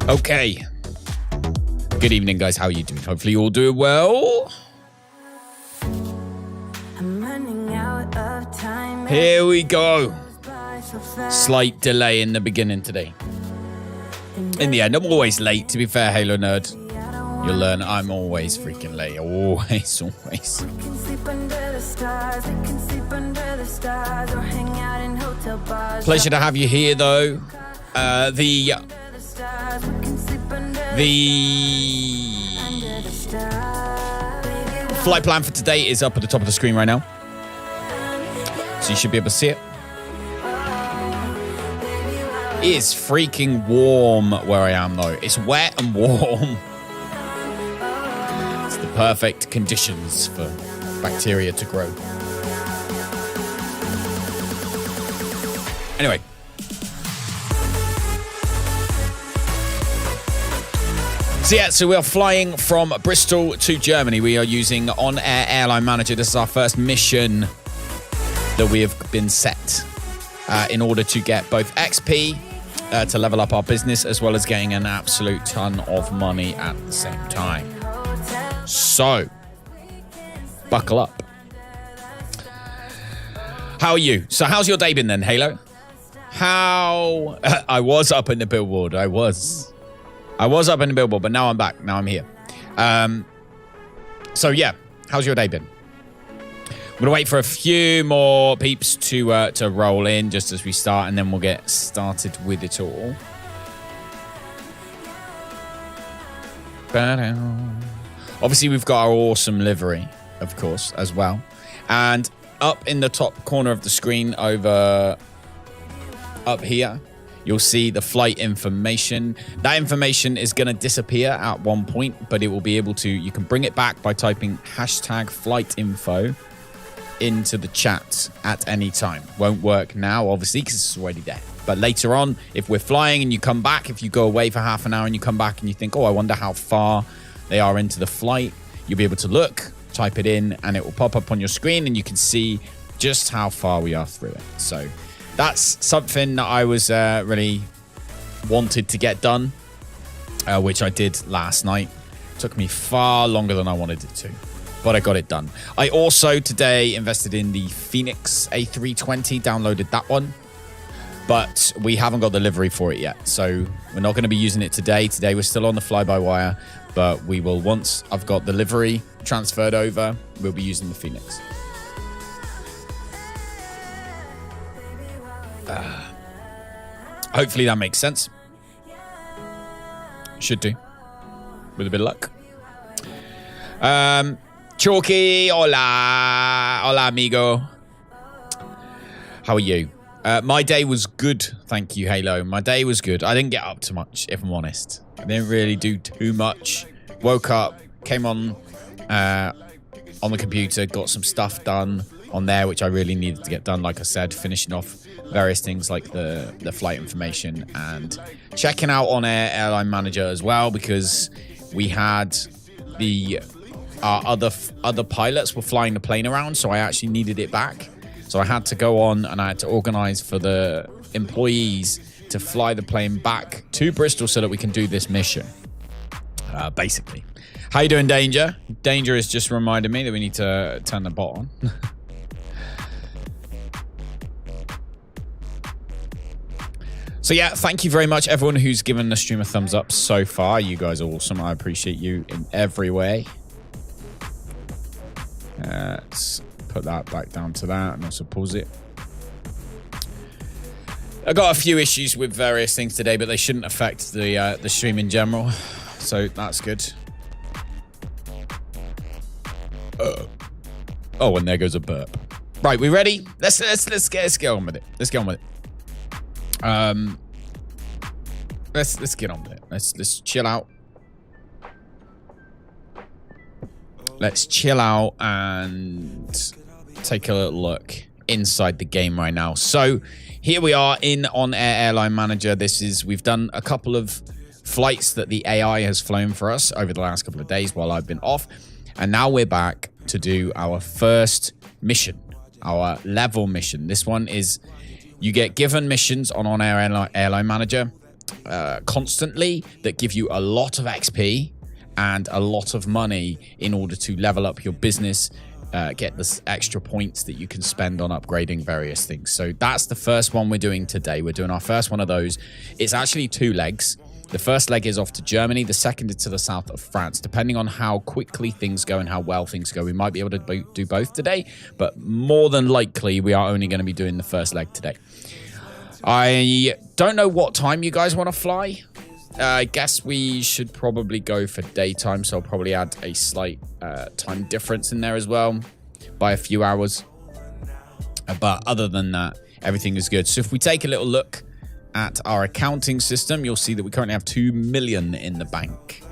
Okay. Good evening, guys. How are you doing? Hopefully you're all doing well. Here we go. Slight delay in the beginning today. In the end, I'm always late, to be fair, Halo Nerd. You'll learn I'm always freaking late. Always. Pleasure to have you here, though. The flight plan for today is up at the top of the screen right now. So you should be able to see it. It is freaking warm where I am, though. It's wet and warm. It's the perfect conditions for bacteria to grow. Anyway. So we are flying from Bristol to Germany. We are using OnAir Airline Manager. This is our first mission that we have been set in order to get both XP to level up our business, as well as getting an absolute ton of money at the same time. So, buckle up. How are you? So how's your day been then, Halo? I was up in the billboard. I was up in the billboard, but now I'm back. Now I'm here. So yeah, how's your day been? I'm going to wait for a few more peeps to roll in just as we start, and then we'll get started with it all. Obviously, we've got our awesome livery, of course, as well. And up in the top corner of the screen over up here, you'll see the flight information. That information is going to disappear at one point, but it will be able to, you can bring it back by typing #flightinfo into the chat at any time. Won't work now, obviously, because it's already there. But later on, if we're flying and you come back, if you go away for half an hour and you come back and you think, oh, I wonder how far they are into the flight, you'll be able to look, type it in, and it will pop up on your screen and you can see just how far we are through it. So that's something that I was really wanted to get done, which I did last night. It took me far longer than I wanted it to, but I got it done. I also today invested in the Phoenix A320, downloaded that one, but we haven't got the livery for it yet. So we're not going to be using it today. Today we're still on the Fly By Wire, but we will, once I've got the livery transferred over, we'll be using the Phoenix. Hopefully that makes sense. Should do, with a bit of luck. Chalky, hola amigo. How are you? My day was good, thank you, Halo. My day was good. I didn't get up too much, if I'm honest. I didn't really do too much. Woke up, came on the computer, got some stuff done on there, which I really needed to get done. Like I said, finishing off various things like the flight information and checking out OnAir Airline Manager as well, because we had our other pilots were flying the plane around, so I actually needed it back. So I had to go on and I had to organize for the employees to fly the plane back to Bristol so that we can do this mission, basically. How you doing, Danger? Danger has just reminded me that we need to turn the bot on. So yeah, thank you very much, everyone who's given the stream a thumbs up so far. You guys are awesome. I appreciate you in every way. Let's put that back down to that and also pause it. I got a few issues with various things today, but they shouldn't affect the stream in general. So that's good. Oh, and there goes a burp. Right, we ready? Let's get on with it. Let's get on with it. Let's get on with it. Let's chill out. Let's chill out and take a little look inside the game right now. So here we are in OnAir Airline Manager. We've done a couple of flights that the AI has flown for us over the last couple of days while I've been off. And now we're back to do our first mission, our level mission. This one is, you get given missions on OnAir Airline Manager. constantly that give you a lot of XP and a lot of money in order to level up your business, get this extra points that you can spend on upgrading various things. So that's the first one we're doing today. We're doing our first one of those. It's actually 2 legs. The first leg is off to Germany. The second is to the south of France. Depending on how quickly things go and how well things go, we might be able to do both today, but more than likely we are only going to be doing the first leg today. I don't know what time you guys want to fly. I guess we should probably go for daytime, so I'll probably add a slight time difference in there as well by a few hours. But other than that, everything is good. So if we take a little look at our accounting system, you'll see that we currently have 2 million in the bank,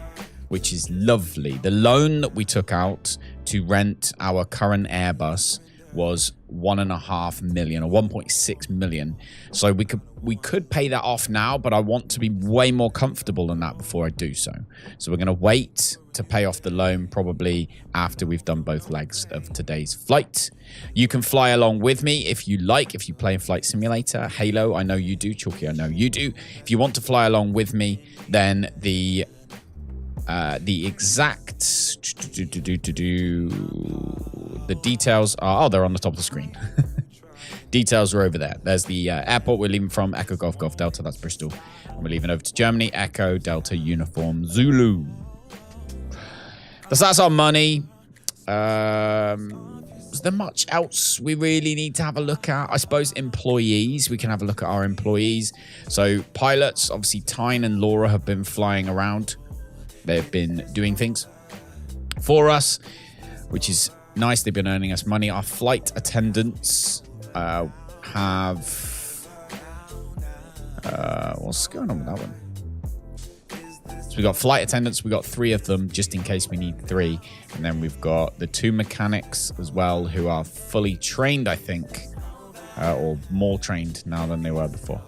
which is lovely. The loan that we took out to rent our current Airbus was 1.5 million or 1.6 million. So we could pay that off now, but I want to be way more comfortable than that before I do so. So we're going to wait to pay off the loan probably after we've done both legs of today's flight. You can fly along with me if you like. If you play in Flight Simulator, Halo, I know you do. Chalky, I know you do. If you want to fly along with me, then the exact the details are, they're on the top of the screen. Details are over there. There's the airport we're leaving from, Echo Golf Golf Delta, that's Bristol. And we're leaving over to Germany, Echo Delta Uniform Zulu. So that's our money. Is there much else we really need to have a look at? I suppose employees. We can have a look at our employees. So pilots, obviously Tyne and Laura have been flying around. They've been doing things for us, which is nice. They've been earning us money. Our flight attendants have... what's going on with that one? So we got flight attendants. We got 3 of them, just in case we need 3. And then we've got the 2 mechanics as well, who are fully trained, I think, or more trained now than they were before.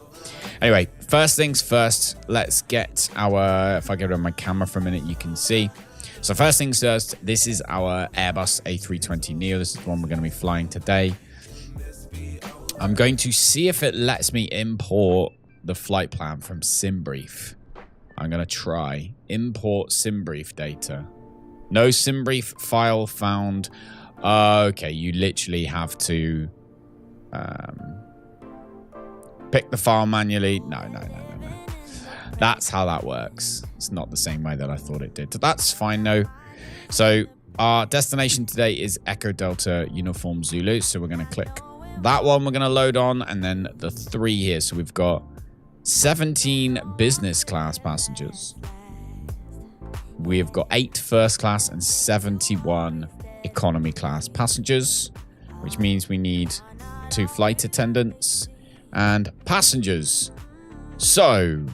Anyway, first things first, let's get our... If I go to my camera for a minute, you can see. So first things first, this is our Airbus A320 Neo. This is the one we're going to be flying today. I'm going to see if it lets me import the flight plan from SimBrief. I'm going to try import SimBrief data. No SimBrief file found. Okay, you literally have to pick the file manually. No. That's how that works. It's not the same way that I thought it did. So that's fine, though. So our destination today is Echo Delta Uniform Zulu. So we're going to click that one. We're going to load on, and then the 3 here. So we've got 17 business class passengers. We've got 8 first class and 71 economy class passengers, which means we need 2 flight attendants and passengers. So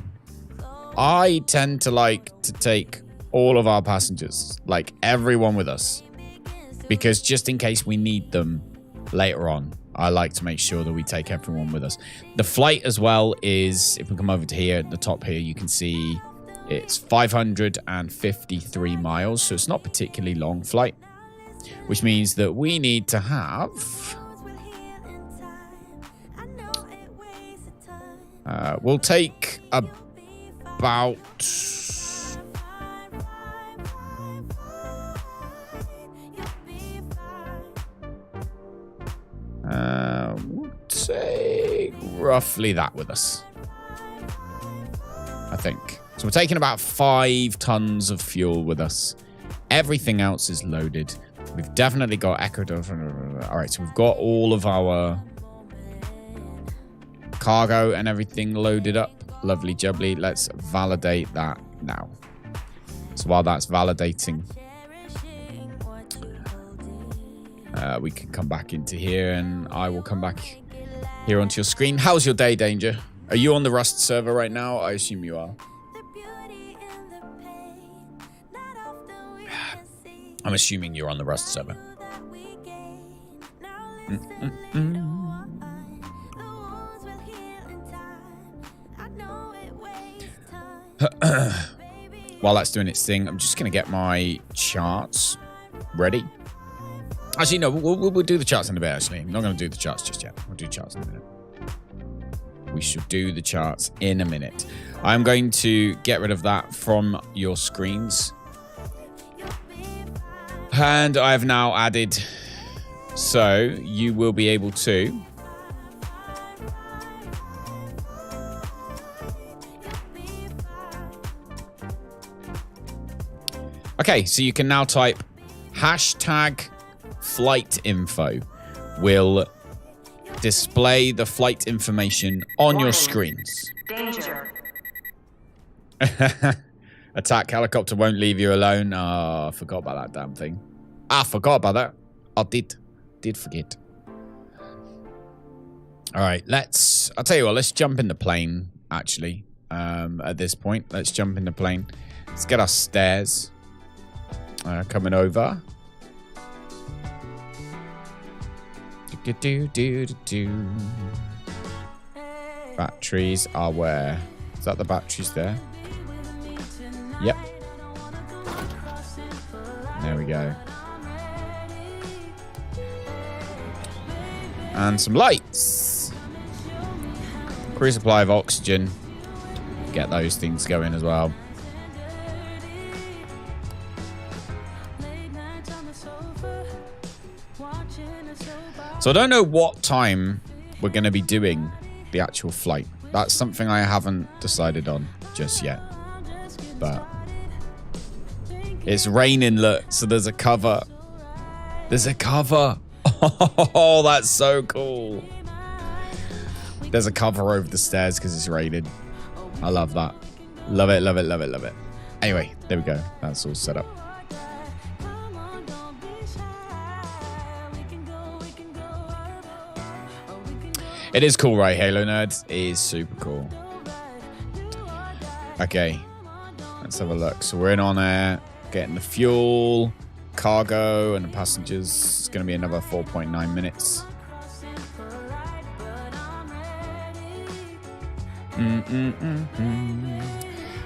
I tend to like to take all of our passengers, like everyone with us, because just in case we need them later on, I like to make sure that we take everyone with us. The flight as well is, if we come over to here, at the top here, you can see it's 553 miles. So it's not particularly long flight, which means that we need to have... we'll take about... we'll take roughly that with us, I think. So we're taking about 5 tons of fuel with us. Everything else is loaded. We've definitely got Echo. All right, so we've got all of our cargo and everything loaded up. Lovely jubbly. Let's validate that now. So while that's validating, we can come back into here, and I will come back here onto your screen. How's your day, Danger? Are you on the Rust server right now? I assume you are. I'm assuming you're on the Rust server. While that's doing its thing, I'm just going to get my charts ready. Actually, no, we'll do the charts in a bit, actually. I'm not going to do the charts just yet. We'll do charts in a minute. We should do the charts in a minute. I'm going to get rid of that from your screens. And I have now added, so you will be able to okay, so you can now type hashtag flight info. Will display the flight information on your screens. Danger. Attack helicopter won't leave you alone. Oh, I forgot about that damn thing. I forgot about that. I did forget. All right, I'll tell you what, let's jump in the plane, actually. At this point, let's jump in the plane. Let's get our stairs coming over. Batteries are where? Is that the batteries there? Yep. There we go. And some lights. Crew supply of oxygen. Get those things going as well. So I don't know what time we're going to be doing the actual flight. That's something I haven't decided on just yet. But it's raining, look, so there's a cover. There's a cover. Oh, that's so cool. There's a cover over the stairs because it's raining. I love that. Love it, love it, love it, love it. Anyway, there we go. That's all set up. It is cool, right, Halo Nerds? It is super cool. Okay, let's have a look. So we're in OnAir, getting the fuel, cargo, and the passengers. It's going to be another 4.9 minutes.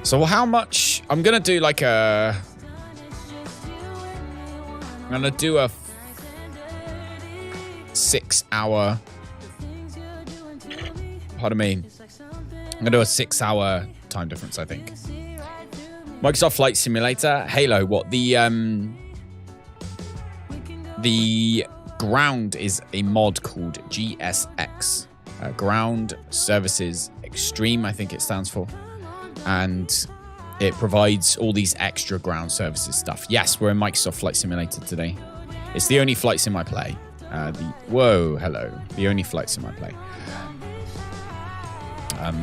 So how much? I'm going to do like a... I'm going to do a 6-hour... Pardon me. I'm going to do a 6-hour time difference, I think. Microsoft Flight Simulator. Halo, what? The ground is a mod called GSX. Ground Services Extreme, I think it stands for. And it provides all these extra ground services stuff. Yes, we're in Microsoft Flight Simulator today. It's the only flight sim I play. The only flight sim I play.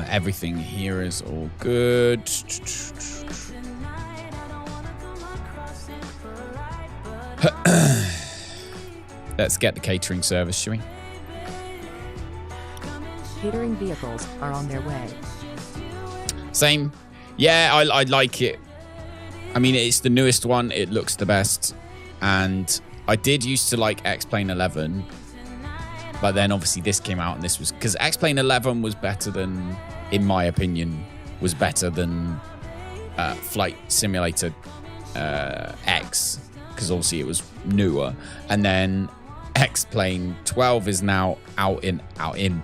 Everything here is all good. Let's get the catering service, shall we? Catering vehicles are on their way. Same. Yeah, I like it. I mean, it's the newest one. It looks the best. And I did used to like X-Plane 11. But then obviously this came out and this was... Because X-Plane 11 was better than, in my opinion, was better than Flight Simulator X. Because obviously it was newer. And then X-Plane 12 is now out in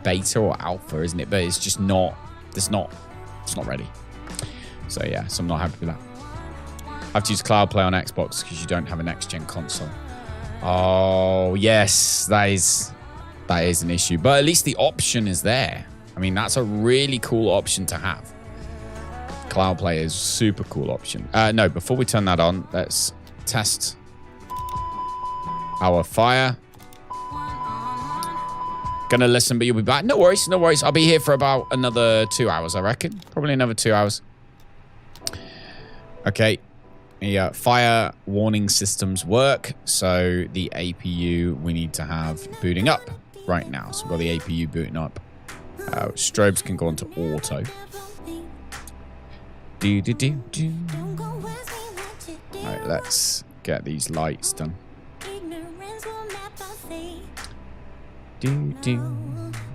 beta or alpha, isn't it? But it's just not... It's not ready. So yeah, so I'm not happy with that. I have to use Cloud Play on Xbox because you don't have a next-gen console. Oh, yes, that is an issue. But at least the option is there. I mean, that's a really cool option to have. Cloud Play is a super cool option. No, before we turn that on, let's test our fire. Gonna listen, but you'll be back. No worries, no worries. I'll be here for about another 2 hours, I reckon. Probably another 2 hours. Okay. Yeah, fire warning systems work. So the APU we need to have booting up right now. So we've got the APU booting up. Strobes can go on to auto. Alright, let's get these lights done.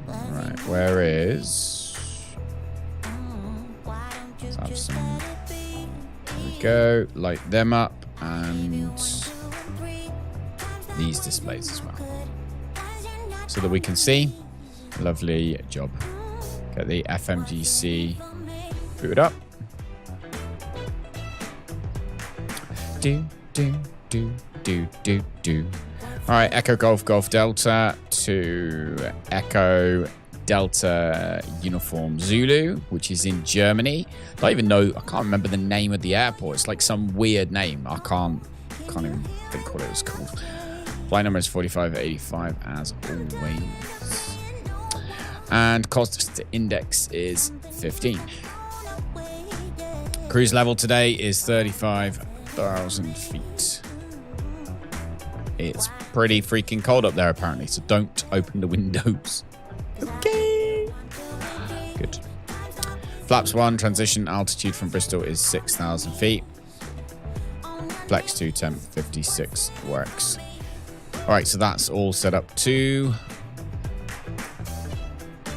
Alright, where is... Let's have some... There we go. Light them up. And these displays as well. So that we can see. Lovely job. Get the FMGC booted up. Do. All right, Echo Golf Golf Delta to Echo Delta Uniform Zulu, which is in Germany. I don't even know. I can't remember the name of the airport. It's like some weird name. I can't even think what it was called. Flight number is 4585 as always. And cost index is 15. Cruise level today is 35,000 feet. It's pretty freaking cold up there apparently, so don't open the windows. Okay. Good. Flaps 1, transition altitude from Bristol is 6,000 feet. Flex 2, temp 56 works. All right, so that's all set up too.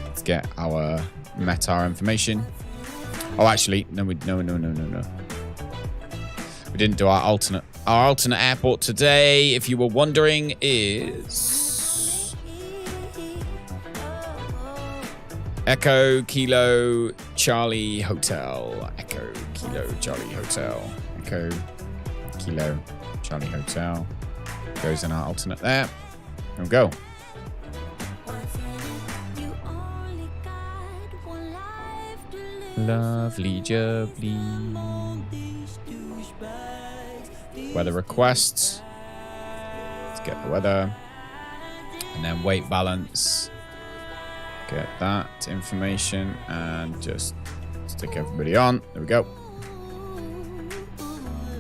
Let's get our METAR information. Oh, actually, no. We didn't do our alternate. Our alternate airport today, if you were wondering, is Echo Kilo Charlie Hotel. Echo Kilo Charlie Hotel. Echo Kilo Charlie Hotel. Goes in our alternate there. There we go. Lovely jubbly. Weather requests. Let's get the weather. And then weight balance. Get that information and just stick everybody on. There we go.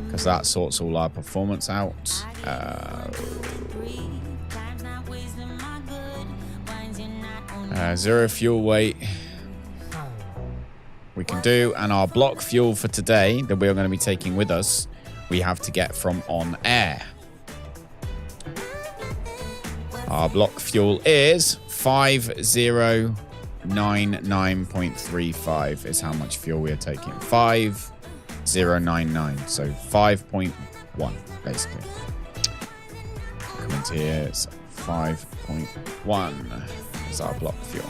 Because that sorts all our performance out. Zero fuel weight. We can do. And our block fuel for today that we're going to be taking with us, we have to get from OnAir. Our block fuel is 5099.35 is how much fuel we are taking. 5099. So 5.1 basically. Come into here. It's 5.1 is our block fuel.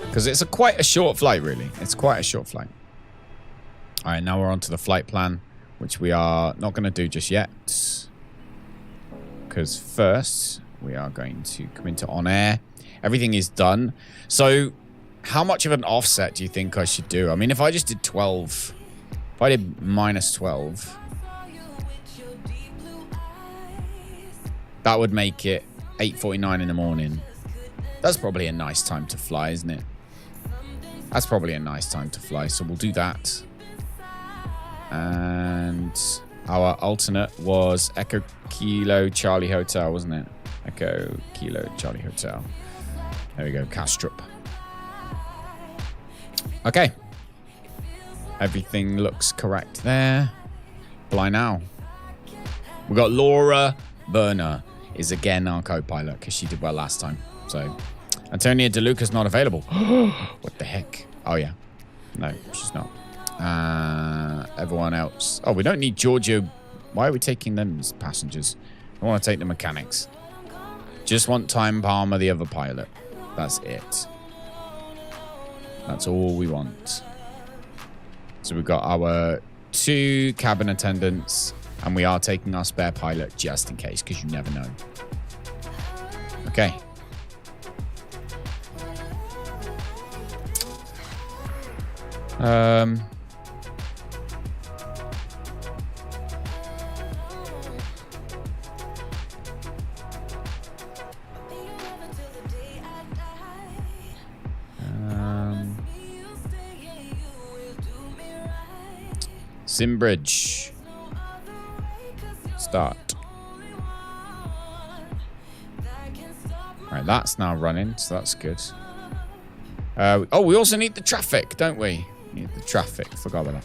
Because it's quite a short flight, really. It's quite a short flight. All right, now we're on to the flight plan, which we are not going to do just yet. Because first, we are going to come into OnAir. Everything is done. So, how much of an offset do you think I should do? I mean, if I just did 12, if I did minus 12, that would make it 8:49 in the morning. That's probably a nice time to fly, isn't it? That's probably a nice time to fly, so we'll do that. And our alternate was Echo Kilo Charlie Hotel, wasn't it? Echo Kilo Charlie Hotel. There we go, Castrop. Okay. Everything looks correct there. Fly now. We got Laura Berner is again our co-pilot because she did well last time. So Antonia DeLuca's not available. What the heck? Oh, yeah. No, she's not. Everyone else. Oh, we don't need Giorgio. Why are we taking them as passengers? I want to take the mechanics. Just want Time Palmer, the other pilot. That's it. That's all we want. So we've got our 2 cabin attendants, and we are taking our spare pilot just in case, because you never know. Okay. Simbridge. Start. Alright, that's now running, so that's good. Oh, we also need the traffic, don't we? Need the traffic. Forgot about that.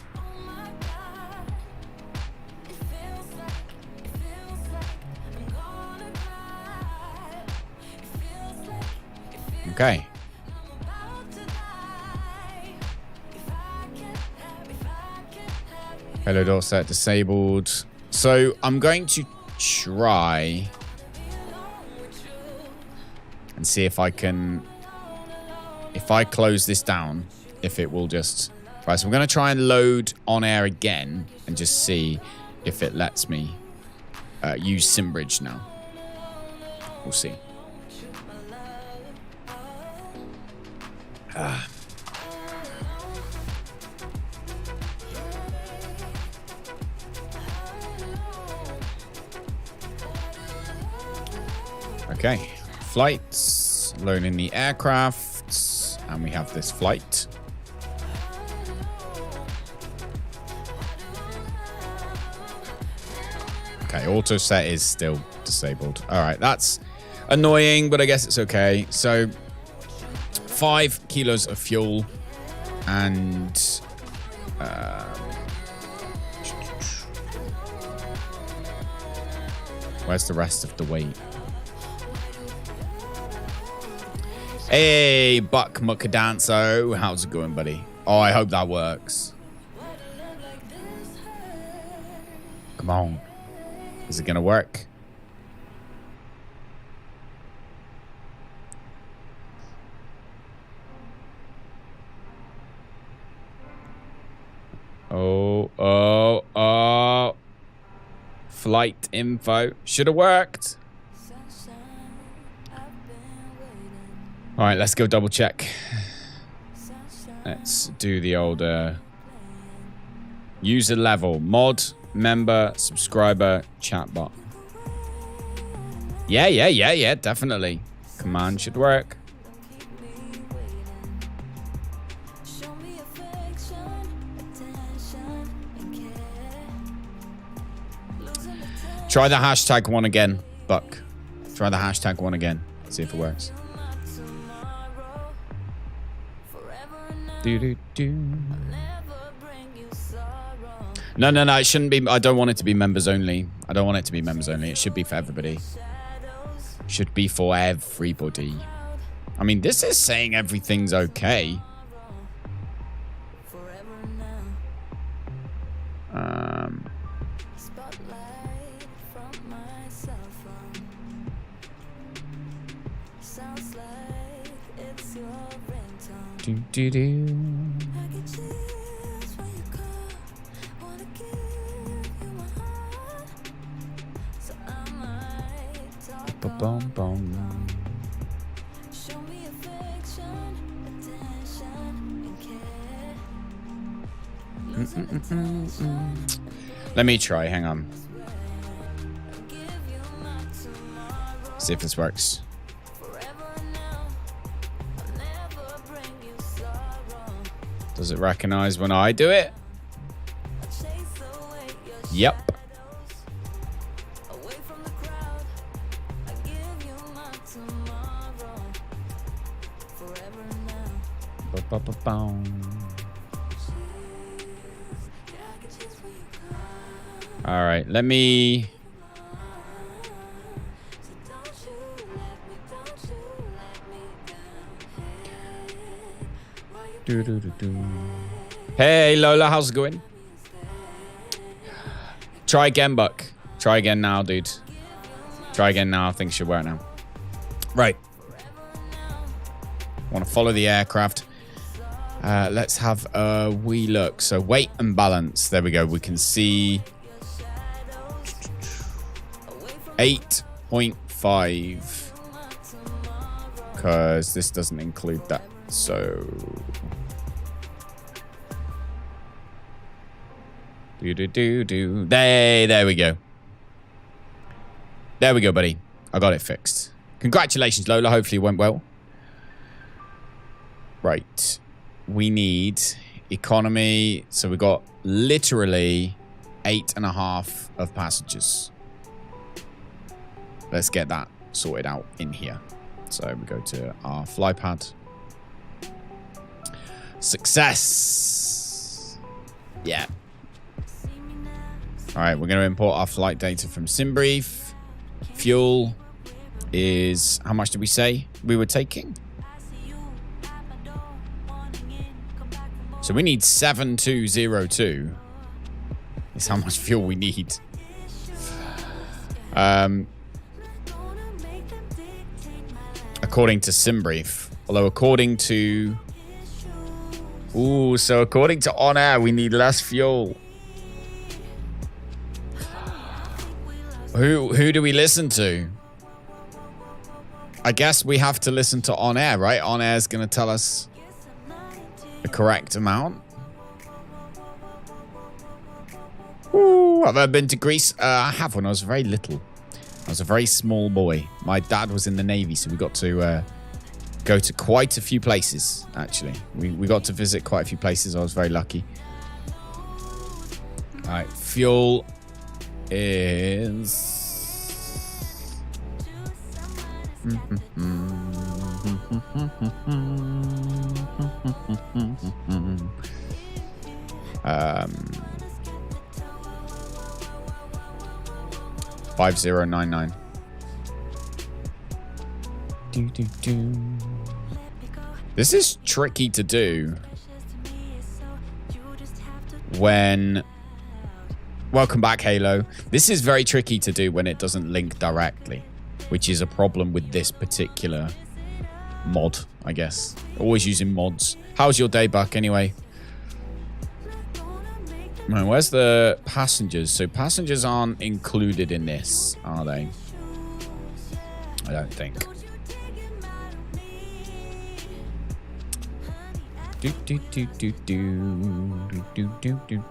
Okay. Hello, door set disabled. So I'm going to try and see if I can, if I close this down, if it will just, right, so I'm going to try and load OnAir again and just see if it lets me use SimBridge now. We'll see. Okay, flights, loading the aircraft, and we have this flight. Okay, auto set is still disabled. All right, that's annoying, but I guess it's okay. So 5 kilos of fuel and where's the rest of the weight? Hey, Buck Muckadanso. How's it going, buddy? Oh, I hope that works. Come on. Is it going to work? Oh. Flight info. Should have worked. All right, let's go double check. Let's do the old user level, mod, member, subscriber, chatbot. Yeah, definitely. Command should work. Try the hashtag one again, Buck. Try the hashtag one again. See if it works. No, it shouldn't be. I don't want it to be members only. I don't want it to be members only. It should be for everybody. Should be for everybody. I mean, this is saying everything's okay. Let me try. Hang on. See if this works. Does it recognize when I do it? Yep. All right, let me... Hey, Lola, how's it going? Try again, Buck. Try again now, dude. Try again now. I think it should work now. Right. Want to follow the aircraft. Let's have a wee look. So weight and balance. There we go. We can see 8.5 because this doesn't include that. So there we go. There we go, buddy. I got it fixed. Congratulations, Lola. Hopefully it went well. Right. We need economy. So we got literally 8.5 of passengers. Let's get that sorted out in here. So we go to our fly pad. Success. Yeah. All right, we're going to import our flight data from SimBrief. Fuel is, how much did we say we were taking? So we need 7202. Is how much fuel we need. according to SimBrief. Although according to... Ooh, so according to OnAir, we need less fuel. Who do we listen to? I guess we have to listen to OnAir, right? OnAir is going to tell us the correct amount. Ooh, have I been to Greece? I have when I was very little. I was a very small boy. My dad was in the Navy, so we got to go to quite a few places, actually. We got to visit quite a few places. I was very lucky. All right, fuel is... $50.99. This is tricky to do when... Welcome back, Halo. This is very tricky to do when it doesn't link directly, which is a problem with this particular mod, I guess. Always using mods. How's your day, Buck, anyway? Man, where's the passengers? So passengers aren't included in this, are they? I don't think. Do do do do do do do do do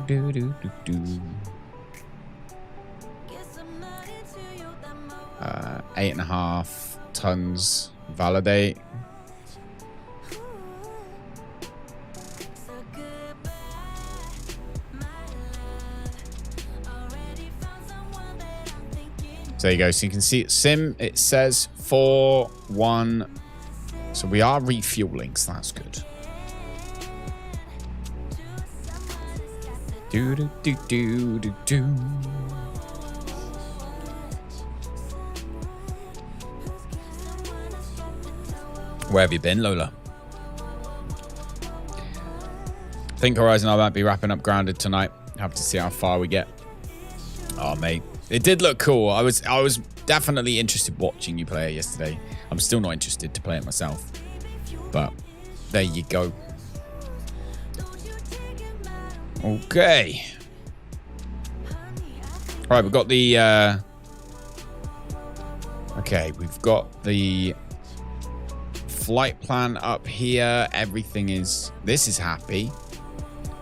do do do do. 8.5 tons. Validate. So there you go. So you can see sim. It says 4-1. So we are refueling, so that's good. Do do do do do do. Where have you been, Lola? I think Horizon I might be wrapping up Grounded tonight. Have to see how far we get. Oh, mate. It did look cool. I was definitely interested watching you play it yesterday. I'm still not interested to play it myself. But there you go. Okay. All right, we've got the... Okay, we've got the flight plan up here. Everything is... This is happy.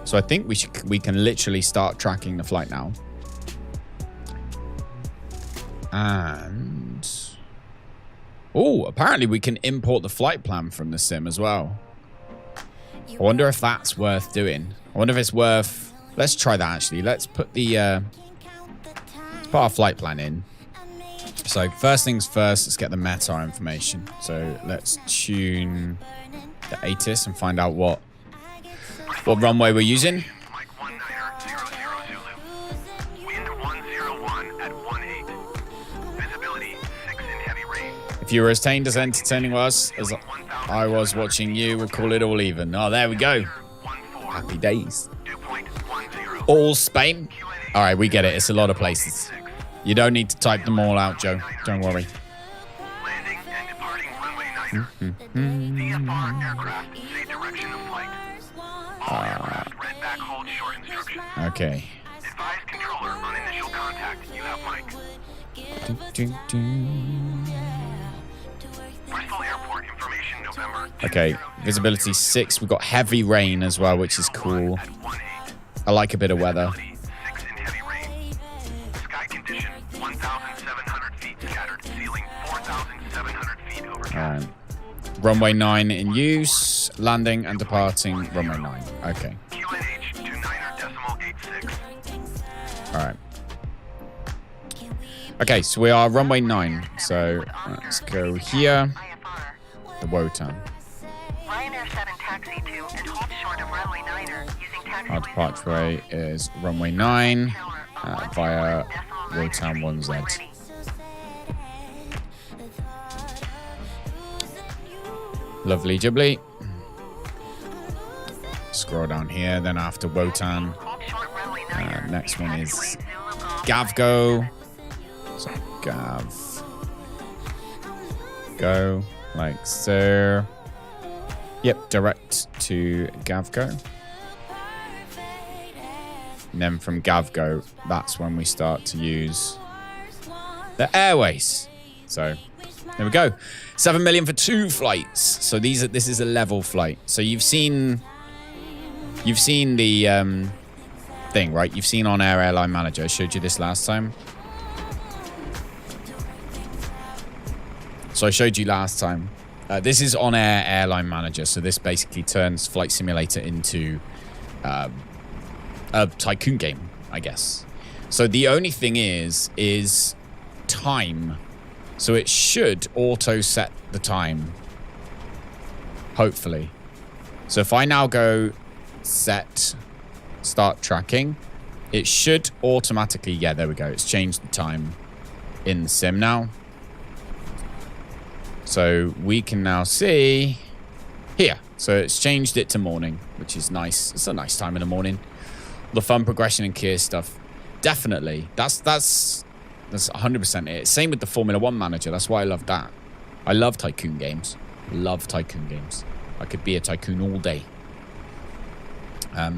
So I think we can literally start tracking the flight now. And... Oh, apparently we can import the flight plan from the sim as well. I wonder if that's worth doing. I wonder if it's worth... Let's try that, actually. Let's put the... let's put our flight plan in. So first things first, let's get the METAR information. So let's tune the ATIS and find out what runway we're using. If you were as entertaining us as I was watching you, we'll call it all even. Oh, there we go. Happy days. All Spain. All right, we get it. It's a lot of places. You don't need to type them all out, Joe. Don't worry. Okay. Okay, visibility 6. We've got heavy rain as well, which is cool. I like a bit of weather. Runway 9 in use. Landing and departing runway 9. Okay. Alright. Okay, so we are runway 9. So let's go here. The Wotan. Our departure rate is runway 9 via Wotan 1Z. Lovely jubbly. Scroll down here. Then after Wotan, next one is Gavgo. So Gav. Go like so. Yep, direct to Gavgo. And then from Gavgo, that's when we start to use the airways. So there we go. 7 million for 2 flights. So this is a level flight. So you've seen the thing, right? You've seen OnAir Airline Manager. I showed you this last time. So I showed you last time. This is OnAir Airline Manager. So this basically turns Flight Simulator into a tycoon game, I guess. So the only thing is time. So it should auto set the time. Hopefully. So if I now go set, start tracking, it should automatically, yeah, there we go. It's changed the time in the sim now. So we can now see here. So it's changed it to morning, which is nice. It's a nice time in the morning. The fun progression and gear stuff. Definitely. That's 100% it. Same with the Formula 1 manager. That's why I love that. I love tycoon games. Love tycoon games. I could be a tycoon all day.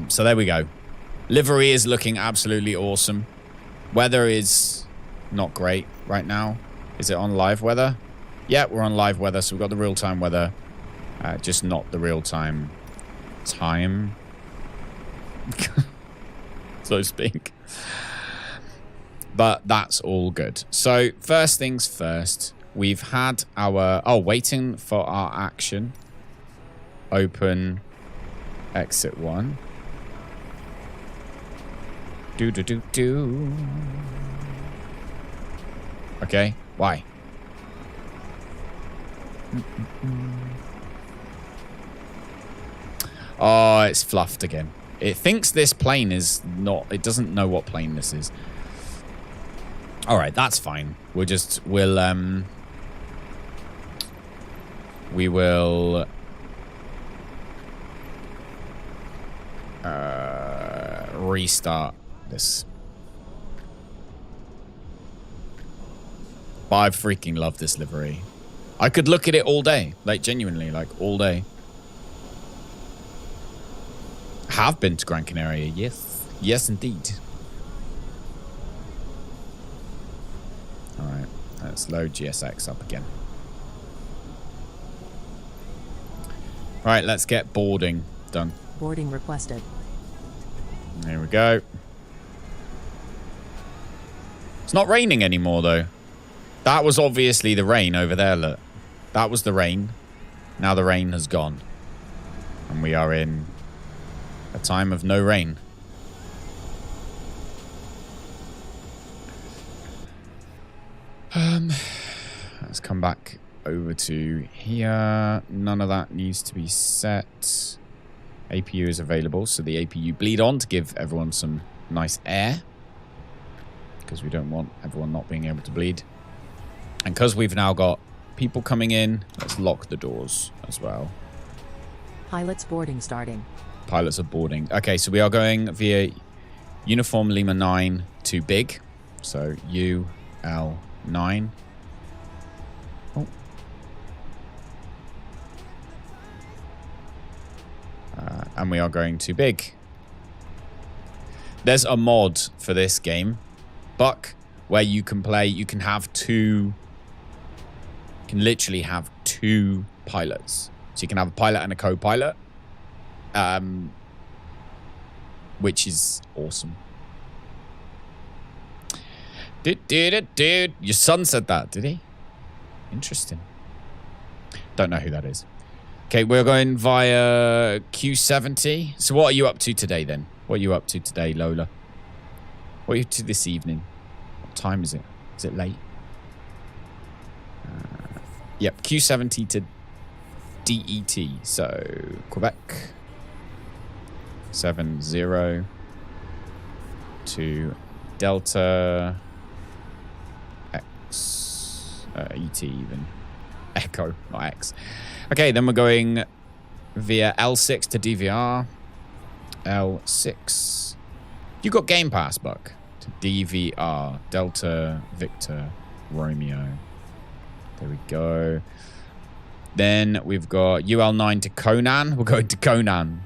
So there we go. Livery is looking absolutely awesome. Weather is not great right now. Is it on live weather? Yeah, we're on live weather, so we've got the real-time weather. Just not the real-time time. So to speak. But that's all good. So first things first, we've had our... Oh, waiting for our action. Open exit 1. Do. Okay, why? Oh, it's fluffed again. It thinks this plane is not... It doesn't know what plane this is. All right, that's fine. We will restart this. But I freaking love this livery. I could look at it all day, like genuinely, like all day. Have been to Gran Canaria, yes indeed. All right, let's load GSX up again. All right, let's get boarding done. Boarding requested. There we go. It's not raining anymore, though. That was obviously the rain over there, look. That was the rain. Now the rain has gone. And we are in a time of no rain. Let's come back over to here. None of that needs to be set. APU is available, so the APU bleed on to give everyone some nice air. Because we don't want everyone not being able to bleed. And because we've now got people coming in, let's lock the doors as well. Pilots boarding starting. Pilots are boarding. Okay, so we are going via Uniform Lima 9 to Big. So UL9. Oh. And we are going to Big. There's a mod for this game, Buck, where you can play, you can have two... You can literally have 2 pilots. So you can have a pilot and a co-pilot. Which is awesome. Dude. Your son said that, did he? Interesting. Don't know who that is. Okay, we're going via Q70. So what are you up to today, then? What are you up to today, Lola? What are you up to this evening? What time is it? Is it late? Yep, Q70 to DET. So, Quebec. 70 to Delta X. ET even. Echo, not X. Okay, then we're going via L6 to DVR. L6. You got Game Pass, Buck. To DVR. Delta Victor Romeo. There we go. Then we've got UL9 to Conan. We're going to Conan.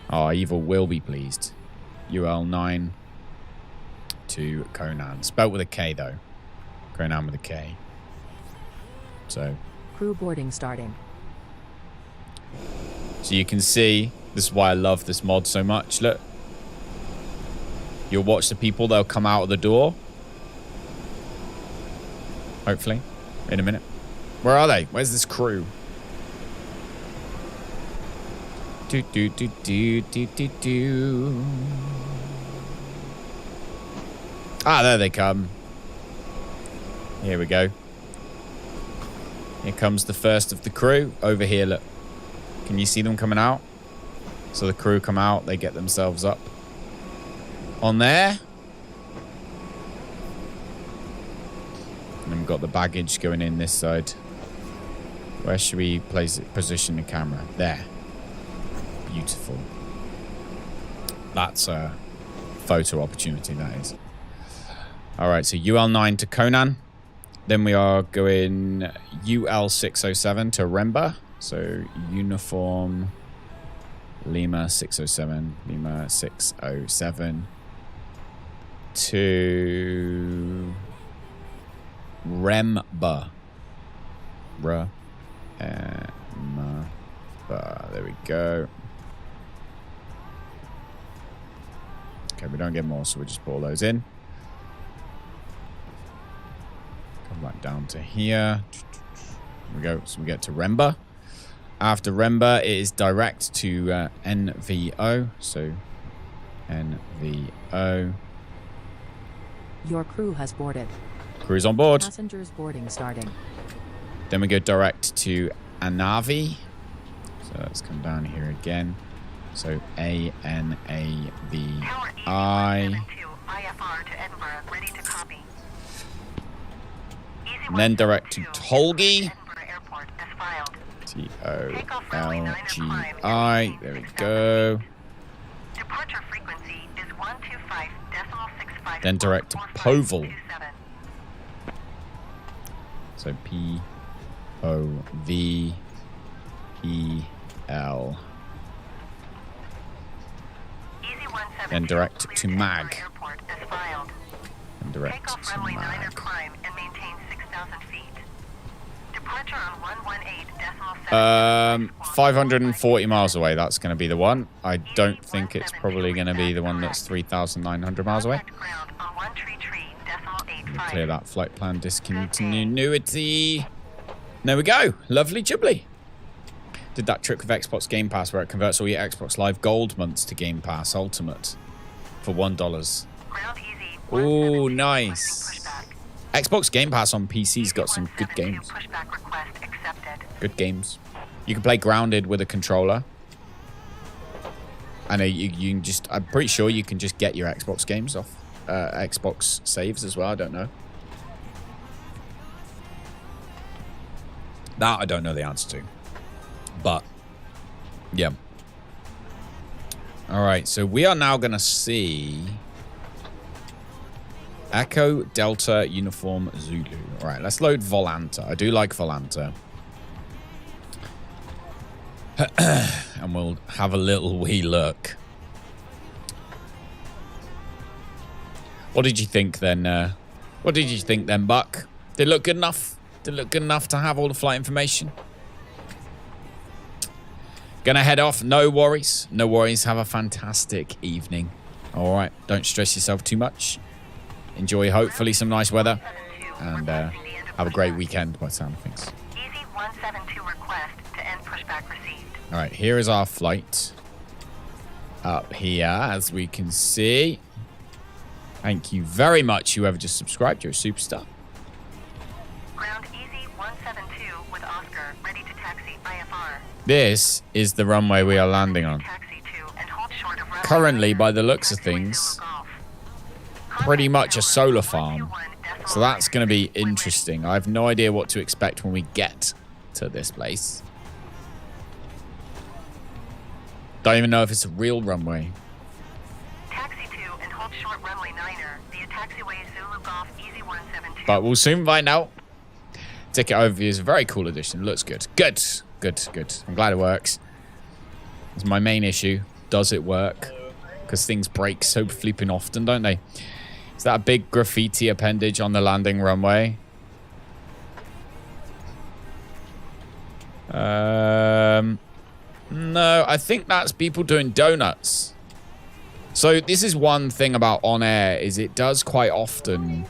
Oh, Evil will be pleased. UL9 to Conan. Spelt with a K, though. Conan with a K. So. Crew boarding starting. So you can see, this is why I love this mod so much. Look. You'll watch the people. They'll come out of the door. Hopefully. In a minute. Where are they? Where's this crew? Do do do do do do do. Ah, there they come. Here we go. Here comes the first of the crew. Over here, look. Can you see them coming out? So the crew come out. They get themselves up on there. And then we've got the baggage going in this side. Where should we place it? Position the camera. There. Beautiful. That's a photo opportunity, that is. All right, so UL9 to Conan. Then we are going UL607 to Remba. So uniform Lima 607, Lima 607 to Remba. There we go. Okay, we don't get more, so we'll just pull those in. Come back down to here. There we go. So we get to Remba. After Remba, it is direct to NVO. So NVO. Your crew has boarded. Crew's on board. Passengers boarding starting. Then we go direct to Anavi. So let's come down here again. So ANAVI. And then direct to Tolgi. TOLGI. There we go. Then direct to Poval. So POVEL. Then direct to Mag. And direct to Mag. 540 miles away. That's going to be the one. I don't think it's probably going to be the one that's 3,900 miles away. Clear that flight plan discontinuity. There we go. Lovely jubbly. Did that trick with Xbox Game Pass where it converts all your Xbox Live Gold months to Game Pass Ultimate for $1. Oh, nice. Xbox Game Pass on PC's got some good games. Good games. You can play Grounded with a controller. I know you can just... I'm pretty sure you can just get your Xbox games off Xbox saves as well. I don't know. That I don't know the answer to. But, yeah. All right, so we are now going to see... Echo Delta Uniform Zulu. All right, let's load Volanta. I do like Volanta. And we'll have a little wee look. What did you think then? What did you think then, Buck? Did it look good enough? Did it look good enough to have all the flight information? Gonna head off. No worries. No worries. Have a fantastic evening. All right. Don't stress yourself too much. Enjoy, hopefully, some nice weather. And have a great weekend by the sound of things. Easy 172 request to end pushback received. All right, here is our flight. Up here, as we can see. Thank you very much, whoever just subscribed. You're a superstar. Ground Easy 172 with Oscar, ready to taxi IFR. This is the runway we are landing on. Taxi to and hold short of runway. Currently, by the looks of things, pretty much a solar farm. So that's going to be interesting. I have no idea what to expect when we get to this place. Don't even know if it's a real runway. Taxi to and hold short runway 9er. The taxiway Zulu Golf Easy 172. But we'll soon find out. Ticket overview is a very cool addition. Looks good. Good. Good, good. I'm glad it works. It's my main issue. Does it work? Because things break so flipping often, don't they? Is that a big graffiti appendage on the landing runway? No, I think that's people doing donuts. So this is one thing about OnAir, is it does quite often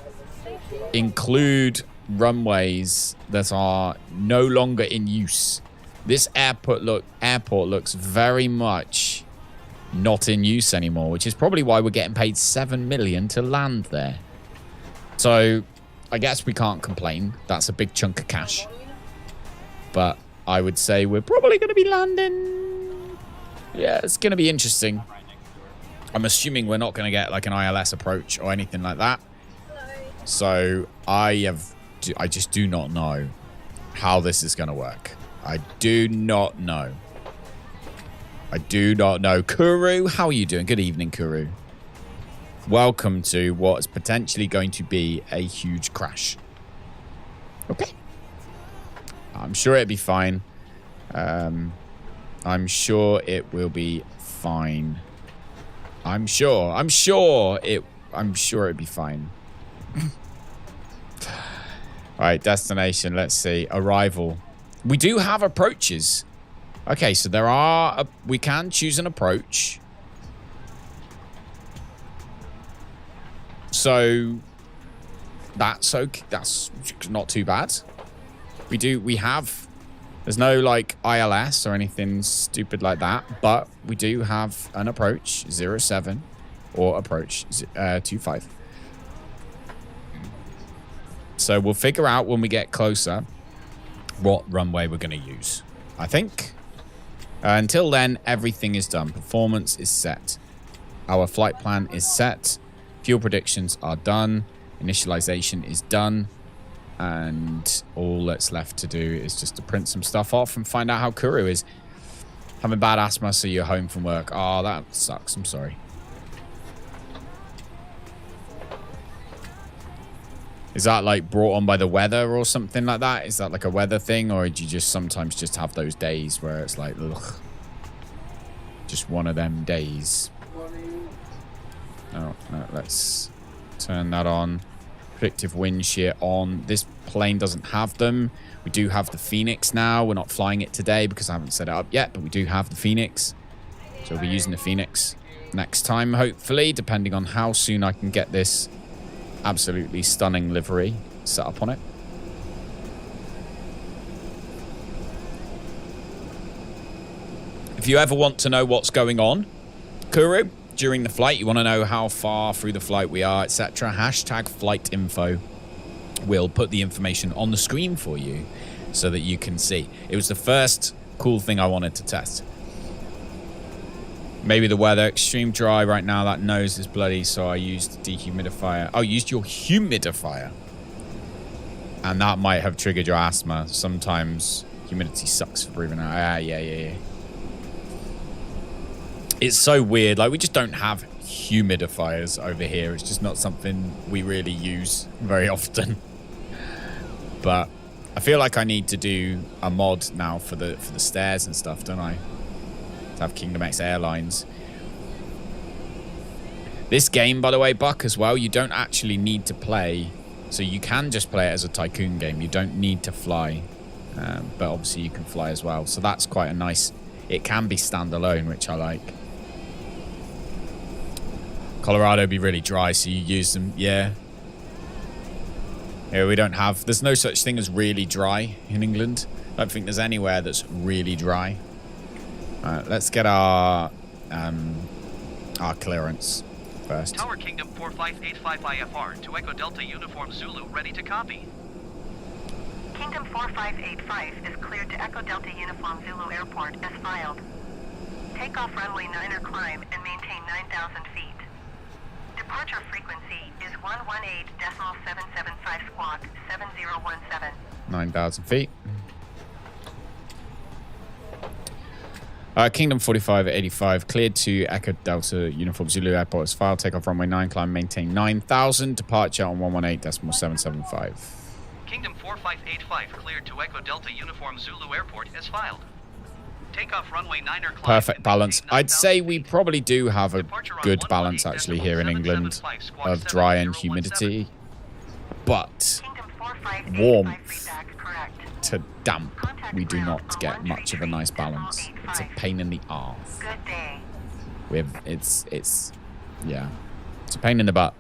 include runways that are no longer in use. This airport looks very much not in use anymore, which is probably why we're getting paid $7 million to land there. So I guess we can't complain. That's a big chunk of cash. But I would say we're probably going to be landing. Yeah, it's going to be interesting. I'm assuming we're not going to get like an ILS approach or anything like that. So I just do not know how this is going to work. I do not know. I do not know. Kuru, how are you doing? Good evening, Kuru. Welcome to what is potentially going to be a huge crash. Okay. I'm sure it'll be fine. I'm sure it will be fine. I'm sure it'll be fine. All right, destination. Let's see. Arrival. We do have approaches. Okay, so there are... we can choose an approach. So that's okay. That's not too bad. We have... There's no, like, ILS or anything stupid like that. But we do have an approach, 07, or approach 25. So we'll figure out when we get closer what runway we're going to use, I think. Until then, everything is done. Performance is set. Our flight plan is set. Fuel predictions are done. Initialization is done. And all that's left to do is just to print some stuff off and find out how Kuru is. Having bad asthma, so you're home from work. Oh, that sucks. I'm sorry. Is that like brought on by the weather or something like that? Is that like a weather thing? Or do you just sometimes just have those days where it's like, ugh, just one of them days? Oh, no, let's turn that on. Predictive wind shear on. This plane doesn't have them. We do have the Phoenix now. We're not flying it today because I haven't set it up yet, but we do have the Phoenix. So we'll be using the Phoenix next time, hopefully, depending on how soon I can get this absolutely stunning livery set up on it. If you ever want to know what's going on, Kuru, during the flight, you want to know how far through the flight we are, etc., hashtag flight info. We'll put the information on the screen for you so that you can see. It was the first cool thing I wanted to test. Maybe the weather, extreme dry right now. That nose is bloody, so I used dehumidifier. Oh, you used your humidifier. And that might have triggered your asthma. Sometimes humidity sucks for breathing out. Ah, yeah. It's so weird. Like, we just don't have humidifiers over here. It's just not something we really use very often. But I feel like I need to do a mod now for the stairs and stuff, don't I? To have Kingdom X Airlines. This game, by the way, Buck, as well, you don't actually need to play. So you can just play it as a tycoon game. You don't need to fly. But obviously you can fly as well. So that's quite a nice... It can be standalone, which I like. Colorado would be really dry, so you use them. Yeah. Yeah, we don't have... There's no such thing as really dry in England. I don't think there's anywhere that's really dry. Let's get our clearance first. Tower Kingdom 4585 IFR to Echo Delta Uniform Zulu, ready to copy. Kingdom 4585 is cleared to Echo Delta Uniform Zulu Airport as filed. Takeoff runway 9er climb and maintain 9,000 feet. Departure frequency is 118.775 squawk 7017. 9,000 feet. Kingdom 4585 cleared to Echo Delta Uniform Zulu Airport as filed. Takeoff runway 9, climb, maintain 9,000. Departure on 118.775. Kingdom 4585 cleared to Echo Delta Uniform Zulu Airport as filed. Takeoff runway 9er climb. Perfect balance. I'd say we probably do have a good balance actually here in England of dry and humidity, but Kingdom 4585 warmth feedback correct. to damp, we do not get much of a nice balance. It's a pain in the arse. Good day. It's yeah, it's a pain in the butt.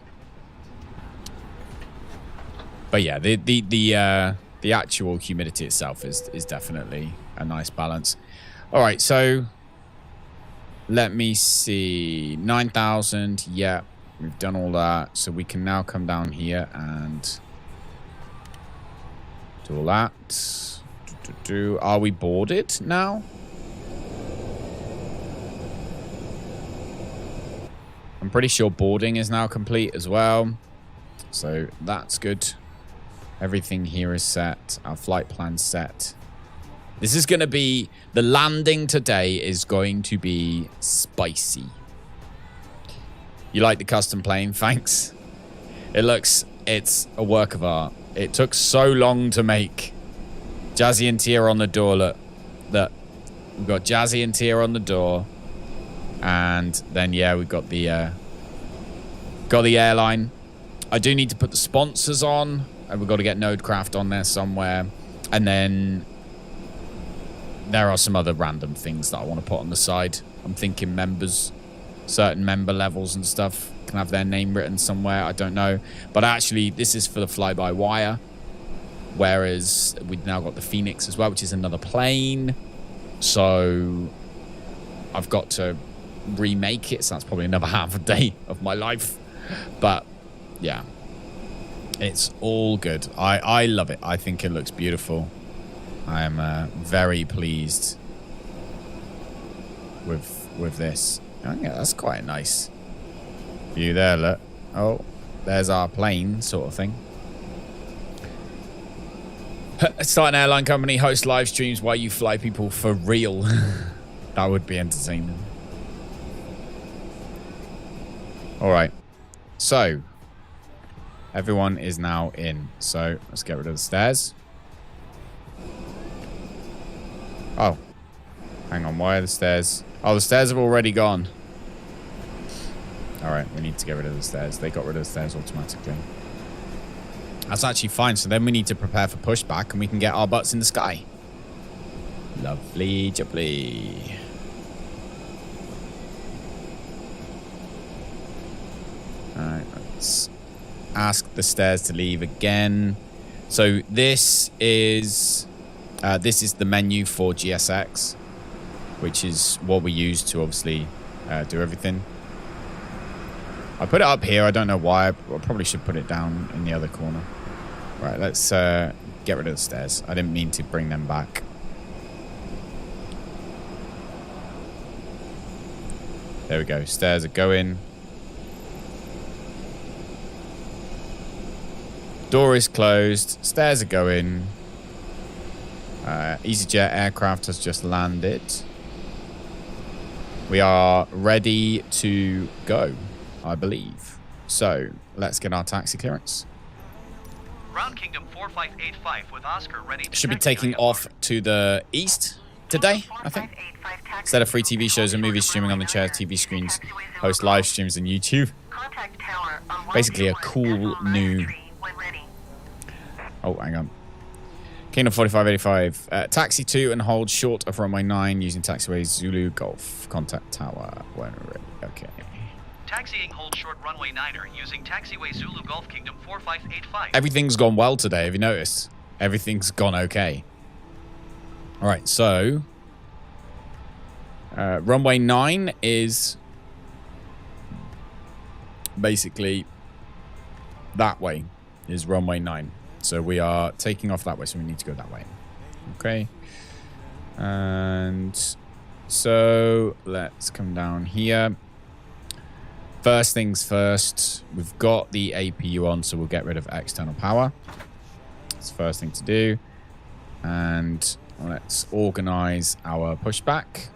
But yeah, the actual humidity itself is definitely a nice balance. All right, so let me see. 9,000. Yeah, we've done all that. So we can now come down here and do all that. Are we boarded now? I'm pretty sure boarding is now complete as well. So that's good. Everything here is set. Our flight plan's set. This is going to be... The landing today is going to be spicy. You like the custom plane? Thanks. It's a work of art. It took so long to make. Jazzy and Tia on the door. Look. We've got Jazzy and Tia on the door. And then, yeah, we've got the airline. I do need to put the sponsors on. And we've got to get Nodecraft on there somewhere. And then there are some other random things that I want to put on the side. I'm thinking members, certain member levels and stuff can have their name written somewhere. I don't know. But actually, this is for the Fly By Wire. Whereas we've now got the Phoenix as well, which is another plane. So I've got to remake it. So that's probably another half a day of my life. But yeah, it's all good. I love it. I think it looks beautiful. I am very pleased with this. Oh, yeah, that's quite a nice view there. Look. Oh, there's our plane sort of thing. Start an airline company, host live streams while you fly people for real. That would be entertaining. All right. So, everyone is now in. So, let's get rid of the stairs. Oh. Hang on, why are the stairs... Oh, the stairs have already gone. Alright, we need to get rid of the stairs. They got rid of the stairs automatically. That's actually fine. So then we need to prepare for pushback and we can get our butts in the sky. Lovely jubbly. Alright, let's ask the stairs to leave again. So this is the menu for GSX, which is what we use to obviously do everything. I put it up here. I don't know why. I probably should put it down in the other corner. Right, let's get rid of the stairs. I didn't mean to bring them back. There we go. Stairs are going. Door is closed. Stairs are going. EasyJet aircraft has just landed. We are ready to go, I believe. So, let's get our taxi clearance. Ground Kingdom 4585 with Oscar ready to Should be taxi taking IFR. off to the east today, I think. Instead of free TV shows and movies streaming on the chair, TV screens, host live streams on YouTube. Contact tower on Basically a cool new... when ready. Oh, hang on. Kingdom 4585. Taxi 2 and hold short of runway 9 using taxiway Zulu Golf. Contact tower when ready. Okay. Taxiing hold short runway 9er using taxiway Zulu Golf Kingdom 4585. Everything's gone well today, have you noticed? Everything's gone okay. Alright, so... runway 9 is... basically... that way is runway 9. So we are taking off that way, so we need to go that way. Okay. And... so, let's come down here. First things first, we've got the APU on, so we'll get rid of external power. That's the first thing to do. And let's organize our pushback.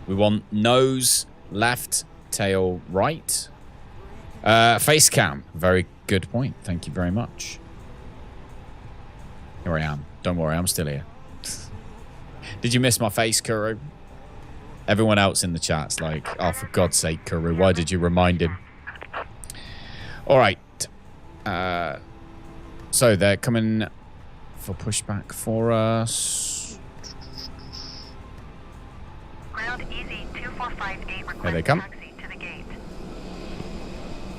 We want nose left, tail right. Face cam, very good point. Thank you very much. Here I am. Don't worry, I'm still here. Did you miss my face, Kuru? Everyone else in the chat's like, oh, for God's sake, Kuru, why did you remind him? All right. So they're coming for pushback for us. Ground Easy 2458 request Here they come. taxi to the gate.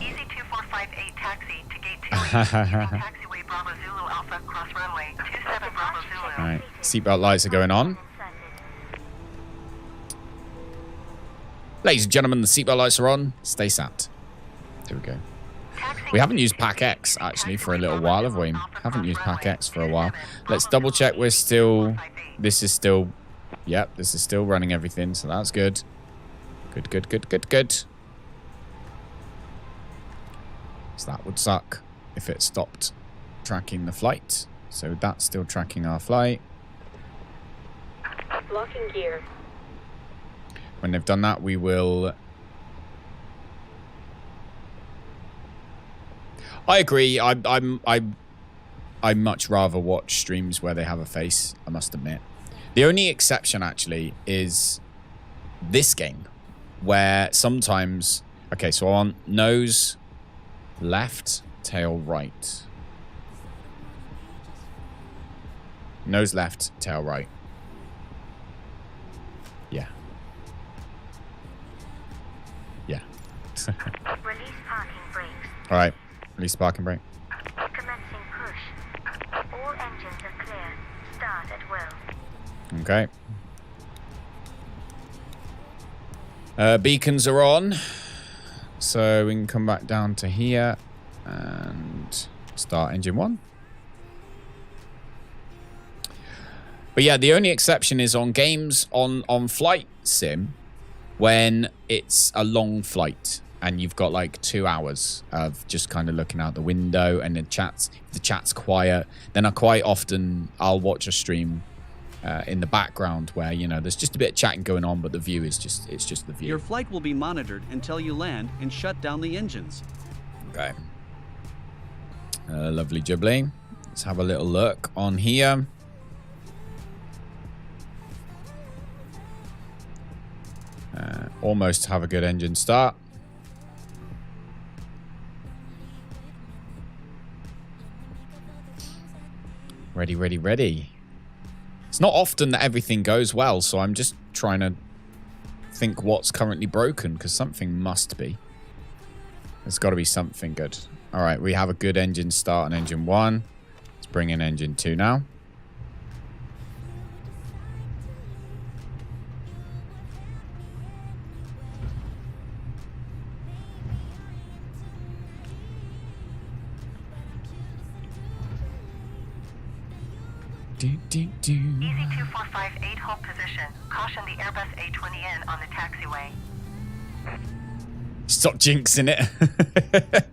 Easy 2458 taxi to gate 2 using taxiway Bravo Zulu Alpha cross runway 27 Bravo Zulu. All right. Seatbelt lights are going on. Ladies and gentlemen, the seatbelt lights are on. Stay sat. Here we go. We haven't used Pack X, actually, for a little while, have we? Haven't used Pack X for a while. Let's double check we're still... This is still... Yep, this is still running everything, so that's good. Good, good, good, good, good. So that would suck if it stopped tracking the flight. So that's still tracking our flight. Locking gear. When they've done that, we will... I agree. I much rather watch streams where they have a face, I must admit. The only exception, actually, is this game, where sometimes... Okay, so on nose left, tail right. Nose left, tail right. Yeah. Yeah. Release parking brakes. All right. Release parking brake. Commencing push. All engines are clear. Start at will. Okay. Beacons are on. So we can come back down to here and start engine 1. But yeah, the only exception is on games on flight sim when it's a long flight and you've got like 2 hours of just kind of looking out the window and if the chat's quiet, then I'll watch a stream in the background where, you know, there's just a bit of chatting going on, but the view is just the view. Your flight will be monitored until you land and shut down the engines. Okay. Lovely jubbly. Let's have a little look on here. Almost have a good engine start. Ready, ready, ready. It's not often that everything goes well, so I'm just trying to think what's currently broken, because something must be. There's got to be something good. All right, we have a good engine start on engine 1. Let's bring in engine 2 now. Easy 2458 hold position. Caution the Airbus A320 on the taxiway. Stop jinxing it.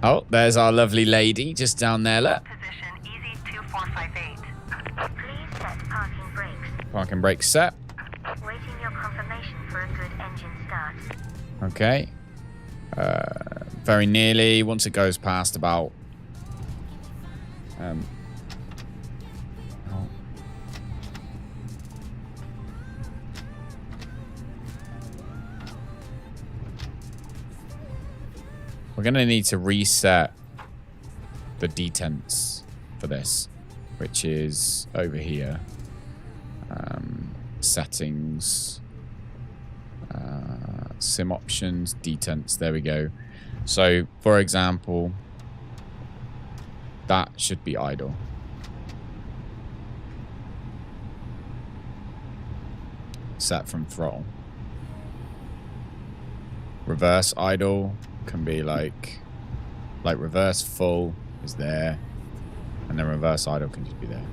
Oh, there's our lovely lady just down there, look. Position Easy 2458. Please set parking brakes. Parking brakes set. Waiting your confirmation for a good engine start. Okay. Very nearly. Once it goes past about... oh. We're going to need to reset the detents for this, which is over here. Settings, sim options, detents. There we go. So, for example, that should be idle. Set from throttle. Reverse idle can be like reverse full is there, and then reverse idle can just be there.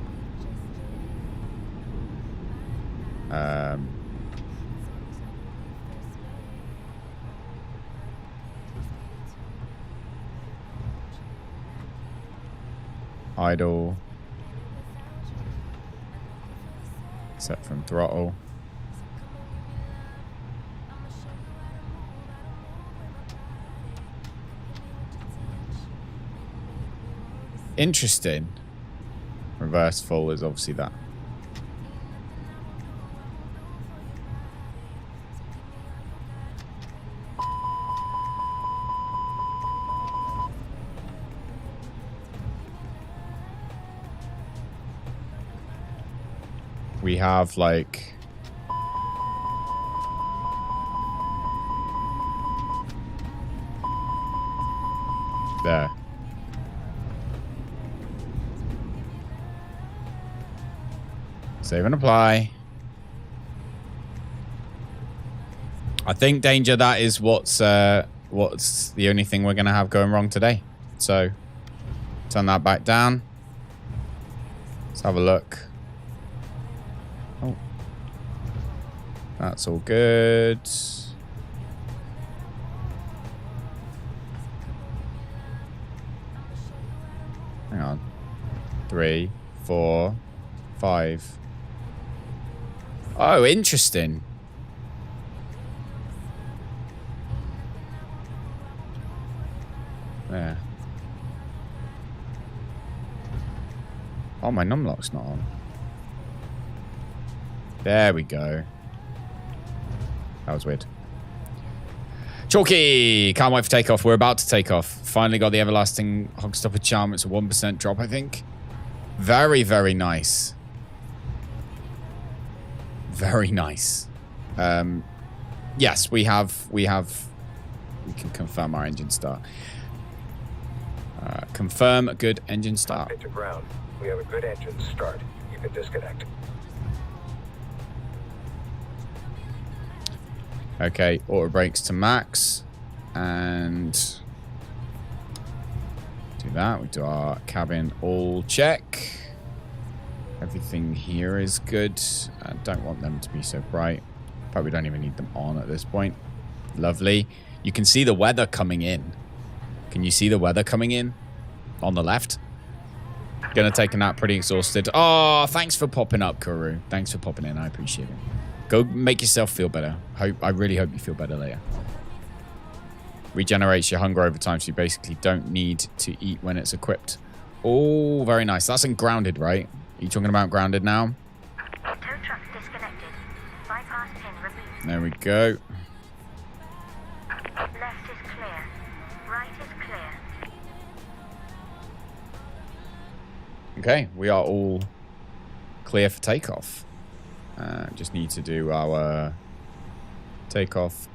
Idle. Set from throttle. Interesting. Reverse full is obviously that. We have like there. Save and apply. I think, Danger, that is what's the only thing we're going to have going wrong today. So, turn that back down. Let's have a look. Oh. That's all good. Hang on. 3, 4, 5. Oh, interesting. There. Oh, my numlock's not on. There we go. That was weird. Chalky! Can't wait for takeoff. We're about to take off. Finally got the everlasting hogstopper charm. It's a 1% drop, I think. Very, very nice. Very nice. Yes, we can confirm our engine start. Confirm a good engine start. Hit to ground. We have a good engine start. You can disconnect. Okay, auto brakes to max. And do that. We do our cabin all check. Everything here is good. I don't want them to be so bright. Probably don't even need them on at this point. Lovely. You can see the weather coming in. Can you see the weather coming in? On the left. Gonna take a nap, pretty exhausted. Oh, thanks for popping up, Kuru. Thanks for popping in. I appreciate it. Go make yourself feel better. I really hope you feel better later. Regenerates your hunger over time, so you basically don't need to eat when it's equipped. Oh, very nice. That's in grounded, right? Are you talking about grounded now? Tow truck disconnected. Bypass pin removed. There we go. Left is clear. Right is clear. Okay, we are all clear for takeoff. Just need to do our takeoff.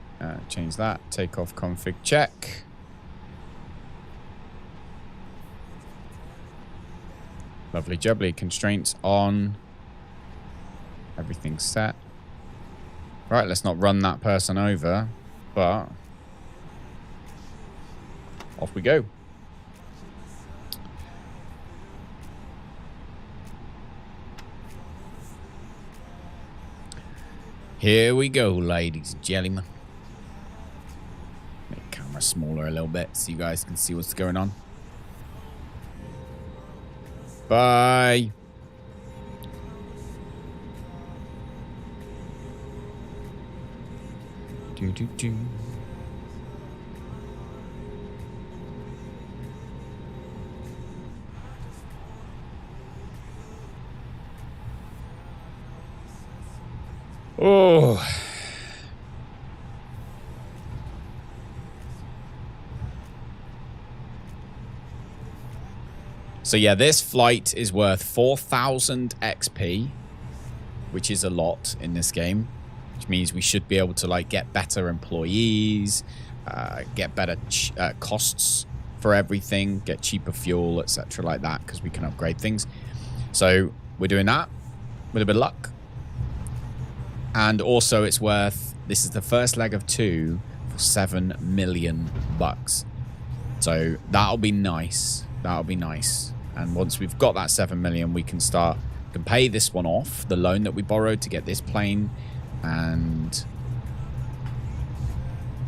Change that. Takeoff config check. Lovely jubbly. Constraints on. Everything's set. Right, let's not run that person over, but off we go. Here we go, ladies and gentlemen. Make the camera smaller a little bit so you guys can see what's going on. Bye. Do do do. Oh. So yeah, this flight is worth 4,000 XP, which is a lot in this game, which means we should be able to like get better employees, get better costs for everything, get cheaper fuel, etc. like that, because we can upgrade things. So we're doing that with a bit of luck. And also it's worth, this is the first leg of 2 for $7 million. So that'll be nice. That'll be nice. And once we've got that 7 million, we can pay this one off, the loan that we borrowed to get this plane, and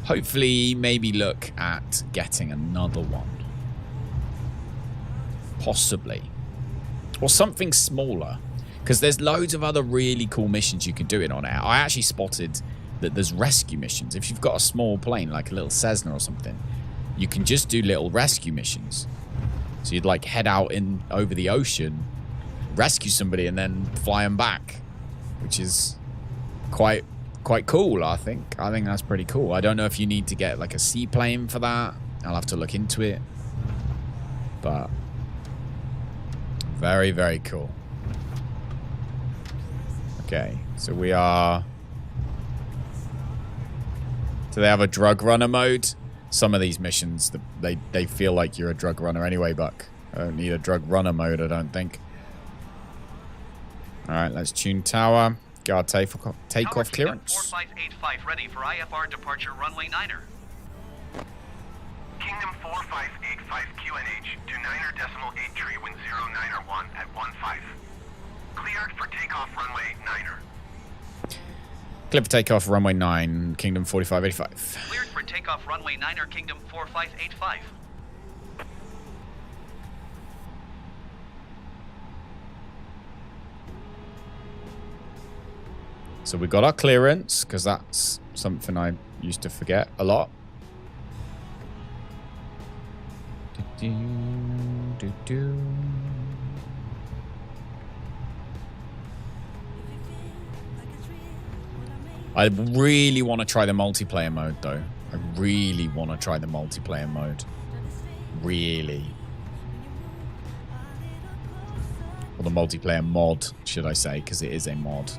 hopefully maybe look at getting another one. Possibly. Or something smaller. Because there's loads of other really cool missions you can do in OnAir. I actually spotted that there's rescue missions. If you've got a small plane, like a little Cessna or something, you can just do little rescue missions. So you'd like head out in over the ocean, rescue somebody, and then fly them back, which is quite cool. I think that's pretty cool. I don't know if you need to get like a seaplane for that. I'll have to look into it, but very, very cool. Okay, so we are. Do they have a drug runner mode? Some of these missions, they feel like you're a drug runner anyway, Buck. I don't need a drug runner mode, I don't think. All right, let's tune tower. Guard takeoff clearance. 4585 ready for IFR departure runway 9er. Kingdom 4585 QNH to 9er decimal 8 tree wind 09er1 at 15. Cleared for takeoff runway 9er. Clear for takeoff runway 9, Kingdom 4585. Cleared for takeoff runway 9er Kingdom 4585. So we got our clearance, because that's something I used to forget a lot. I really want to try the multiplayer mode, though. I really want to try the multiplayer mode. Really. Or the multiplayer mod, should I say, because it is a mod.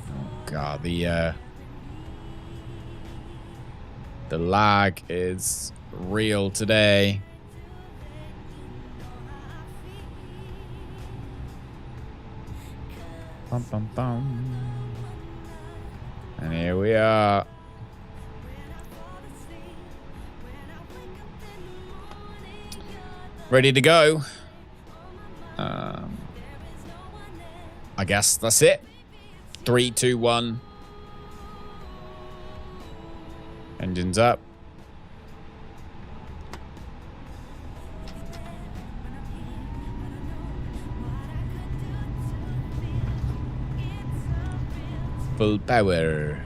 Oh, God. The lag is real today. Bum, bum, bum. And here we are. Ready to go. I guess that's it. 3, 2, 1. Engines up. Full power.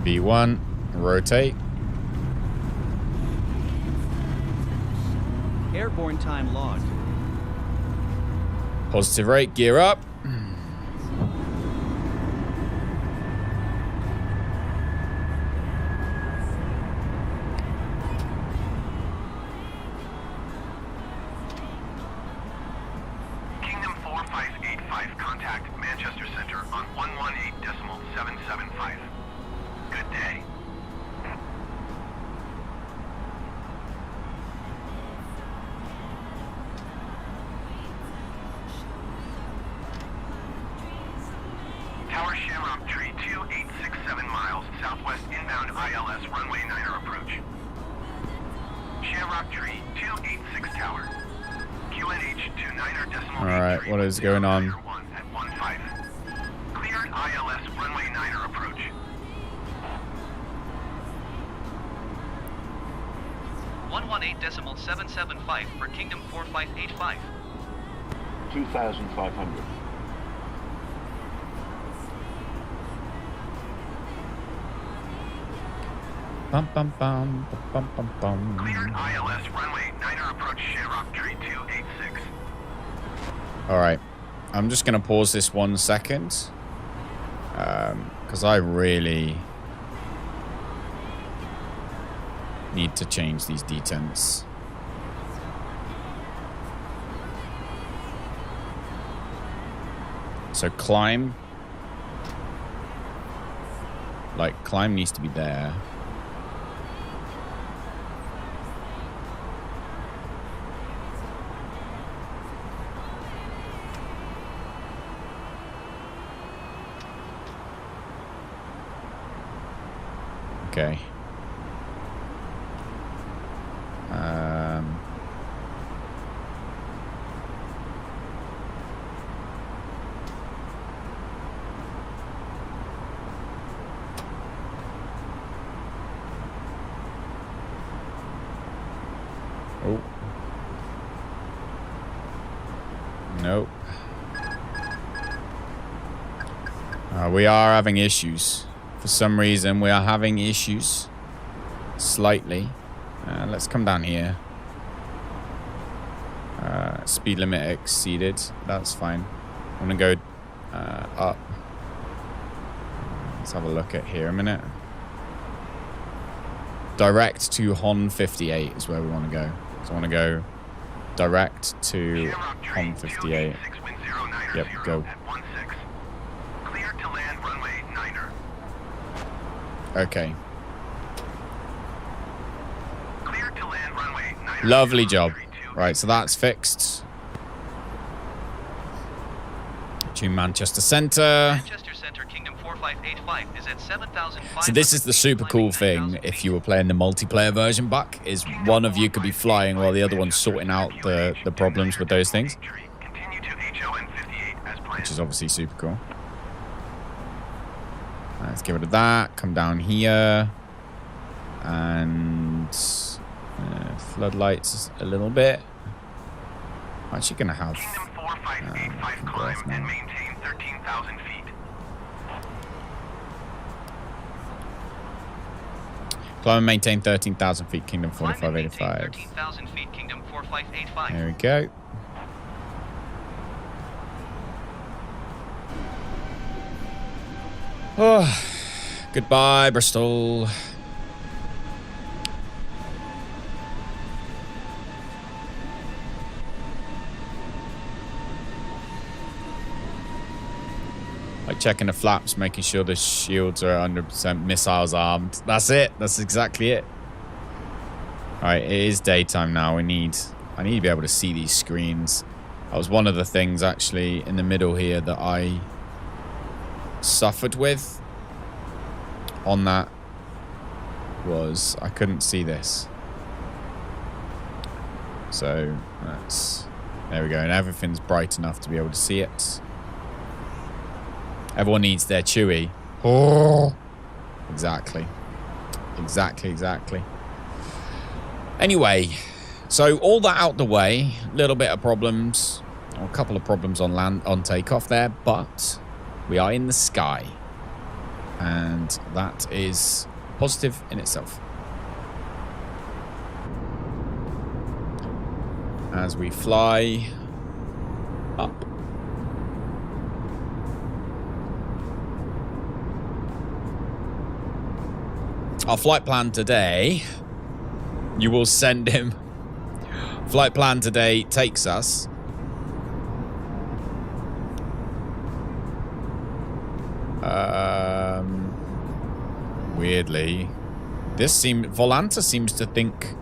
B1, rotate. Airborne time logged. Positive rate, gear up. Kingdom 4585 contact Manchester Center on 118.775. Good day. Tower Shamrock Tree 2867 miles southwest inbound ILS runway 9er approach. Shamrock Tree 286 Tower. QNH to 9er decimal. All right, what is going on? At 15. Cleared ILS runway 9er approach. .775 for Kingdom 4585. 2,500. Bum, bum, bum, bum, bum, bum. Cleared ILS runway 9er approach Shamrock Tree 286. All right, I'm just gonna pause this 1 second, because I really need to change these detents. So climb, like climb needs to be there. Okay. Oh. Nope. we are having issues. For some reason, we are having issues. Slightly. Let's come down here. Speed limit exceeded. That's fine. I'm going to go up. Let's have a look at here a minute. Direct to Hon 58 is where we want to go. So I want to go direct to Hon 58. Yep, go. Clear to land runway 9er. Okay. Clear to land runway 9er. Lovely job. Right, so that's fixed. To Manchester Centre. Manchester Centre, Kingdom 4585 is at 7,500. So this is the super cool thing if you were playing the multiplayer version back, is one of you could be flying while the other one's sorting out the problems with those things. Continue to HON 58 as planned. Which is obviously super cool. Let's get rid of that. Come down here. And floodlights a little bit. I'm actually going to have... Kingdom 4585 climb and maintain 13,000 feet. Climb and maintain 13,000 feet, Kingdom Climb and maintain 4585. 13,000 feet, Kingdom 4585. There we go. Oh, goodbye, Bristol. Like checking the flaps, making sure the shields are 100% missiles armed. That's it. That's exactly it. All right, it is daytime now. I need to be able to see these screens. That was one of the things actually in the middle here that I suffered with on that, was I couldn't see this. So there we go, and everything's bright enough to be able to see it. Everyone needs their Chewy. Oh, exactly. Anyway, so all that out the way, little bit of problems, or a couple of problems on land, on takeoff there, but we are in the sky, and that is positive in itself. As we fly up. Our flight plan today, you will send him. Flight plan today takes us weirdly, Volanta seems to think,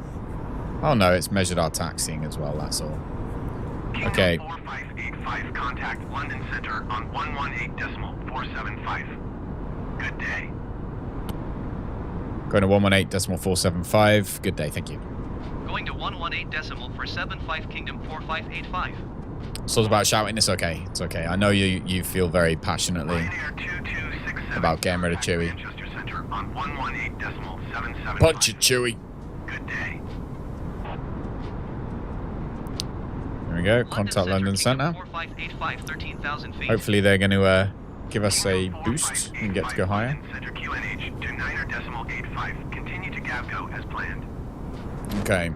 oh no, it's measured our taxiing as well, that's all. Okay. 4585, contact London Center on 118.475. Good day. Going to 118.475. Good day, thank you. Going to 118.475, Kingdom 4585. So it's about shouting. It's okay. It's okay. I know you feel very passionately about getting rid of Chewy. Manchester Center on 118.775. Punch it, Chewy. Good day. There we go. Contact London Center. 4585, 13,000 feet. Hopefully they're going to give us a boost and get to go higher. Center QNH to 9.85. Continue to GAVGO as planned. Okay.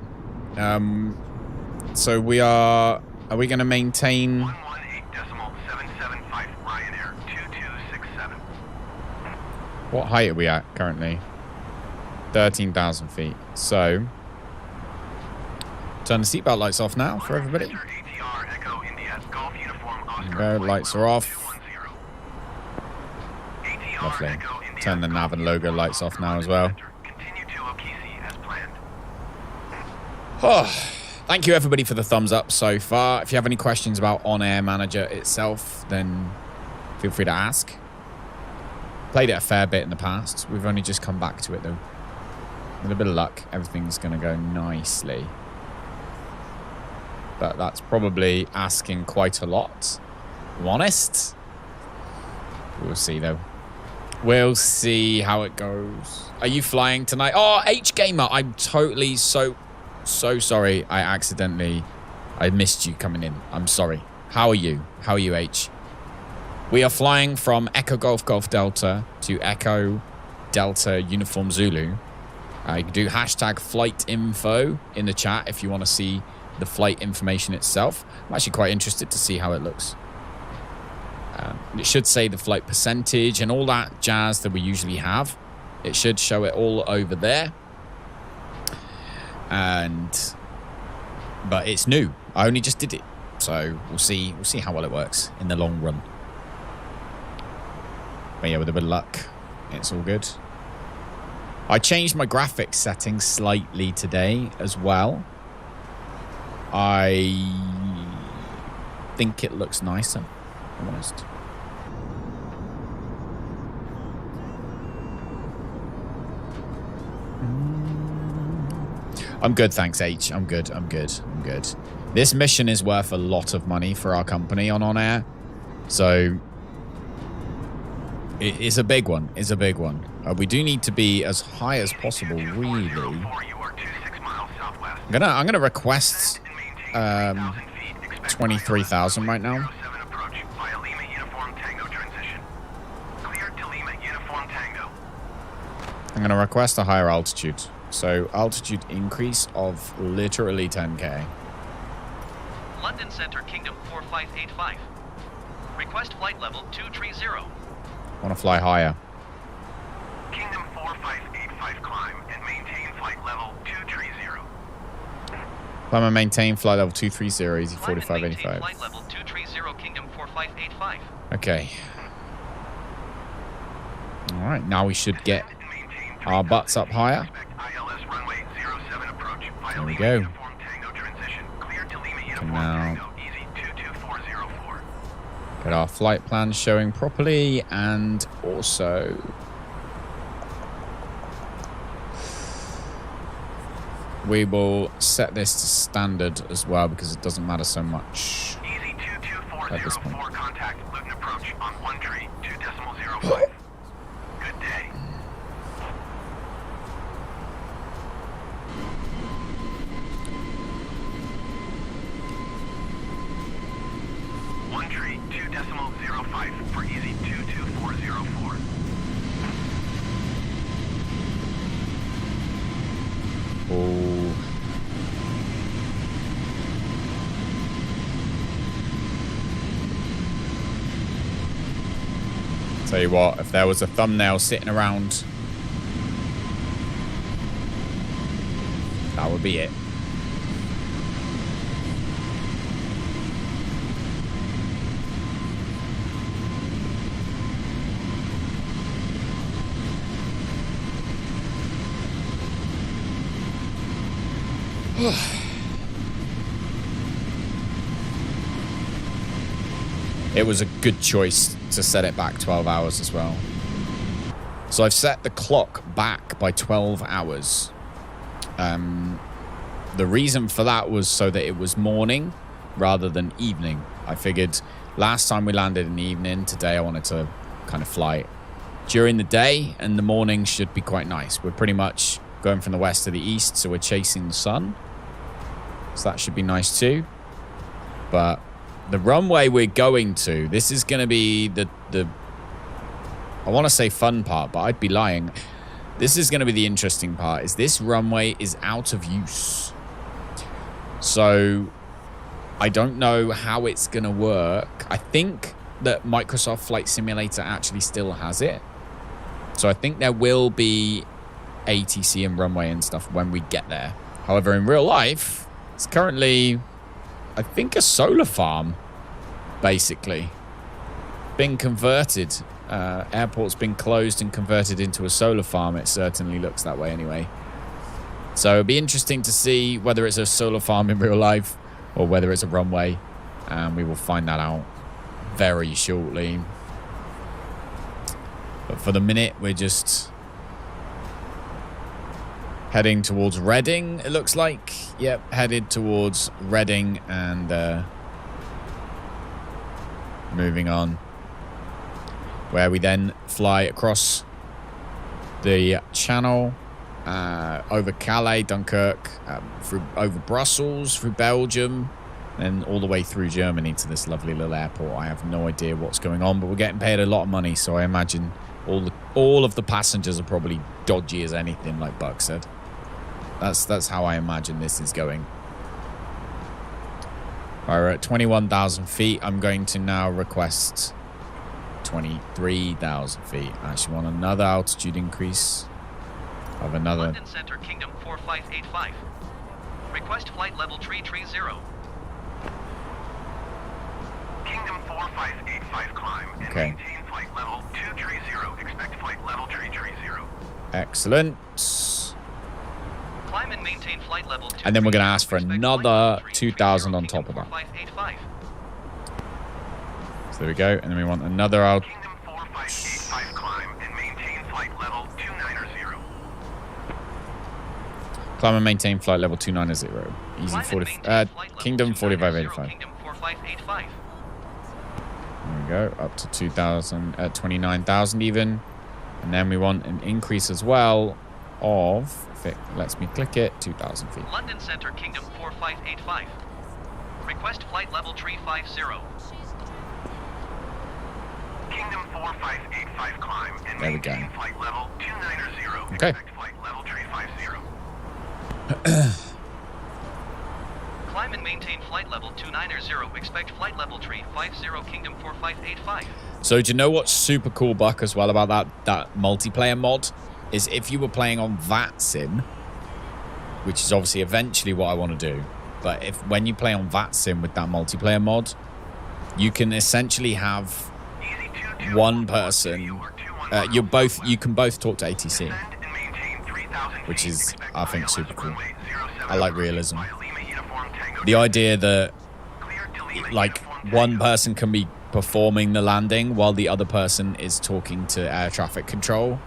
So we are we going to maintain... 118.775 Ryanair 2267. What height are we at currently? 13,000 feet. So, turn the seatbelt lights off now for everybody. ATR Echo India Golf Uniform Oscar. There we go, lights are off. 210. Lovely. ATR Echo India Turn the nav and logo lights off now as well. Continue to OKC as planned. Oh, thank you everybody for the thumbs up so far. If you have any questions about OnAir Manager itself, then feel free to ask. Played it a fair bit in the past. We've only just come back to it though. With a bit of luck, everything's going to go nicely. But that's probably asking quite a lot. If I'm honest. We'll see though. We'll see how it goes. Are you flying tonight? Oh, H Gamer, I'm totally so sorry. I missed you coming in. I'm sorry. How are you? How are you, H? We are flying from Echo Golf Golf Delta to Echo Delta Uniform Zulu. You can do hashtag flight info in the chat if you want to see the flight information itself. I'm actually quite interested to see how it looks. It should say the flight percentage and all that jazz that we usually have. It should show it all over there. But it's new. I only just did it. So we'll see how well it works in the long run. But yeah, with a bit of luck, it's all good. I changed my graphics settings slightly today as well. I think it looks nicer, if I'm honest. I'm good, thanks, H. I'm good. This mission is worth a lot of money for our company on OnAir. So it's a big one. We do need to be as high as possible, really. I'm gonna request 23,000 right now. I'm gonna request a higher altitude. So altitude increase of literally 10k. London Center, Kingdom 4585. Request flight level 230. I want to fly higher. Kingdom 4585 climb and maintain flight level 230. Climb and maintain flight level 230, easy Climb and 4585. maintain flight level 230, Kingdom 4585. Okay. All right, now we should get our butts up higher. There we go. Can now get our flight plan showing properly, and also we will set this to standard as well because it doesn't matter so much at this point. Contact Luton approach on 13.2.05. Good day. for easy 22404. Oh. Tell you what, if there was a thumbnail sitting around, that would be it. It was a good choice to set it back 12 hours as well. So I've set the clock back by 12 hours. The reason for that was so that it was morning rather than evening. I figured last time we landed in the evening, today I wanted to kind of fly during the day, and the morning should be quite nice. We're pretty much going from the west to the east, so we're chasing the sun. So that should be nice too. But the runway we're going to, this is going to be the I want to say fun part, but I'd be lying. This is going to be the interesting part, is this runway is out of use. So I don't know how it's going to work. I think that Microsoft Flight Simulator actually still has it. So I think there will be ATC and runway and stuff when we get there. However, in real life, it's currently, I think, a solar farm, basically. Been converted. Airport's been closed and converted into a solar farm. It certainly looks that way anyway. So it'll be interesting to see whether it's a solar farm in real life or whether it's a runway. And we will find that out very shortly. But for the minute, we're just heading towards Reading, it looks like. Yep, headed towards Reading and moving on, where we then fly across the channel, over Calais, Dunkirk, over Brussels, through Belgium, and all the way through Germany to this lovely little airport. I have no idea what's going on, but we're getting paid a lot of money, so I imagine all of the passengers are probably dodgy as anything, like Buck said. That's how I imagine this is going. All right, we're at 21,000 feet. I'm going to now request 23,000 feet. I actually want another altitude increase of another. London Center, Kingdom 4585. Request flight level 330. Kingdom 4585 climb and Okay. maintain flight level 230. Expect flight level 330. Excellent. Climb and maintain flight level 230. And then we're going to ask for Expect flight another level 2,000 on Kingdom top of that. 4585. So there we go. And then we want another out. Kingdom 4585 climb and maintain flight level 290. Climb and maintain flight level 290. Easy Climb and 40. maintain flight level Kingdom 290, 4585. Kingdom 4585. There we go. Up to 2,000, 29,000 even. And then we want an increase as well of, if it lets me click it, 2,000 feet. London Center, Kingdom 4585. Request flight level 350. Kingdom 4585 climb and There we go. maintain flight level 290. Okay. Expect flight level 350. Climb and maintain flight level 290. Expect flight level 350, Kingdom 4585. So do you know what's super cool, Buck, as well about that multiplayer mod? Is if you were playing on VATSIM, which is obviously eventually what I want to do, but when you play on VATSIM with that multiplayer mod, you can essentially have one person. You can both talk to ATC, which is, I think, super cool. I like realism. The idea that like one person can be performing the landing while the other person is talking to air traffic control,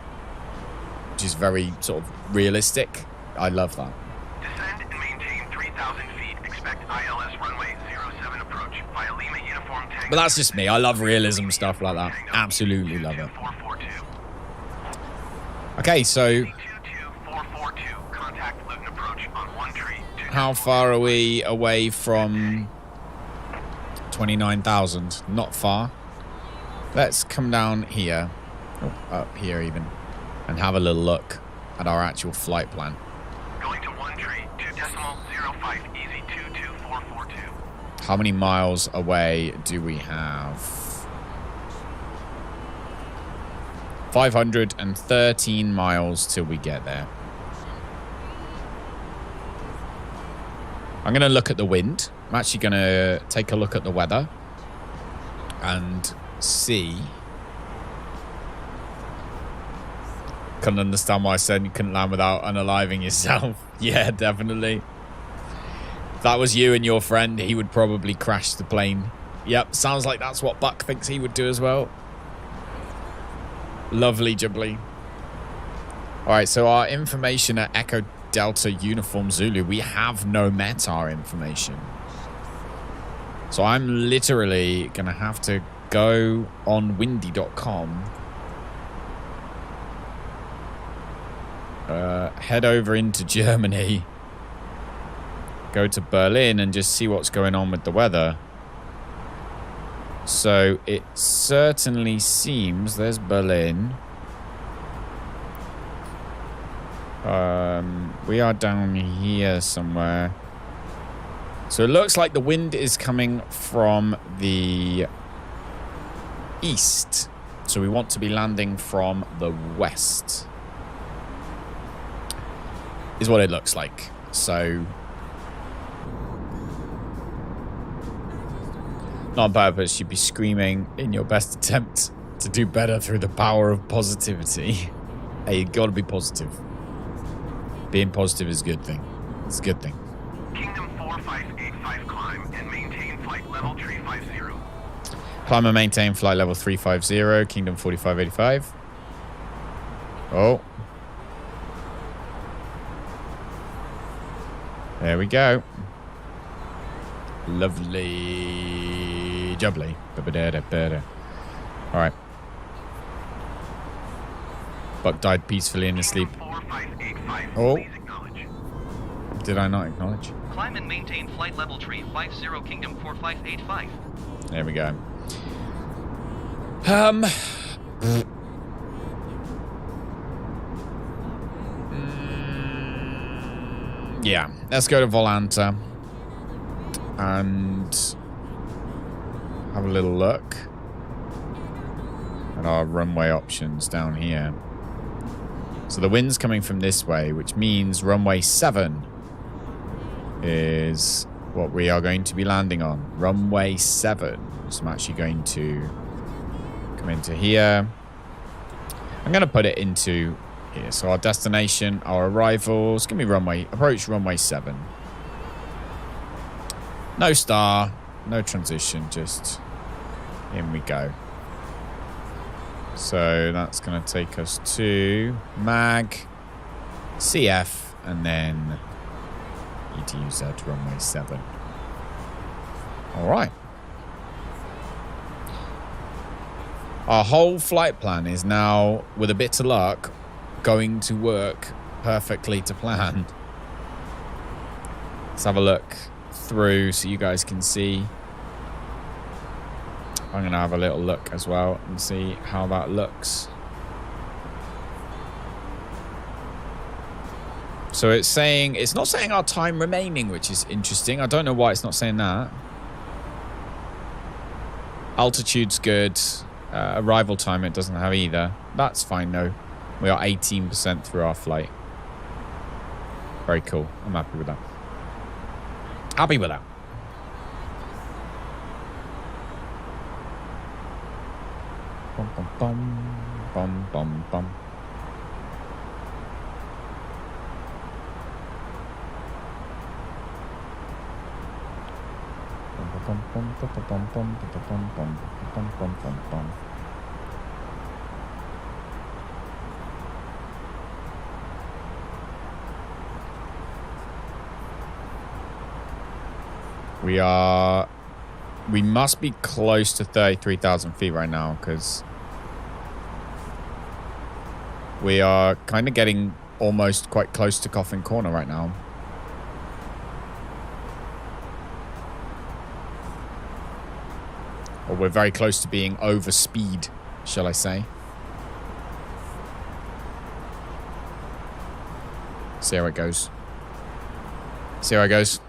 which is very sort of realistic. I love that. Descend and maintain 3,000 feet. Expect ILS runway 07 approach via Lima uniform tank. But that's just me. I love realism stuff like that. Absolutely love it. 442. Okay, so 22442. Contact Luton approach on 1 tree. how far are we away from 29,000? Not far. Let's come down here, up here even, and have a little look at our actual flight plan. Going to 1 tree. 2.05 easy 22442. How many miles away do we have? 513 miles till we get there. I'm going to look at the wind. I'm actually going to take a look at the weather and see. Couldn't understand why I said you couldn't land without unaliving yourself. Yeah, definitely. If that was you and your friend, he would probably crash the plane. Yep, sounds like that's what Buck thinks he would do as well. Lovely jubbly. All right, so our information at Echo Delta Uniform Zulu, we have no METAR information. So I'm literally going to have to go on windy.com, head over into Germany, go to Berlin and just see what's going on with the weather. So it certainly seems there's Berlin. We are down here somewhere. So it looks like the wind is coming from the east. So we want to be landing from the west, is what it looks like. So not on purpose, you'd be screaming in your best attempt to do better through the power of positivity. Hey, you gotta be positive. Being positive is a good thing. It's a good thing. Kingdom 4585 climb and maintain flight level 350. Climb and maintain flight level 350, Kingdom 4585. Oh. There we go. Lovely jubbly. Alright. Buck died peacefully in his sleep. 4585. Oh. Please acknowledge. Did I not acknowledge? Climb and maintain flight level tree 50 Kingdom 4585. There we go. Yeah, let's go to Volanta and have a little look at our runway options down here. So the wind's coming from this way, which means runway 7 is what we are going to be landing on. Runway 7. So I'm actually going to come into here. I'm going to put it into here. So our destination, our arrivals, give me runway, approach runway 7. No star, no transition, just in we go. So that's going to take us to MAG, CF, and then ETUZ runway 7. All right. Our whole flight plan is now, with a bit of luck, going to work perfectly to plan. Let's have a look through so you guys can see. I'm going to have a little look as well and see how that looks. So it's saying, it's not saying our time remaining, which is interesting. I don't know why it's not saying that. Altitude's good. Arrival time, it doesn't have either. That's fine though. We are 18% through our flight. Very cool. I'm happy with that. Happy with that. Bum, bum, bum, bum, bum, bum. We must be close to 33,000 feet right now because we are kind of getting almost quite close to Coffin Corner right now. Or we're very close to being over speed, shall I say. See how it goes. See how it goes.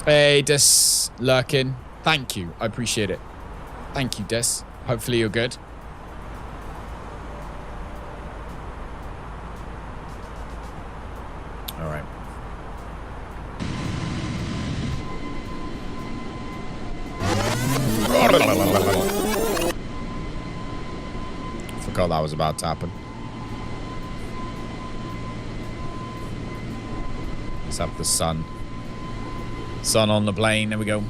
Hey, Des lurking. Thank you. I appreciate it. Thank you, Des. Hopefully you're good. All right. Forgot that was about to happen. Let's have the sun. Sun on the plane. There we go.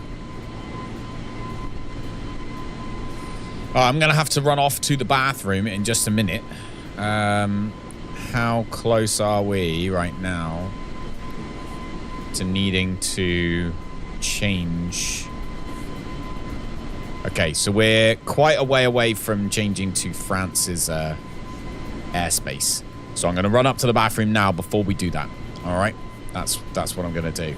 Oh, I'm going to have to run off to the bathroom in just a minute. How close are we right now to needing to change? Okay, so we're quite a way away from changing to France's airspace. So I'm going to run up to the bathroom now before we do that. All right? That's what I'm going to do.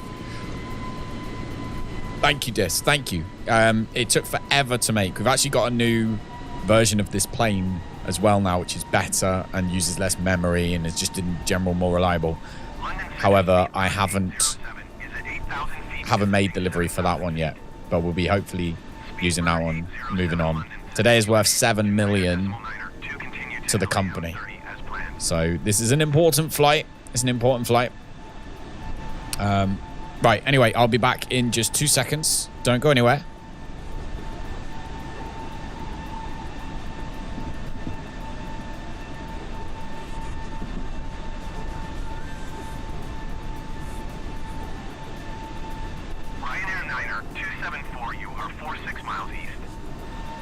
Thank you, Des. Thank you. It took forever to make. We've actually got a new version of this plane as well now, which is better and uses less memory and is just in general more reliable. However, I haven't made delivery for that one yet, but we'll be hopefully using that one moving on. Today is worth 7 million to the company. So this is an important flight. It's an important flight. Right, anyway, I'll be back in just 2 seconds. Don't go anywhere. Ryanair Niner 274, you are 46 miles east.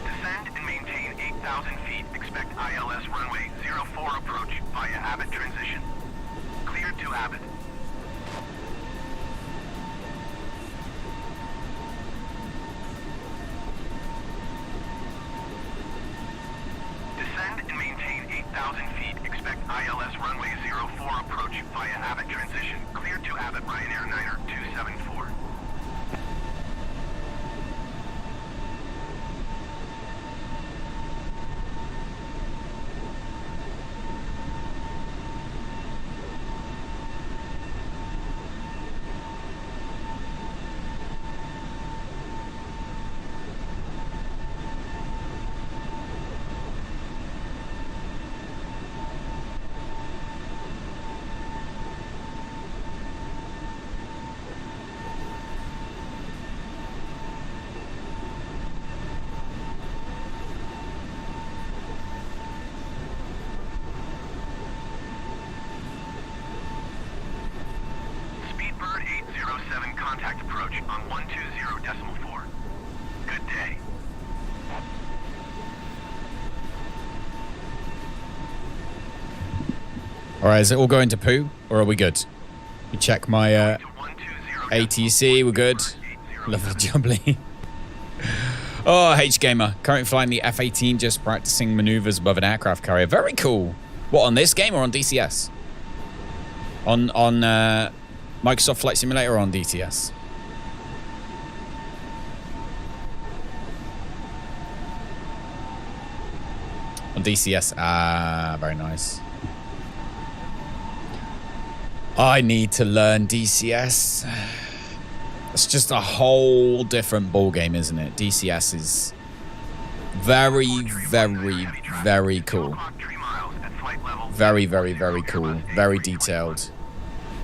Descend and maintain 8,000 feet. Expect ILS runway 04 approach via Abbott transition. Cleared to Abbott. Descend and maintain 8,000 feet. Expect ILS runway 04 approach via Abbott transition. Clear cleared to Abbott, Ryanair 9er 274. Speedbird 807 contact approach on 120.4. Good day. All right, is it all going to poo, or are we good? You check my To 120.4. ATC, we're good. Lovely jubbly. Oh, H-Gamer. Currently flying the F-18, just practicing maneuvers above an aircraft carrier. Very cool. What, on this game or on DCS? On Microsoft Flight Simulator or on DCS? On DCS. Ah, very nice. I need to learn DCS. It's just a whole different ball game, isn't it? DCS is very, very, very cool. Very, very, very cool. Very detailed.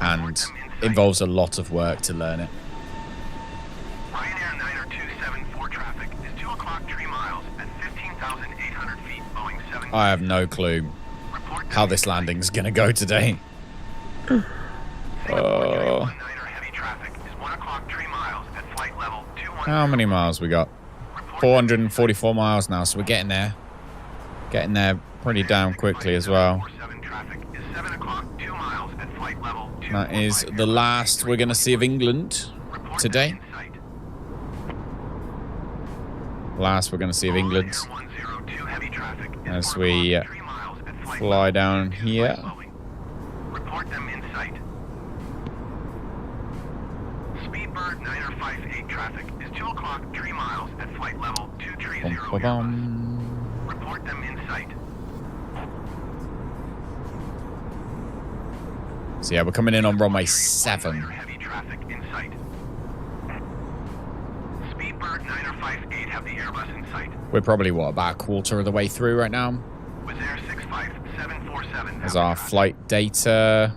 And involves a lot of work to learn it. Ryanair 9er 274 traffic is 2 o'clock 3 miles at 15,800 feet, Boeing 7. I have no clue how this landing's gonna go today. Niner heavy traffic is 1 o'clock 3 miles at flight level 21. How many miles we got? 444 miles now, so we're getting there. Getting there pretty damn quickly as well. 47 traffic is 7 o'clock 2 miles at flight level 2. That is the last we're going to see of England today. Last we're going to see of England as we fly down here. Report them in sight. Speedbird 958 traffic is 2 o'clock 3 miles at flight level 230. Report them in sight. So yeah, we're coming in on runway 7. Heavy traffic in sight. Speedbird 958 have the Airbus in sight. We're probably, what, about a quarter of the way through right now? With Air 65747. There's our flight data.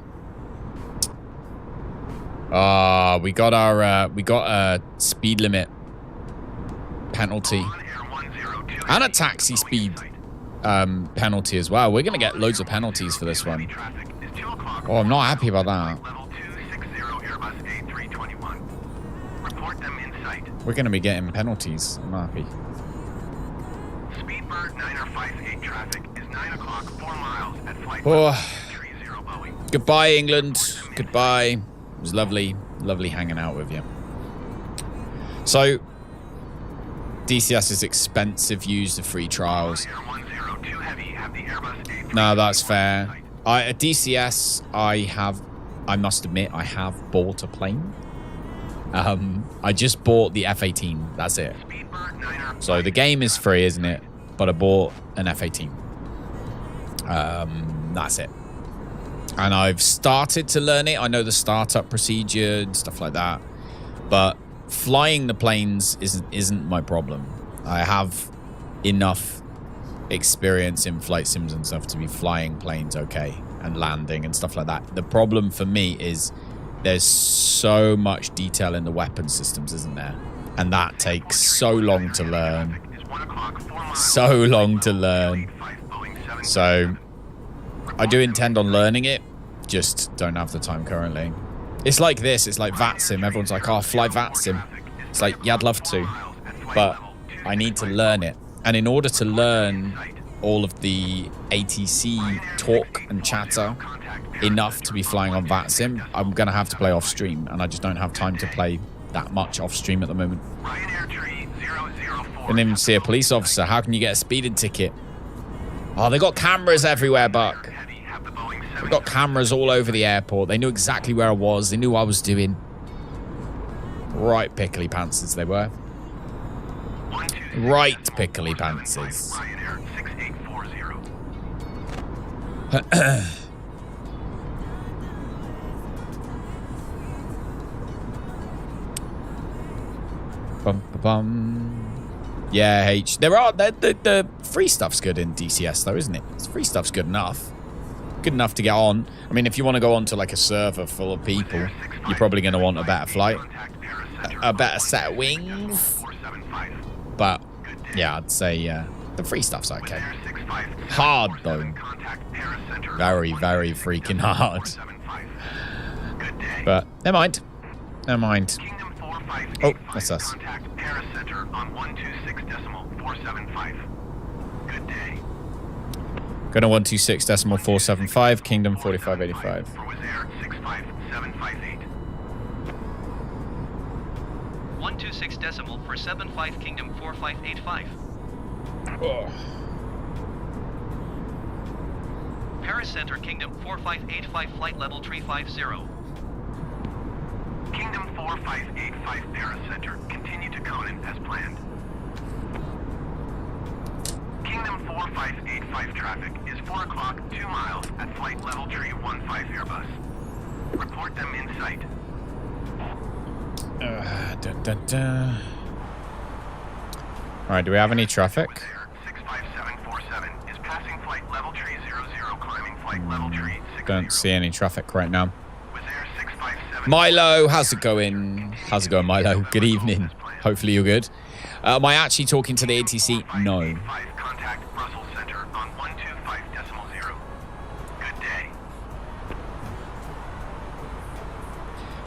We got a speed limit penalty and a taxi speed penalty as well. We're gonna get loads of penalties for this one. Oh, I'm not happy about that. Level 260 Airbus A321. Report them in sight. We're gonna be getting penalties. I'm not happy. Speedbird 958 traffic is 9 o'clock 4 miles at flight Oh. level 230 Boeing. Goodbye, England. Goodbye. It was lovely, lovely hanging out with you. So, DCS is expensive. Use the free trials. Air 102 Heavy have the Airbus A320 No, that's fair. in sight. At DCS, I must admit, I have bought a plane. I just bought the F-18. That's it. Speedbird 9er So the game is free, isn't it? But I bought an F-18. That's it. And I've started to learn it. I know the startup procedure and stuff like that. But flying the planes isn't my problem. I have enough experience in flight sims and stuff to be flying planes okay and landing and stuff like that. The problem for me is there's so much detail in the weapon systems, isn't there? And that takes so long to learn. is 1 o'clock 4 miles. So long to learn. So I do intend on learning it, just don't have the time currently. It's like this, it's like VATSIM. Everyone's like, oh, fly VATSIM. It's like, yeah, I'd love to, but I need to learn it. And in order to learn all of the ATC talk and chatter enough to be flying on VATSIM, I'm going to have to play off stream, and I just don't have time to play that much off stream at the moment. Didn't even see a police officer. How can you get a speeding ticket? Oh, they got cameras everywhere, Buck. We've got cameras all over the airport. They knew exactly where I was. They knew what I was doing. Right pickly pantsers they were. Right pickly pantsers. Ryanair 6840. Bum, ba, bum. Yeah, H. The free stuff's good in DCS though, isn't it? Free stuff's good enough. Good enough to get on. I mean, if you want to go onto like a server full of people, you're probably going to want a better flight, a better set of wings. But yeah, I'd say the free stuff's okay. Hard though. Very, very freaking hard. But never mind. Never mind. Oh, that's us. Contact Paris Center on 126.475. Good day. Go to 126.475, Kingdom 4585. For Wizz Air 65758. 126.475 Kingdom 4585. Oh. Paris Center Kingdom 4585 flight level 350. Kingdom 4585 Paris Center. Continue to Conan as planned. Kingdom 4585 traffic is 4 o'clock, 2 miles at flight level 315 Airbus. Report them in sight. All right, do we have any traffic? Wizz Air 65747 is passing flight level 300, climbing flight level 360. Don't see any traffic right now. Wizz Air 657. Milo, how's it going? How's it going, Milo? Good evening. Hopefully you're good. Am I actually talking to the ATC? No. Contact Brussels Center on 125.0. Good day.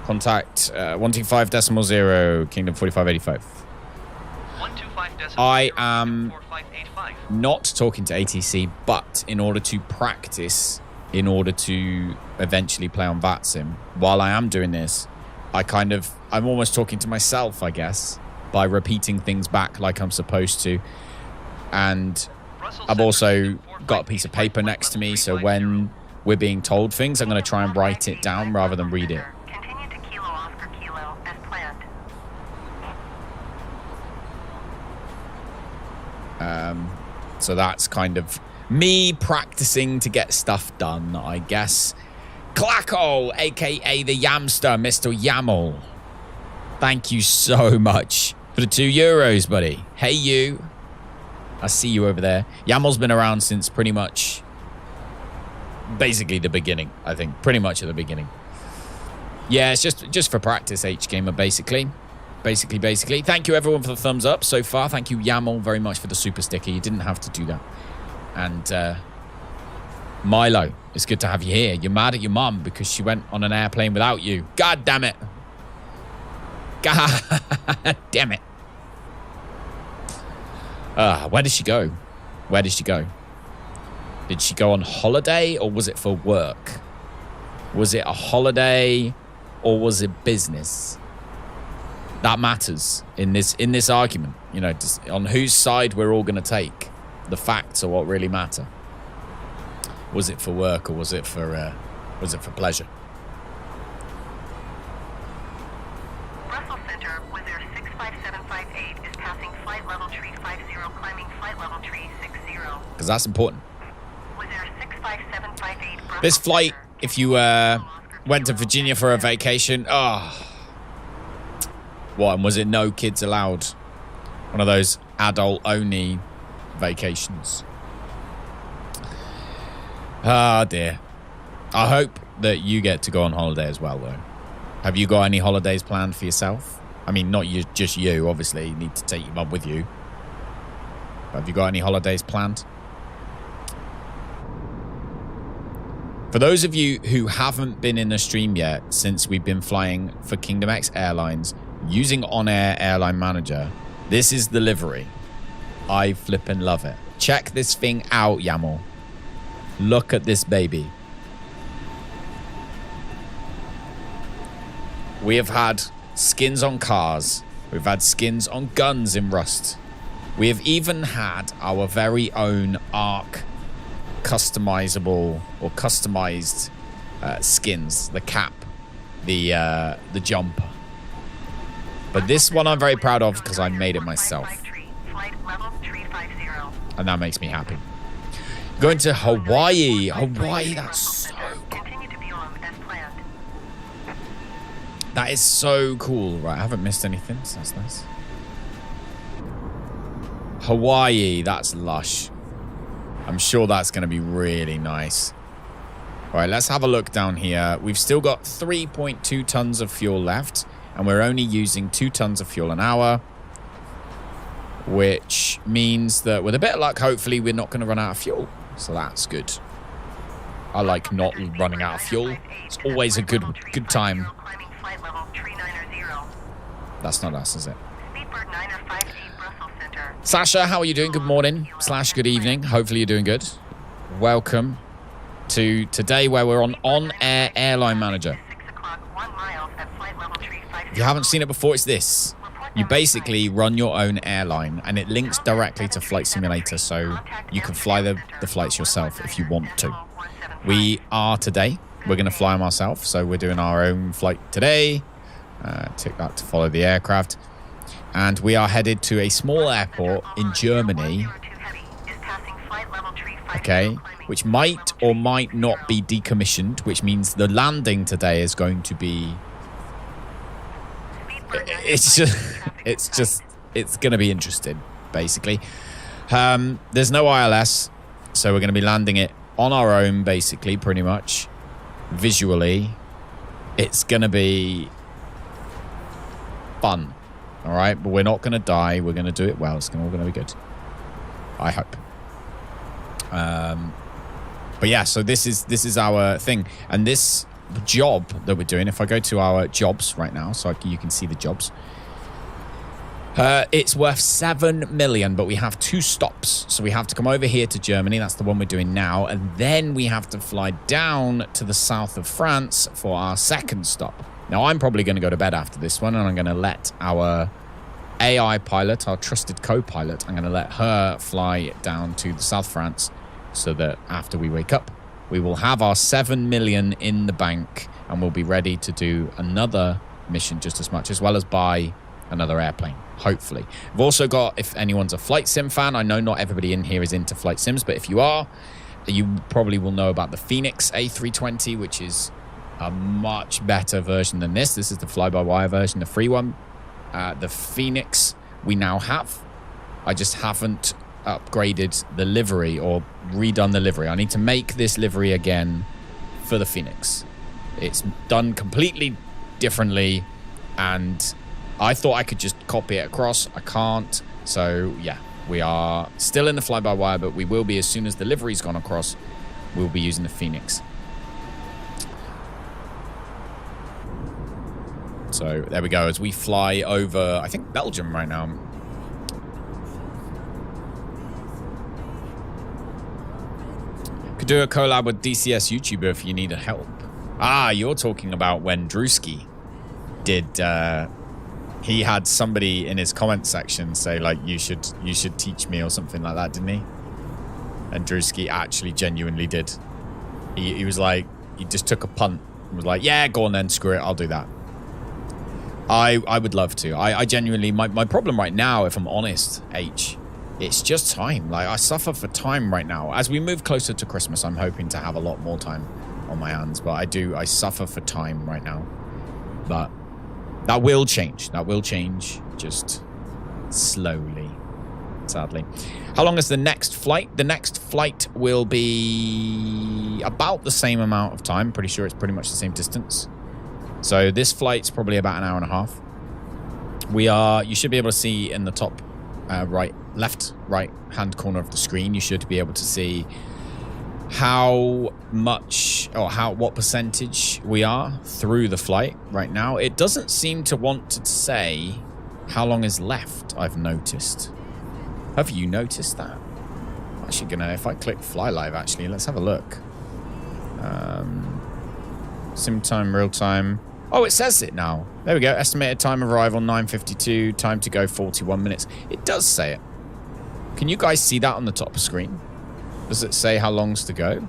Contact 125.0, Kingdom 4585. 125.0 I am 4585. not talking to ATC, but in order to practice, in order to eventually play on VATSIM, while I am doing this, I'm almost talking to myself, I guess, by repeating things back like I'm supposed to. And I've also got a piece of paper next to me, so when we're being told things, I'm going to try and write it down rather than read it. Continue to Kilo Oscar Kilo as planned. So that's kind of me practicing to get stuff done, I guess. Clacko, aka the Yamster, Mr. Yammel. Thank you so much for the €2, buddy. Hey, you. I see you over there. Yammel's been around since pretty much basically the beginning, I think. Pretty much at the beginning. Yeah, it's just for practice, H-Gamer, basically. Basically. Thank you, everyone, for the thumbs up so far. Thank you, Yammel, very much for the super sticker. You didn't have to do that. And Milo, it's good to have you here. You're mad at your mum because she went on an airplane without you. God damn it. God damn it. Where did she go? Where did she go? Did she go on holiday or was it for work? Was it a holiday or was it business? That matters in this argument. You know, on whose side we're all going to take. The facts are what really matter. Was it for work or was it for pleasure? Brussels Center, Wizz Air 65758 is passing flight level 350, climbing flight level 360. Because that's important. Wizz Air 65758 Brussels This flight, Center, if you went to Virginia for a vacation, what, and was it no kids allowed? One of those adult-only vacations. Ah, dear. I hope that you get to go on holiday as well, though. Have you got any holidays planned for yourself? I mean, not you, just you, obviously. You need to take your mum with you. But have you got any holidays planned? For those of you who haven't been in the stream yet since we've been flying for Kingdom X Airlines using OnAir Airline Manager, this is the livery. I flippin' love it. Check this thing out, Yammel. Look at this baby. We have had skins on cars. We've had skins on guns in Rust. We have even had our very own ARC customizable or customized skins, the cap, the jumper. But this one I'm very proud of because I made it myself. And that makes me happy. Going to Hawaii. Hawaii, that's so cool. That is so cool. Right, I haven't missed anything, so that's nice. Hawaii, that's lush. I'm sure that's going to be really nice. All right, let's have a look down here. We've still got 3.2 tons of fuel left, and we're only using 2 tons of fuel an hour, which means that with a bit of luck, hopefully we're not going to run out of fuel. So that's good. I like not running out of fuel. It's always a good time. That's not us, is it? Sasha, how are you doing? Good morning / good evening. Hopefully you're doing good. Welcome to today where we're on OnAir Airline Manager. If you haven't seen it before, it's this. You basically run your own airline and it links directly to Flight Simulator, so you can fly the flights yourself if you want to. We're going to fly them ourselves, so we're doing our own flight today. Tick that to follow the aircraft. And we are headed to a small airport in Germany, okay, which might or might not be decommissioned, which means the landing today is going to be... It's going to be interesting, basically. There's no ILS, so we're going to be landing it on our own, basically, pretty much. Visually, it's going to be fun. All right, but we're not going to die. We're going to do it well. It's all going to be good. I hope. But yeah, so this is our thing, and this job that we're doing. If I go to our jobs right now, so you can see the jobs. It's worth 7 million, but we have 2 stops. So we have to come over here to Germany. That's the one we're doing now, and then we have to fly down to the south of France for our second stop. Now, I'm probably going to go to bed after this one, and I'm going to let our AI pilot, our trusted co-pilot, I'm going to let her fly down to the South France so that after we wake up, we will have our 7 million in the bank and we'll be ready to do another mission just as much, as well as buy another airplane, hopefully. We've also got, if anyone's a flight sim fan, I know not everybody in here is into flight sims, but if you are, you probably will know about the Phoenix A320, which is a much better version than this. This is the Fly By Wire version, the free one. The Phoenix we now have. I just haven't upgraded the livery or redone the livery. I need to make this livery again for the Phoenix. It's done completely differently, and I thought I could just copy it across. I can't. So yeah, we are still in the Fly By Wire, but we will be as soon as the livery's gone across. We'll be using the Phoenix. So there we go, as we fly over, I think, Belgium right now. Could do a collab with DCS YouTuber if you need help. Ah, you're talking about when Drewski did, he had somebody in his comment section say, like, you should teach me or something like that, didn't he? And Drewski actually genuinely did. He was like, he just took a punt and was like, yeah, go on then, screw it, I'll do that. I would love to. I genuinely, my problem right now, if I'm honest, H, it's just time. Like, I suffer for time right now. As we move closer to Christmas, I'm hoping to have a lot more time on my hands, but I suffer for time right now. But that will change. That will change, just slowly, sadly. How long is the next flight? The next flight will be about the same amount of time. Pretty sure it's pretty much the same distance. So this flight's probably about an hour and a half. You should be able to see in the top right hand corner of the screen, you should be able to see how much or what percentage we are through the flight right now. It doesn't seem to want to say how long is left, I've noticed. Have you noticed that? I'm actually gonna, if I click fly live, actually, let's have a look. Sim time, real time. Oh, it says it now. There we go. Estimated time of arrival 9:52. Time to go 41 minutes. It does say it. Can you guys see that on the top screen? Does it say how long's to go?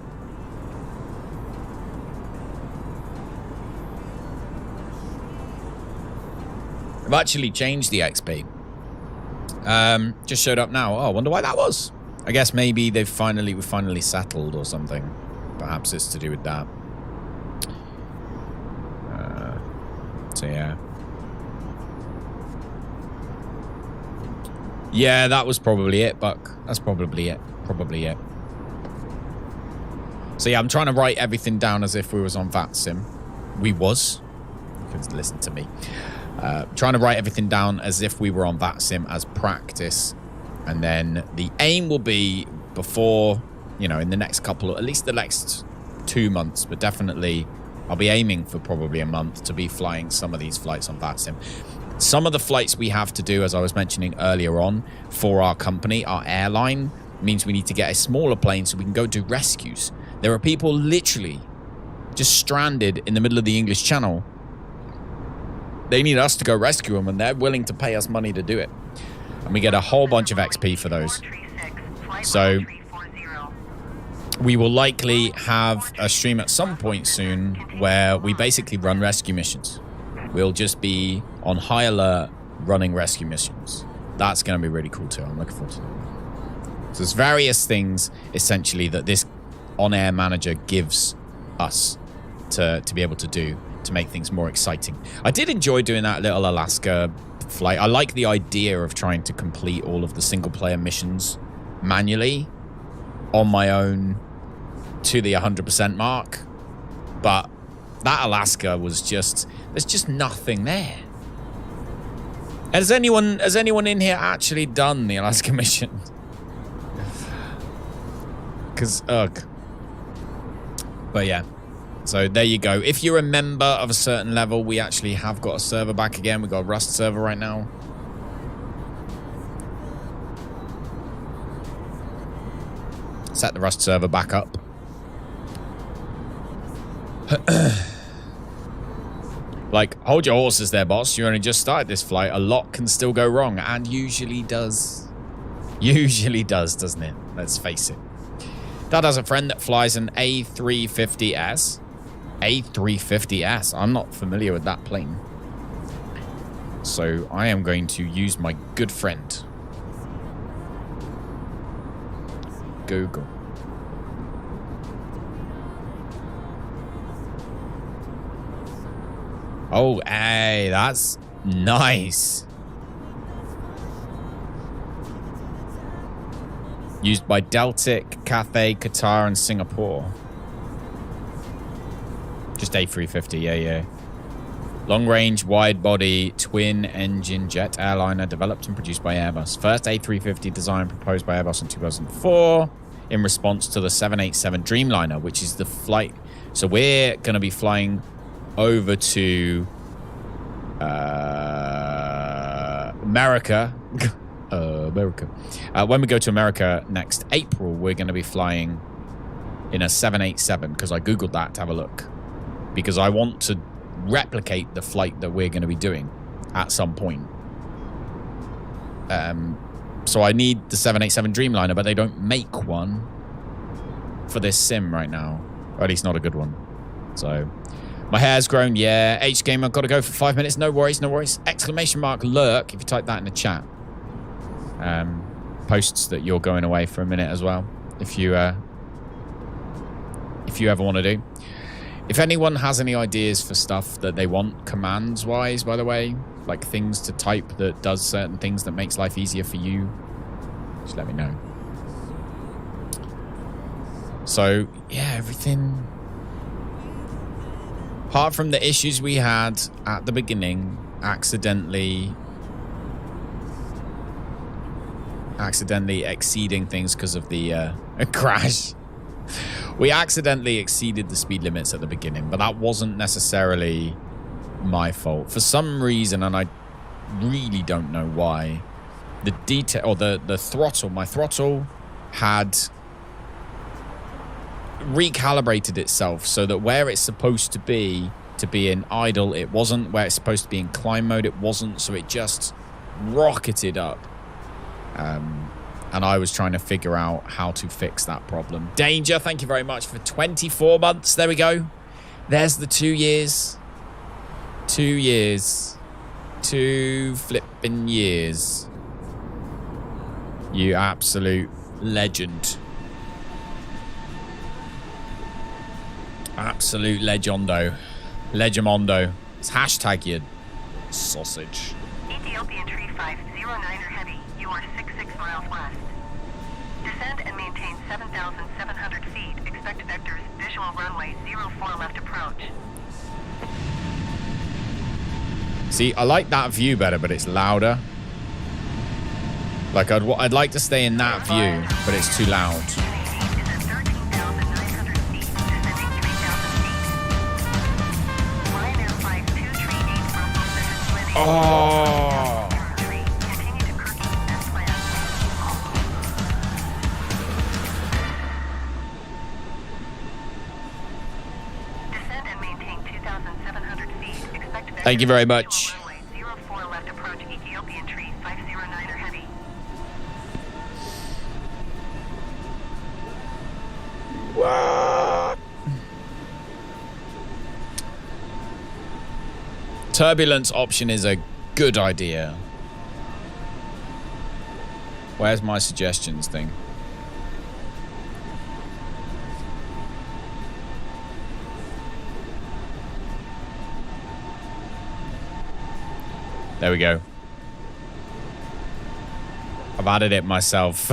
I've actually changed the XP. Just showed up now. Oh, I wonder why that was. I guess maybe we finally settled or something. Perhaps it's to do with that. So yeah. Yeah, that was probably it, Buck. That's probably it. Probably it. So yeah, I'm trying to write everything down as if we was on VATSIM. We was. You can listen to me. Trying to write everything down as if we were on VATSIM as practice. And then the aim will be before, you know, in the next couple, at least the next 2 months, but definitely I'll be aiming for probably a month to be flying some of these flights on VATSIM. Some of the flights we have to do, as I was mentioning earlier on, for our company, our airline, means we need to get a smaller plane so we can go do rescues. There are people literally just stranded in the middle of the English Channel. They need us to go rescue them, and they're willing to pay us money to do it. And we get a whole bunch of XP for those. So we will likely have a stream at some point soon where we basically run rescue missions. We'll just be on high alert running rescue missions. That's going to be really cool too. I'm looking forward to that. So there's various things essentially that this OnAir Manager gives us to be able to do to make things more exciting. I did enjoy doing that little Alaska flight. I like the idea of trying to complete all of the single player missions manually on my own to the 100% mark, but that Alaska was just, there's just nothing there. Has anyone in here actually done the Alaska mission? Because ugh. But yeah, so there you go. If you're a member of a certain level, we actually have got a server back again. We've got a Rust server right now. Set the Rust server back up. Like, hold your horses there, boss. You only just started this flight. A lot can still go wrong, and usually does. Usually does, doesn't it? Let's face it. Dad has a friend that flies an A350S. A350S. I'm not familiar with that plane. So I am going to use my good friend Google. Oh, hey, that's nice. Used by Deltic, Cathay, Qatar, and Singapore. Just A350, yeah. Long range, wide body, twin engine jet airliner developed and produced by Airbus. First A350 design proposed by Airbus in 2004 in response to the 787 Dreamliner, which is the flight. So we're going to be flying over to America. When we go to America next April, we're going to be flying in a 787 because I googled that to have a look, because I want to replicate the flight that we're going to be doing at some point. So I need the 787 Dreamliner, but they don't make one for this sim right now, or at least not a good one. So my hair's grown. Yeah, H game, I've got to go for 5 minutes. No worries, no worries. Exclamation mark lurk if you type that in the chat. Posts that you're going away for a minute as well, if you ever want to do. If anyone has any ideas for stuff that they want commands wise, by the way, like things to type that does certain things that makes life easier for you, just let me know. So yeah, everything apart from the issues we had at the beginning, accidentally exceeding things because of the crash. We accidentally exceeded the speed limits at the beginning, but that wasn't necessarily my fault. For some reason, and I really don't know why, the detail or the throttle, my throttle had recalibrated itself so that where it's supposed to be in idle, it wasn't. Where it's supposed to be in climb mode, it wasn't. So it just rocketed up. and I was trying to figure out how to fix that problem. Danger, thank you very much for 24 months. There we go. There's the 2 years. 2 years. 2 flipping years. You absolute legend. Absolute legemondo. Legemondo. It's hashtag you sausage. Ethiopian Tree 509er Heavy, you are 66 miles west. Descend and maintain 7,700 feet. Expect vectors, visual runway 04 left approach. See, I like that view better, but it's louder. Like, I'd like to stay in that view, but it's too loud. Oh! Thank you very much. What? Turbulence option is a good idea. Where's my suggestions thing? There we go. I've added it myself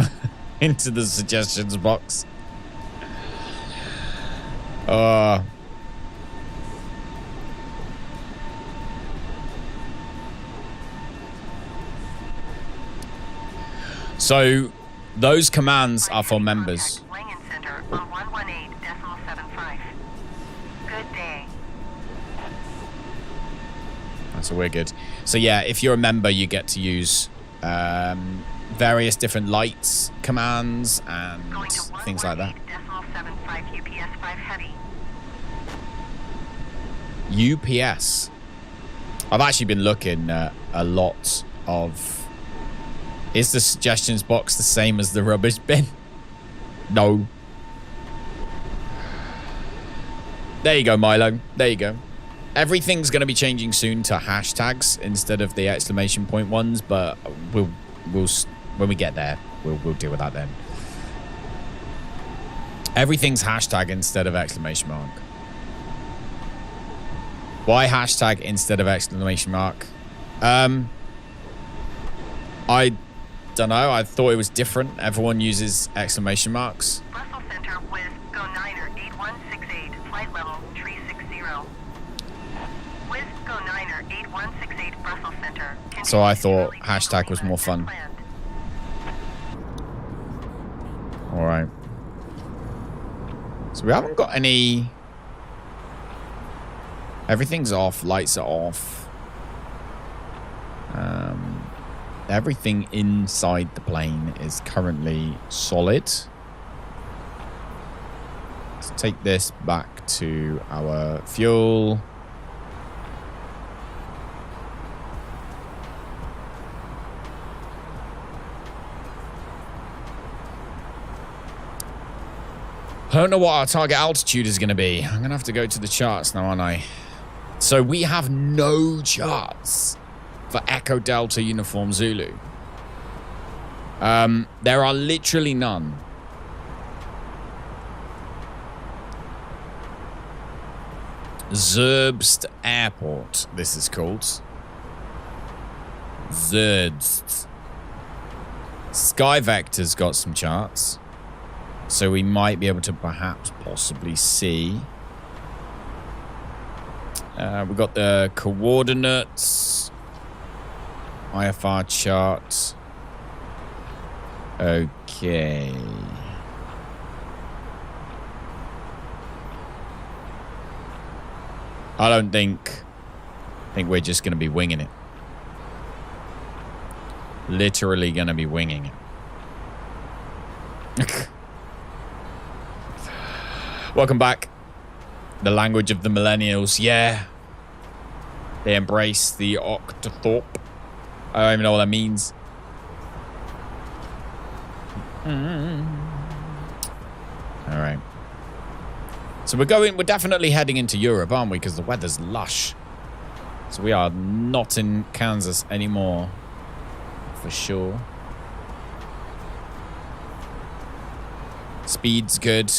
into the suggestions box. So those commands are for members. So we're good. So yeah, if you're a member, you get to use various different lights, commands, and things like that. UPS. I've actually been looking at a lot of... Is the suggestions box the same as the rubbish bin? No. There you go, Milo. There you go. Everything's going to be changing soon to hashtags instead of the exclamation point ones, but we'll when we get there, we'll deal with that then. Everything's hashtag instead of exclamation mark. Why hashtag instead of exclamation mark? I don't know. I thought it was different. Everyone uses exclamation marks. Brussels Center with Go 9er 8168, flight level 360. With Go 9er 8168, Brussels Center. So I thought hashtag was more fun. All right. So we haven't got any... Everything's off. Lights are off. Everything inside the plane is currently solid. Let's take this back to our fuel. I don't know what our target altitude is going to be. I'm going to have to go to the charts now, aren't I? So we have no charts for Echo Delta Uniform Zulu. There are literally none. Zerbst Airport, this is called. Zerbst. Sky Vector's got some charts. So we might be able to perhaps possibly see. We've got the coordinates. IFR chart. Okay. I think we're just going to be winging it. Literally going to be winging it. Welcome back. The language of the millennials. Yeah. They embrace the octothorpe. I don't even know what that means. All right. So we're definitely heading into Europe, aren't we? Because the weather's lush. So we are not in Kansas anymore, for sure. Speed's good.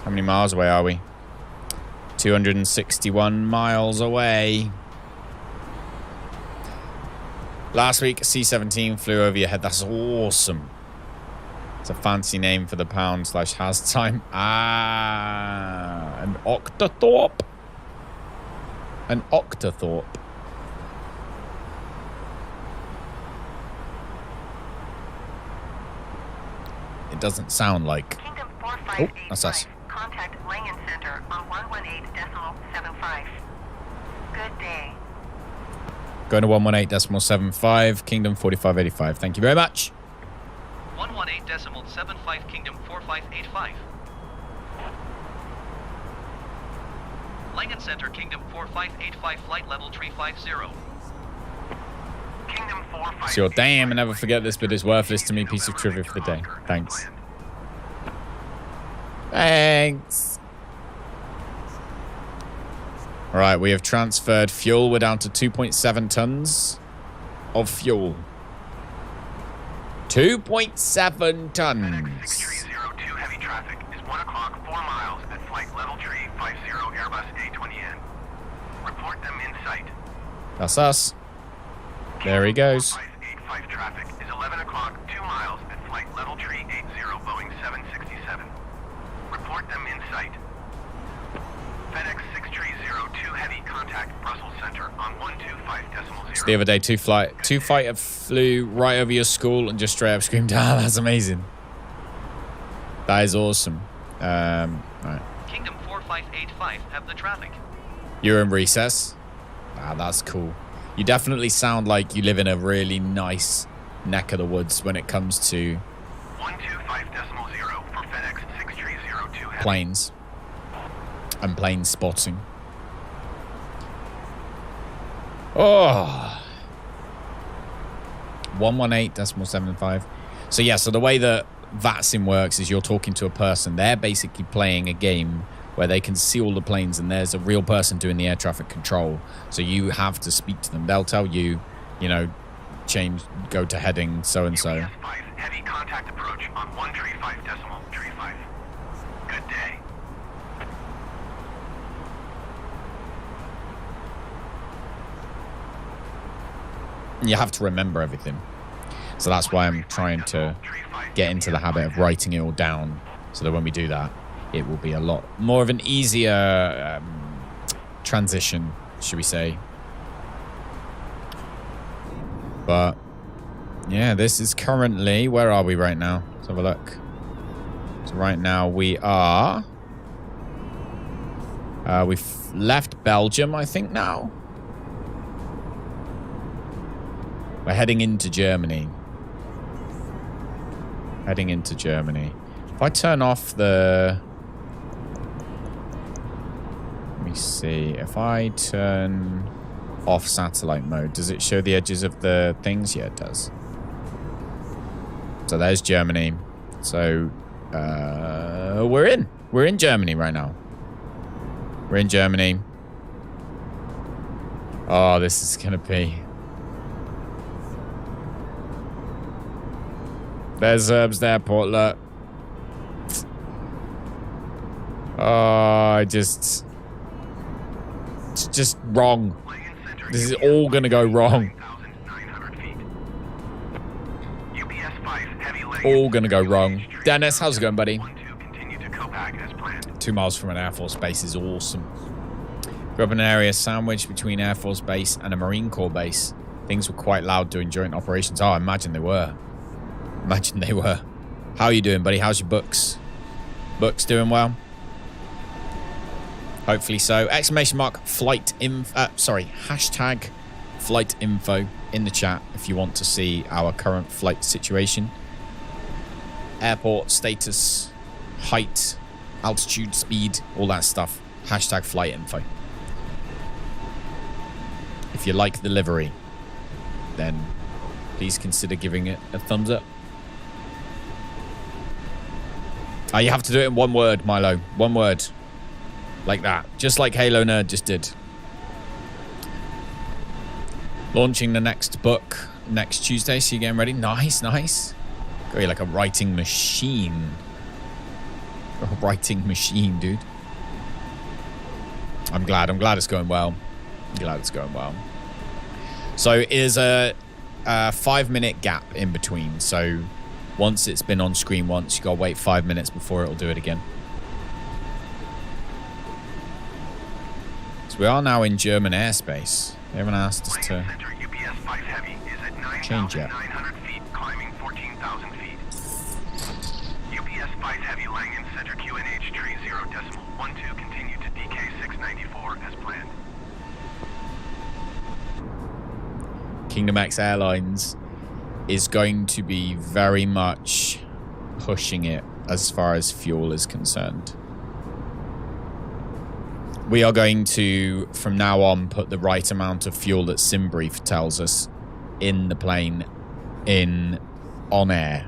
How many miles away are we? 261 miles away. Last week, C-17 flew over your head. That's awesome. It's a fancy name for the pound/has time. Ah, an octothorpe. An octothorpe. It doesn't sound like. Kingdom Oh, 4585. that's us. Contact Langen Center on 118.75. Good day. Going to 118.75, Kingdom 4585. Thank you very much. 118.75 Kingdom 4585. Langen Center Kingdom 4585 flight level 350. Kingdom 45. So damn, I never forget this, but it's worthless to me. Piece of trivia for the day. Thanks. Thanks. All right, we have transferred fuel. We're down to 2.7 tons of fuel. 2.7 tons. FedEx 6302 heavy traffic is 1 o'clock, 4 miles at flight level 350 Airbus A320. Report them in sight. That's us. There he goes. 4585 traffic is 11 o'clock, 2 miles at flight level 380 Boeing 767. Report them in sight. FedEx 6302 heavy contact Brussels Center on 125.0. So the other day, two fighter flew right over your school and just straight up screamed, ah, that's amazing. That is awesome. Right. Kingdom 4585 have the traffic. You're in recess. Ah, that's cool. You definitely sound like you live in a really nice neck of the woods when it comes to 125.0 for FedEx 6302 heavy. planes and plane spotting. Oh. 118.75. So yeah, so the way that VATSIM works is you're talking to a person. They're basically playing a game where they can see all the planes and there's a real person doing the air traffic control. So you have to speak to them. They'll tell you, you know, go to heading so-and-so. UPS 5 heavy contact approach on 135.35. Good day. You have to remember everything. So that's why I'm trying to get into the habit of writing it all down so that when we do that, it will be a lot more of an easier transition, should we say. But yeah, this is currently, where are we right now? Let's have a look. So right now we are, we've left Belgium, I think now. We're heading into Germany. Heading into Germany. If I turn off the... Let me see. If I turn off satellite mode, does it show the edges of the things? Yeah, it does. So there's Germany. So we're in. We're in Germany right now. We're in Germany. Oh, this is going to be... There's Herb's Airport, look. Oh, it's just wrong. This is all going to go wrong. All going to go wrong. Dennis, how's it going, buddy? 2 miles from an Air Force base is awesome. Grew up in an area sandwiched between Air Force base and a Marine Corps base. Things were quite loud doing joint operations. Oh, I imagine they were. Imagine they were. How are you doing, buddy? How's your books? Books doing well? Hopefully so. Exclamation mark flight info. Hashtag flight info in the chat if you want to see our current flight situation. Airport status, height, altitude, speed, all that stuff. Hashtag flight info. If you like the livery. then please consider giving it a thumbs up. You have to do it in one word, Milo. One word. Like that. Just like Halo Nerd just did. Launching the next book next Tuesday, so you're getting ready. Nice, nice. Got you like a writing machine. A writing machine, dude. I'm glad it's going well. I'm glad it's going well. So it is a 5-minute gap in between. So once it's been on screen once, you gotta wait 5 minutes before it'll do it again. So we are now in German airspace. They haven't asked us to change yet. Feet, climbing 14,000 feet. UPS 5 Heavy Langen Center QNH tree 0.12 continue to DK 694 as planned. Kingdom X Airlines is going to be very much pushing it as far as fuel is concerned. We are going to, from now on, put the right amount of fuel that SimBrief tells us in the plane in OnAir.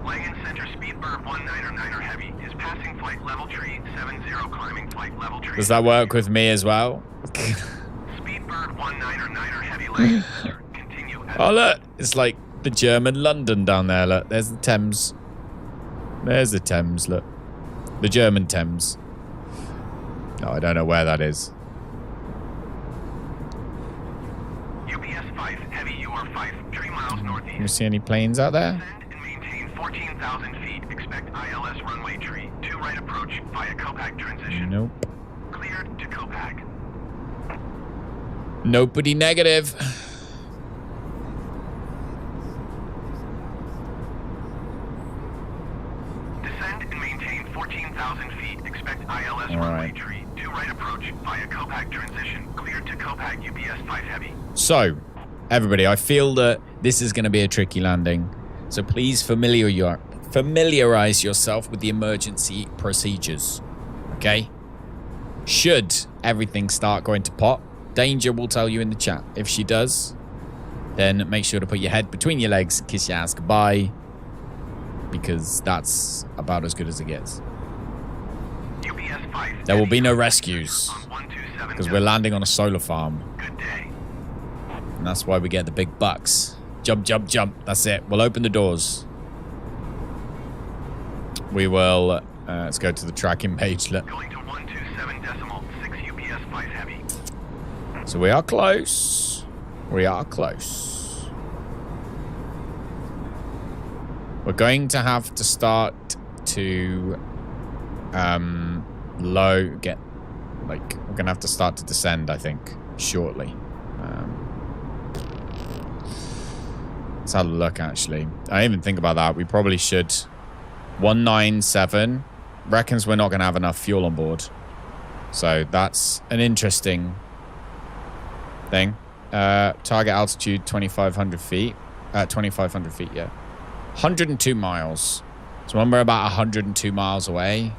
Langen Center Speedbird 199er Heavy is passing flight level tree 70 climbing flight level tree. Does that work with me as well? Speedbird 199er Heavy Langen Center continue. Oh look, it's like the German London down there. Look, there's the Thames. There's the Thames. Look, the German Thames. No, I don't know where that is. UPS 5 Heavy UR5 3 miles northeast. Can you see any planes out there? Descend and maintain 14,000 feet. Expect ILS runway tree 2 right approach via Copac transition. Nope. Cleared to Copac. Nobody negative. Descend and maintain 14,000 feet. Expect ILS All runway right. tree 2 right approach via Copac transition. Cleared to Copac UPS 5 Heavy. So, everybody, I feel that this is going to be a tricky landing. So please familiarize yourself with the emergency procedures. Okay? Should everything start going to pot, Danger will tell you in the chat. If she does, then make sure to put your head between your legs, kiss your ass goodbye, because that's about as good as it gets. UPS 5 There will be no Heavy rescues, on 127 because we're landing on a solar farm. Good day. And that's why we get the big bucks. Jump, jump, jump. That's it. We'll open the doors. We will... let's go to the tracking page. Look. Going to 127.6 UPS 5 Heavy. So we are close. We are close. We're going to have to start to... we're going to have to start to descend, I think, shortly. Let's have a look, actually. I didn't even think about that. We probably should. 197 reckons we're not going to have enough fuel on board. So that's an interesting thing. Target altitude 2,500 feet. 2,500 feet, yeah. 102 miles. So when we're about 102 miles away...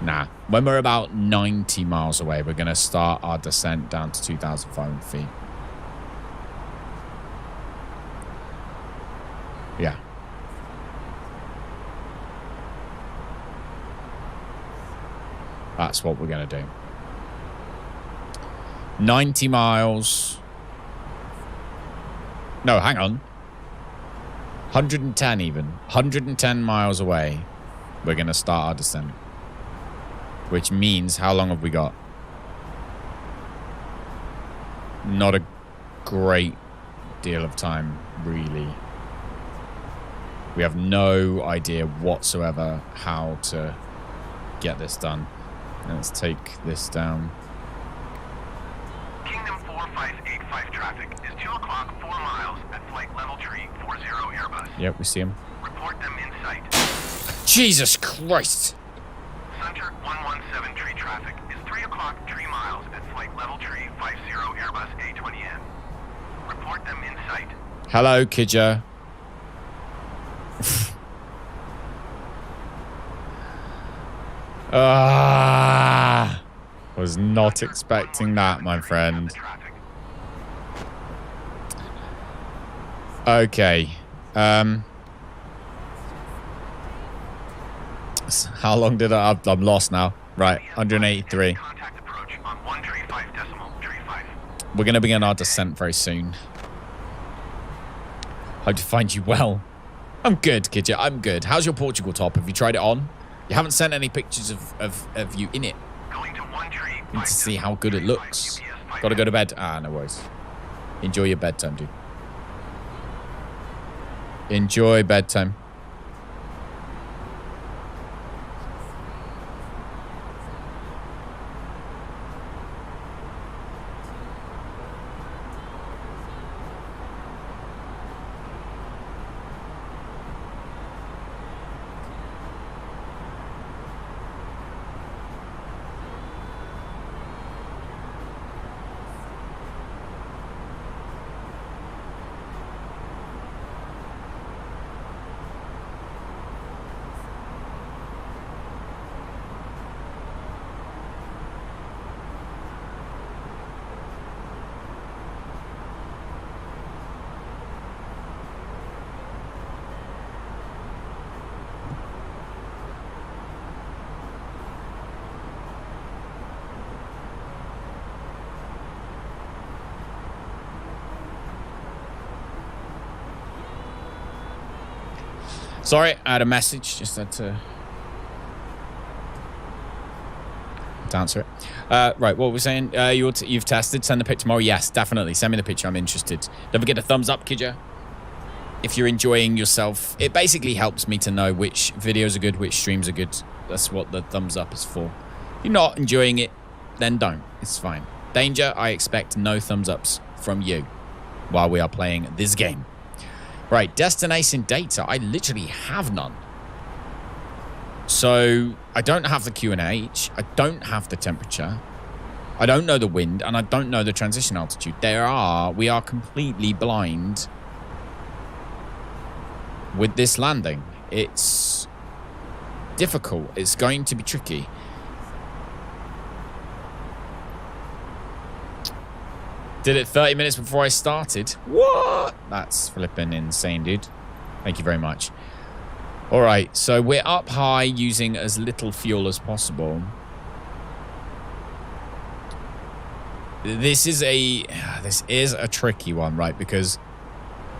Nah. When we're about 90 miles away, we're going to start our descent down to 2,500 feet. Yeah. That's what we're going to do. 90 miles. No, hang on. 110 even. 110 miles away, we're going to start our descent. Which means, how long have we got? Not a great deal of time, really. We have no idea whatsoever how to get this done. Let's take this down. Kingdom 4585 traffic is 2 o'clock 4 miles at flight level tree 40 Airbus. Yep, we see him. Report them in sight. Jesus Christ! Center 117 tree traffic is 3 o'clock 3 miles at flight level tree 50 Airbus A20M. Report them in sight. Hello, Kidja. Was not expecting that, my friend. Okay. How long did I'm lost now. Right, 183. Contact approach on 135.35. We're going to begin our descent very soon. Hope to find you well. I'm good, Kidja. I'm good. How's your Portugal top? Have you tried it on? You haven't sent any pictures of you in it. Going to 135. Need to see how good it looks. Got to go to bed. Ah, no worries. Enjoy your bedtime, dude. Enjoy bedtime. Sorry, I had a message. Just had to answer it. Right, what were we saying? You've tested. Send the pic tomorrow. Yes, definitely. Send me the picture. I'm interested. Don't forget to thumbs up, Kidja. If you're enjoying yourself, it basically helps me to know which videos are good, which streams are good. That's what the thumbs up is for. If you're not enjoying it, then don't. It's fine. Danger, I expect no thumbs ups from you while we are playing this game. Right, destination data. I literally have none. So I don't have the QNH. I don't have the temperature. I don't know the wind, and I don't know the transition altitude. We are completely blind with this landing. It's difficult. It's going to be tricky. Did it 30 minutes before I started. What? That's flipping insane, dude. Thank you very much. All right, so we're up high using as little fuel as possible. This is a tricky one, right? Because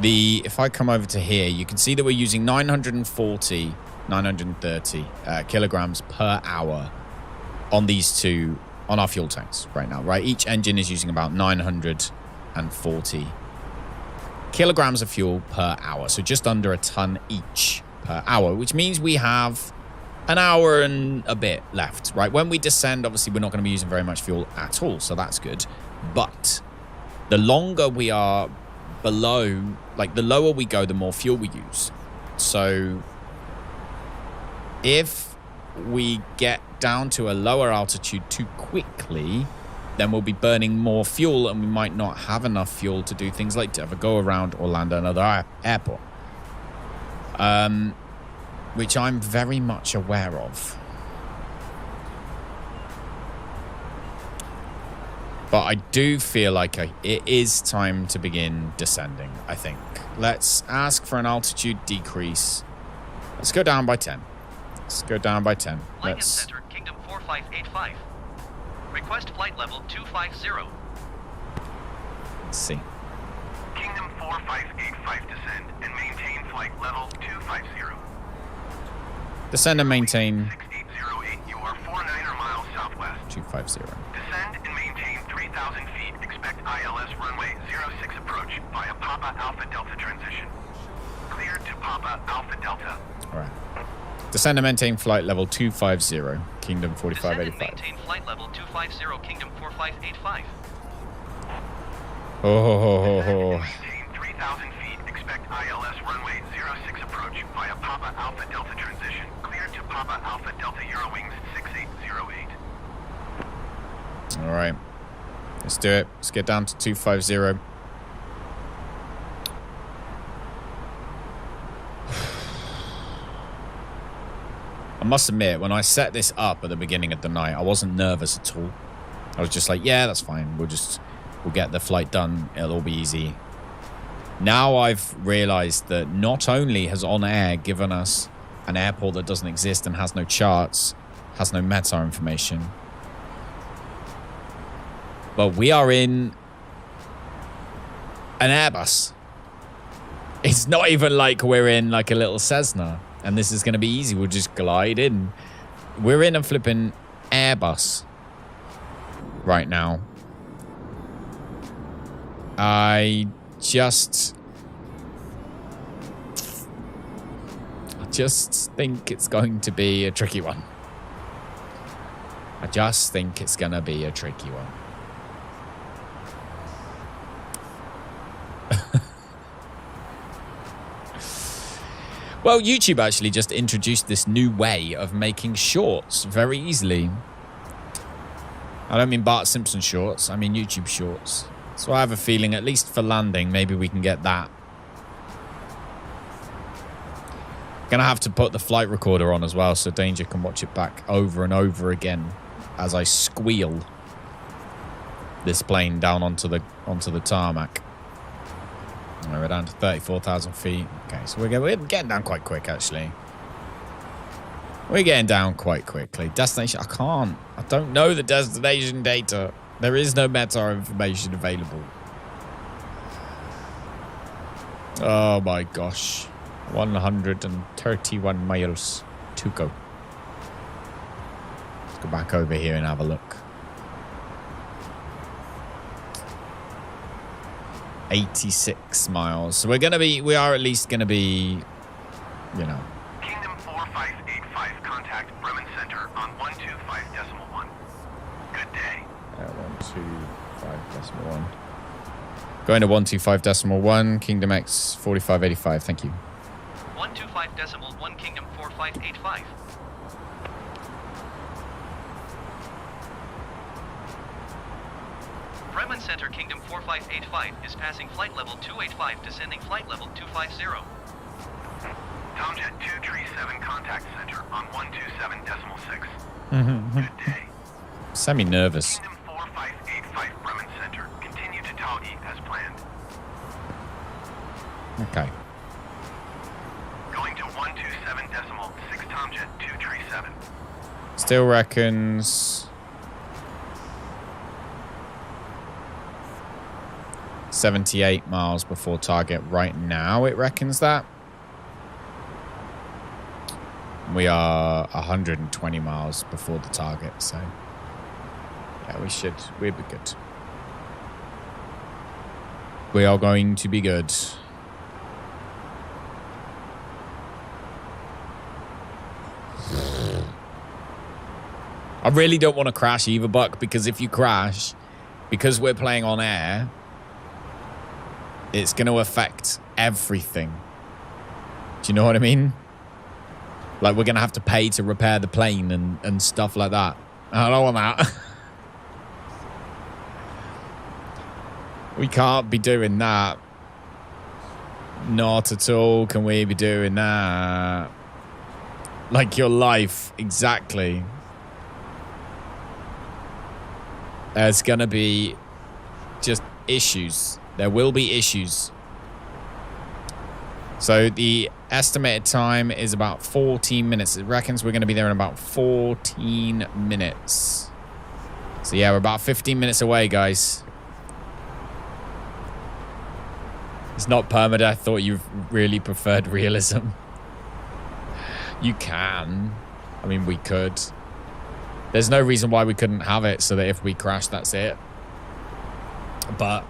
if I come over to here, you can see that we're using 930 kilograms per hour on these two, on our fuel tanks right now, right? Each engine is using about 940 kilograms of fuel per hour. So just under a ton each per hour, which means we have an hour and a bit left, right? When we descend, obviously, we're not going to be using very much fuel at all. So that's good. But the longer we are below, like the lower we go, the more fuel we use. So if we get down to a lower altitude too quickly, then we'll be burning more fuel, and we might not have enough fuel to do things like to ever go around or land another airport, which I'm very much aware of. But I do feel like it is time to begin descending, I think. Let's ask for an altitude decrease. Let's go down by 10. Let's go down by 10. Lincoln Center, Kingdom 4585. Request flight level 250. Let's see. Kingdom 4585 descend and maintain flight level 250. Descend and maintain 6808, you are 49er miles southwest. 250. Descend and maintain 3,000 feet. Expect ILS runway 06 approach via Papa Alpha Delta transition. Cleared to Papa Alpha Delta. All right. Descend and maintain flight level 250, Kingdom 4585. Descend and maintain flight level 250, Kingdom 4585. Maintain 3,000 feet. Expect ILS runway 06 approach via Papa Alpha Delta transition. Cleared to Papa Alpha Delta Eurowings 6808. All right. Let's do it. Let's get down to 250. I must admit, when I set this up at the beginning of the night, I wasn't nervous at all. I was just like, yeah, that's fine. We'll get the flight done. It'll all be easy. Now I've realized that not only has OnAir given us an airport that doesn't exist and has no charts, has no METAR information, but we are in an Airbus. It's not even like we're in like a little Cessna and this is going to be easy. We'll just glide in. We're in a flipping Airbus right now. I just think it's going to be a tricky one. I just think it's going to be a tricky one. Well, YouTube actually just introduced this new way of making shorts very easily. I don't mean Bart Simpson shorts, I mean YouTube shorts. So I have a feeling, at least for landing, maybe we can get that. Gonna have to put the flight recorder on as well so Danger can watch it back over and over again as I squeal this plane down onto the tarmac. We're down to 34,000 feet. Okay, so we're getting down quite quick, actually. We're getting down quite quickly. Destination, I don't know the destination data. There is no METAR information available. Oh my gosh. 131 miles to go. Let's go back over here and have a look. 86 miles. So we are at least gonna be, you know. Kingdom 4585, contact Bremen Center on 125.1. Good day. 125.1. Going to 125.1, Kingdom X 4585, thank you. 125.1 Kingdom 4585. Bremen Center Kingdom 4585 is passing flight level 285, descending flight level 250. Tomjet 237, contact center on 127.6. Good day. Semi-nervous. Kingdom 4585, Bremen Center. Continue to Taugi as planned. Okay. Going to 127.6, Tomjet 237. Still reckons 78 miles before target right now. It reckons that. We are 120 miles before the target, so yeah, we'll be good. We are going to be good. I really don't want to crash either, Buck, because if you crash, because we're playing on air, it's going to affect everything. Do you know what I mean? Like, we're going to have to pay to repair the plane and stuff like that. I don't want that. We can't be doing that. Not at all can we be doing that. Like your life, exactly. There's going to be just issues. There will be issues. So the estimated time is about 14 minutes. It reckons we're going to be there in about 14 minutes. So yeah, we're about 15 minutes away, guys. It's not permadeath. I thought you really preferred realism. You can. I mean, we could. There's no reason why we couldn't have it so that if we crash, that's it. But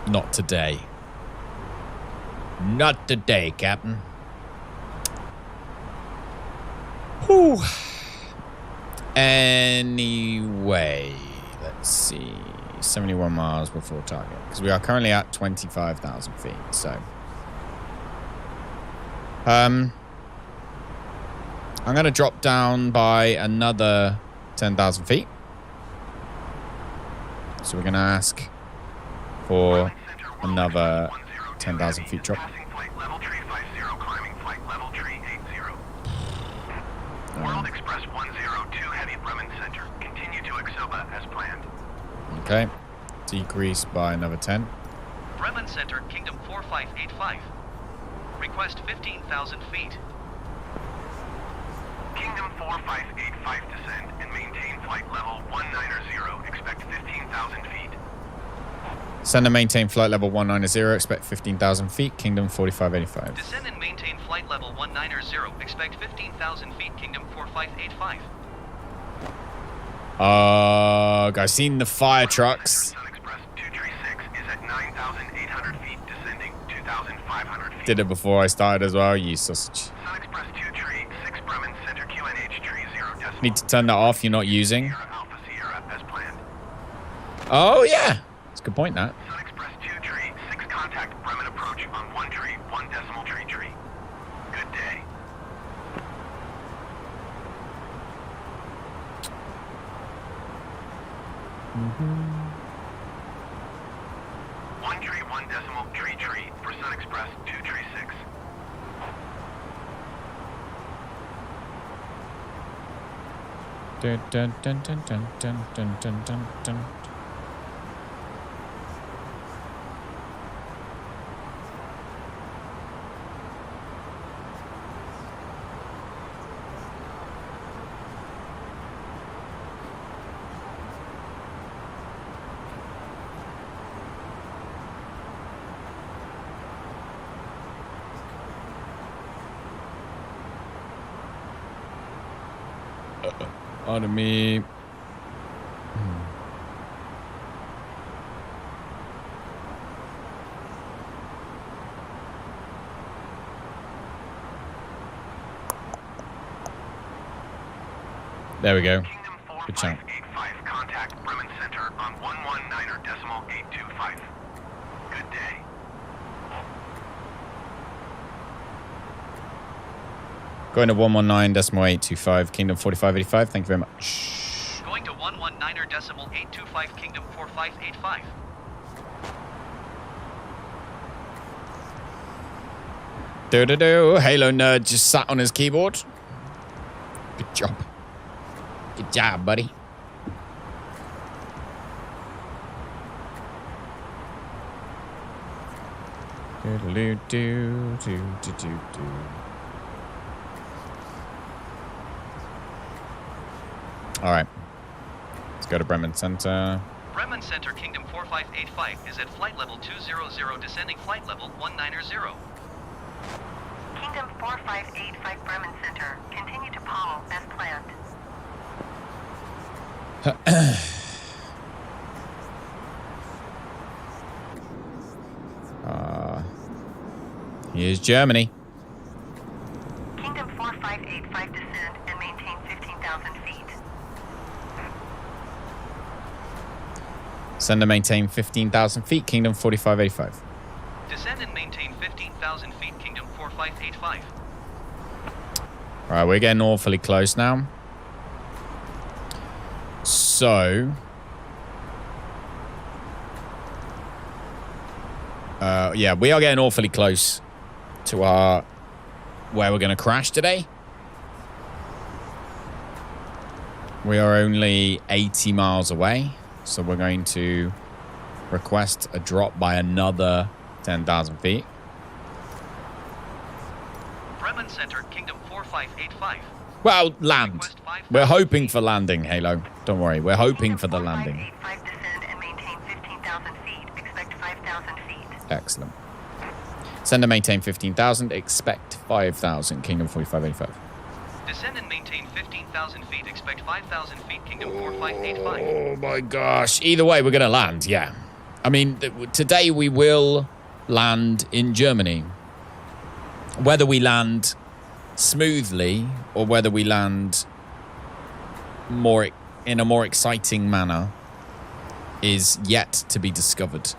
not today. Not today, Captain. Whew. Anyway, let's see. 71 miles before target. Because we are currently at 25,000 feet, so. I'm going to drop down by another 10,000 feet. So we're going to ask for another 10,000 feet drop. World Express 102 Heavy Bremen Center. Continue to Exoba as planned. Okay. Decrease by another 10. Bremen Center, Kingdom 4585. 4585. Request 15,000 feet. Kingdom 4585 descend and maintain flight level 190. Expect 15,000 feet. Send and maintain flight level 190. Expect 15,000 feet. Kingdom 4585. Descend and maintain flight level 190. Expect 15,000 feet. Kingdom 4585. Guys, seen the fire trucks. Sun Express 236 is at 9,800 feet, descending 2,500 feet. Did it before I started as well, you sausage. Sun Express 236 Bremen Center QNH tree 0 decimal. Need to turn that off, you're not using. Sierra Alpha Sierra as planned. Oh, yeah. That's a good point, that. Sun Express 2 tree 6 contact Bremen approach on 1 tree 1 decimal tree. Good day. One tree 1 decimal tree for Sun Express 236. Dun, dun, dun, dun, dun, dun, dun, dun, dun, dun. Pardon me. There we go. Kingdom Good chunk. 4585 contact Bremen Center on 119 decimal 825. Good day. Going to 119.825, Kingdom 4585. Thank you very much. Going to 119 decimal 825. Kingdom 4585. Do. Halo nerd just sat on his keyboard. Good job. Good job, buddy. Do. All right. Let's go to Bremen Center. Bremen Center Kingdom 4585 is at flight level 200, descending flight level 190. Kingdom 4585 Bremen Center. Continue to Pommel as planned. Here's Germany. Kingdom 4585 descend and maintain 15,000 feet. Send and maintain 15,000 feet, Kingdom 4585. Descend and maintain 15,000 feet. Kingdom 4585. All right, we're getting awfully close now. So, yeah, we are getting awfully close to where we're going to crash today. We are only 80 miles away, so we're going to request a drop by another 10,000 feet. Bremen Center Kingdom 4585. Well, land. We're hoping for landing, Halo. Don't worry, we're hoping for the landing. 4585 descend and maintain 15,000 feet. Expect 5,000 feet. Excellent. Send and maintain 15,000. Expect 5,000. Kingdom 4585. Descend and maintain 15,000 feet. Expect 5,000 feet. Kingdom 4585. Oh my gosh. Either way, we're going to land. Yeah. I mean, today we will land in Germany. Whether we land smoothly or whether we land in a more exciting manner is yet to be discovered.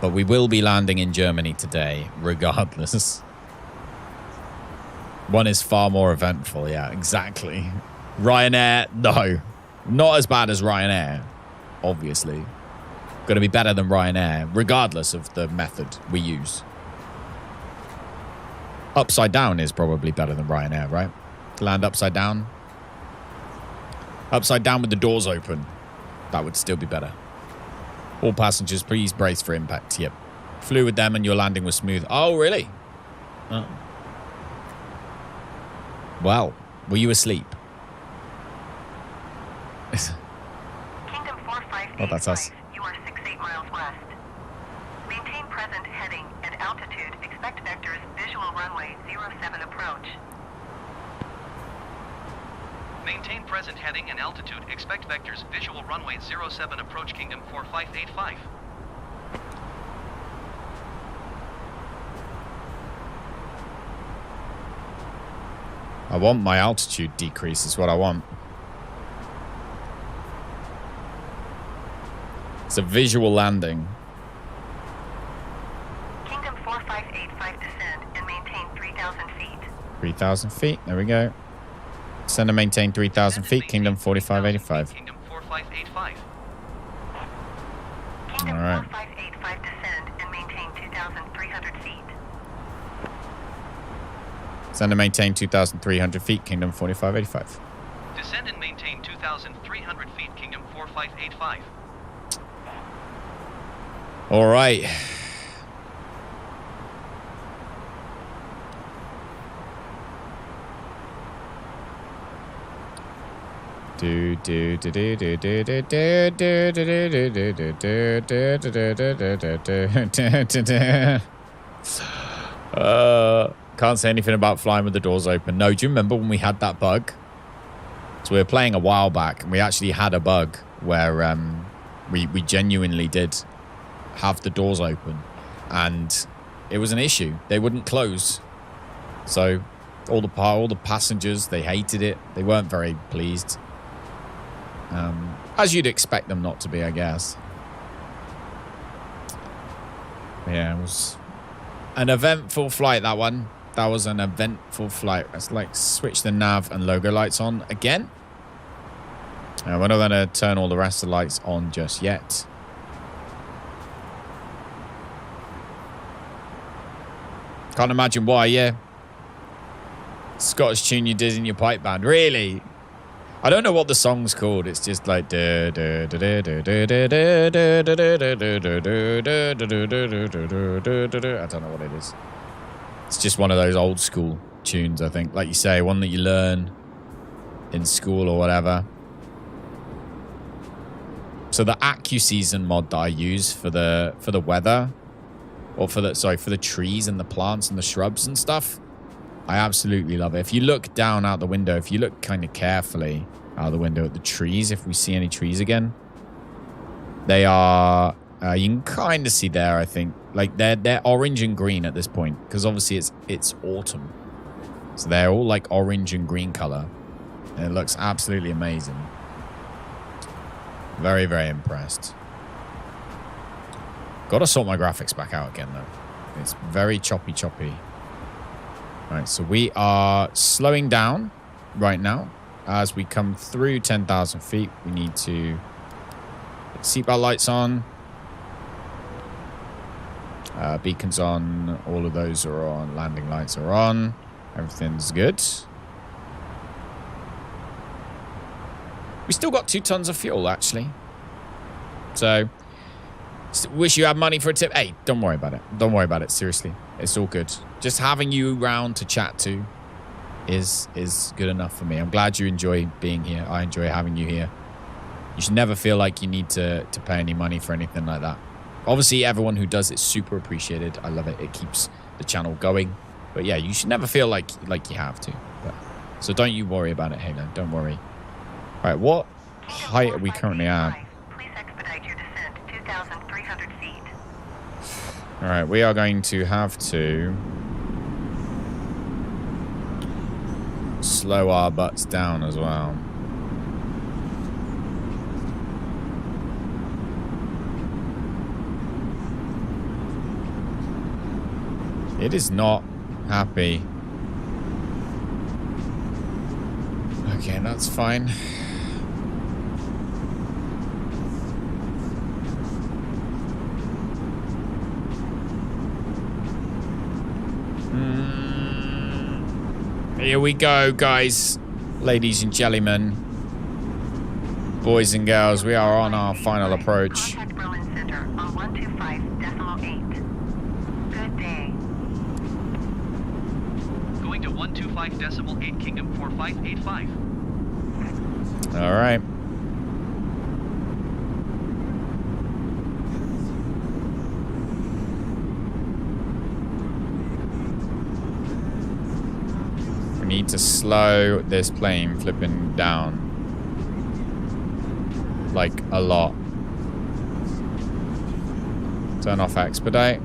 But we will be landing in Germany today, regardless. One is far more eventful, yeah, exactly. Ryanair, no. Not as bad as Ryanair, obviously. Going to be better than Ryanair, regardless of the method we use. Upside down is probably better than Ryanair, right? To land upside down. Upside down with the doors open. That would still be better. All passengers, please brace for impact. Yep. Flew with them and your landing was smooth. Oh, really? Oh. Well, were you asleep? Kingdom 4585. Oh, that's us. You are 68 miles west. Maintain present heading and altitude. Expect vectors visual runway 07 approach. Maintain present heading and altitude. Expect vectors visual runway 07 approach Kingdom 4585. I want my altitude decrease is what I want. It's a visual landing. Kingdom 4585 descend and maintain 3,000 feet. 3,000 feet. There we go. Send and maintain 3,000 feet. Kingdom 4585. Kingdom 4585. Kingdom All right. 4585 descend and maintain 2,300 feet. Send and maintain 2,300 feet. Kingdom 4585. Descend and maintain 2,300 feet Kingdom 4585. All right. Can't say anything about flying with the doors open. No, do you remember when we had that bug? So we were playing a while back, and we actually had a bug where we genuinely did have the doors open, and it was an issue. They wouldn't close. So all the passengers, they hated it. They weren't very pleased. As you'd expect them not to be, I guess. Yeah, it was an eventful flight, that one. That was an eventful flight. Let's like switch the nav and logo lights on again. We're not going to turn all the rest of the lights on just yet. Can't imagine why, yeah. Scottish tune you did in your pipe band. Really? I don't know what the song's called. It's just like I don't know what it is. It's just one of those old school tunes, I think. Like you say, one that you learn in school or whatever. So the AccuSeason mod that I use for the weather, or for the trees and the plants and the shrubs and stuff, I absolutely love it. If you look down out the window, if you look kind of carefully out the window at the trees, if we see any trees again, they are, you can kind of see there, I think, like they're orange and green at this point, because obviously it's autumn. So they're all like orange and green color. And it looks absolutely amazing. Very, very impressed. Got to sort my graphics back out again, though. It's very choppy. All right, so we are slowing down right now. As we come through 10,000 feet, we need to put seatbelt lights on. Beacons on. All of those are on. Landing lights are on. Everything's good. We still got 2 tons of fuel, actually. So, wish you had money for a tip. Hey, don't worry about it. Don't worry about it. Seriously. It's all good. Just having you around to chat to is good enough for me. I'm glad you enjoy being here. I enjoy having you here. You should never feel like you need to pay any money for anything like that. Obviously, everyone who does it's super appreciated. I love it. It keeps the channel going. But yeah, you should never feel like you have to. So don't you worry about it, Halo. Don't worry. All right, what height are we currently at? Please expedite your descent 2,300 feet. All right, we are going to have to slow our butts down as well. It is not happy. Okay, that's fine. Here we go, guys. Ladies and gentlemen. Boys and girls, we are on our final approach. Contact Berlin Center on 125.8. 125.8 Kingdom 4585. All right. We need to slow this plane flipping down. Like a lot. Turn off expedite.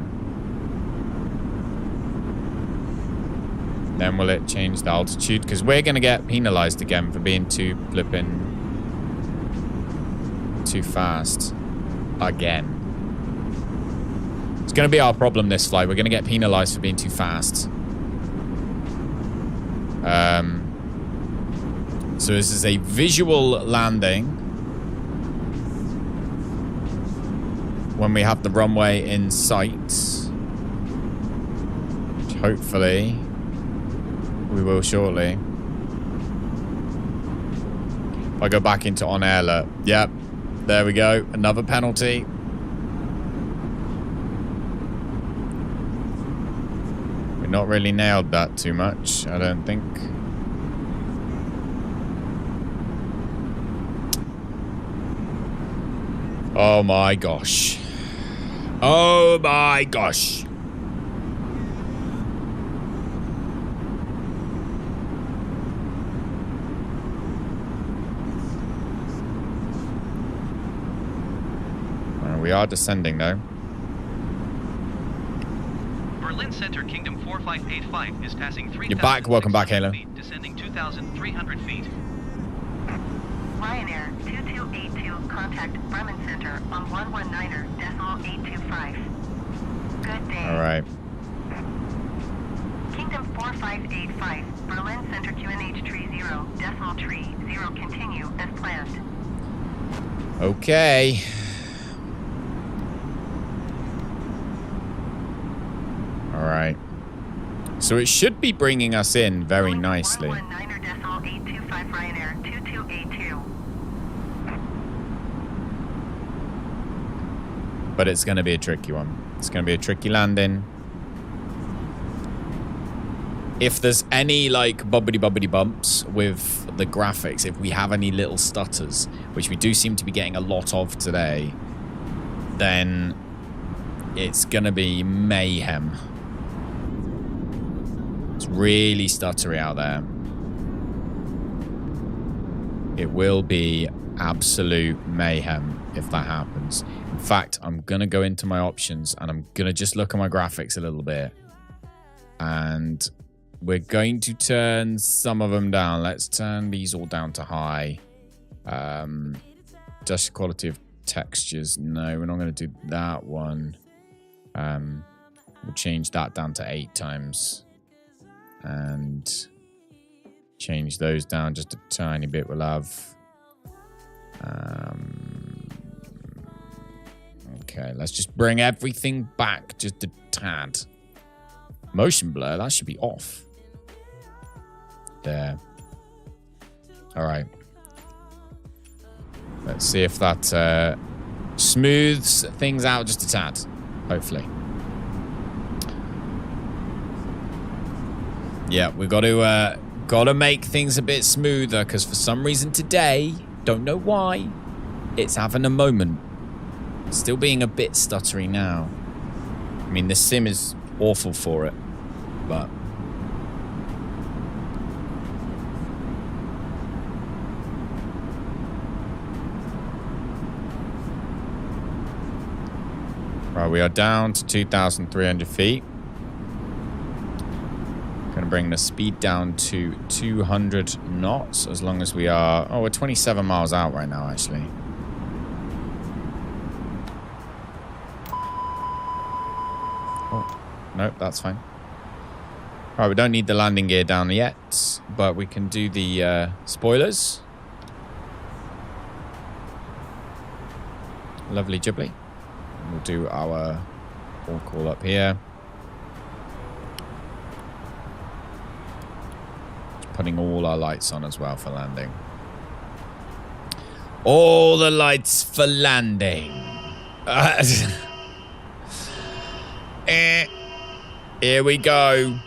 Then will it change the altitude? Because we're going to get penalized again for being too flipping too fast. Again. It's going to be our problem this flight. We're going to get penalized for being too fast. So this is a visual landing. When we have the runway in sight. Which hopefully we will shortly. If I go back into OnAir alert. Yep. There we go. Another penalty. We've not really nailed that too much, I don't think. Oh my gosh. Oh my gosh. We are descending though. Berlin Center Kingdom 4585 is passing 3,000. You're back. Welcome back, Halo. Feet, descending 2,300 feet. Ryanair 2282, contact Bremen Center on 119.825. Good day. All right. Kingdom 4585, Berlin Center QNH tree 0, decimal tree 0, continue as planned. Okay. All right. So it should be bringing us in very nicely. 119.825 Ryanair 2282. But it's going to be a tricky one. It's going to be a tricky landing. If there's any like bubbly bumps with the graphics, if we have any little stutters, which we do seem to be getting a lot of today, then it's going to be mayhem. It's really stuttery out there. It will be absolute mayhem if that happens. In fact, I'm going to go into my options and I'm going to just look at my graphics a little bit. And we're going to turn some of them down. Let's turn these all down to high. Just quality of textures. No, we're not going to do that one. We'll change that down to 8 times. And change those down just a tiny bit. We'll have... okay, let's just bring everything back just a tad. Motion blur, that should be off. There. All right. Let's see if that smooths things out just a tad. Hopefully. Yeah, we got to make things a bit smoother because for some reason today, don't know why, it's having a moment. Still being a bit stuttery now. I mean, the sim is awful for it, but right, we are down to 2,300 feet. Going to bring the speed down to 200 knots as long as we are... Oh, we're 27 miles out right now, actually. Oh, nope, that's fine. All right, we don't need the landing gear down yet, but we can do the spoilers. Lovely jubbly. We'll do our all call up here. Putting all our lights on as well for landing. All the lights for landing. Here we go.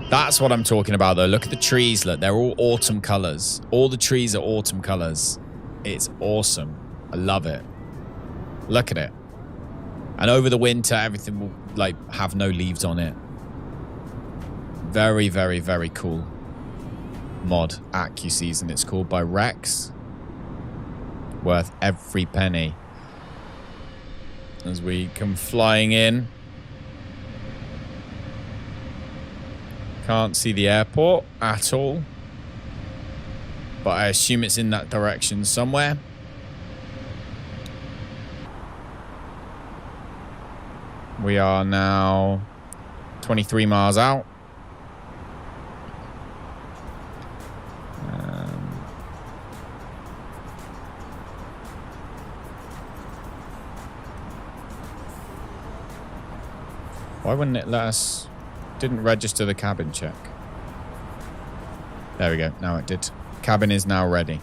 That's what I'm talking about, though. Look at the trees. Look, they're all autumn colors. All the trees are autumn colors. It's awesome. I love it. Look at it. And over the winter, everything will like have no leaves on it. Very, very, very cool mod. AccuSeason, it's called, by Rex. Worth every penny. As we come flying in. Can't see the airport at all. But I assume it's in that direction somewhere. We are now 23 miles out. Why wouldn't it let us? Didn't register the cabin check. There we go. Now it did. Cabin is now ready.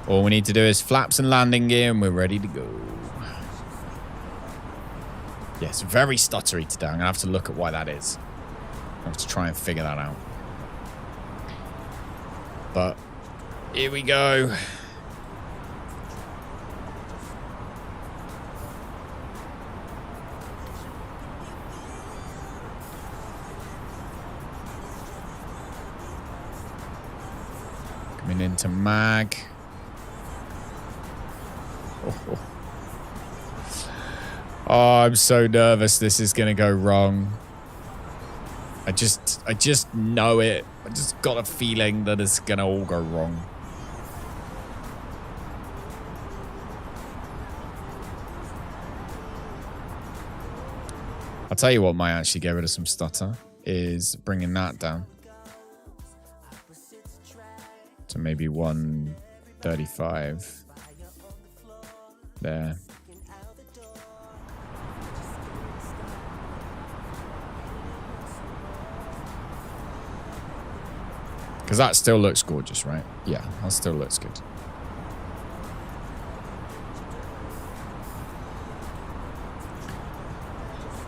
All we need to do is flaps and landing gear and we're ready to go. Yes, very stuttery today. I'm going to have to look at why that is. I have to try and figure that out. But here we go. Coming into mag. Oh, I'm so nervous this is going to go wrong. I just know it. I just got a feeling that it's going to all go wrong. I'll tell you what might actually get rid of some stutter is bringing that down to maybe 135 there. Because that still looks gorgeous, right? Yeah, that still looks good.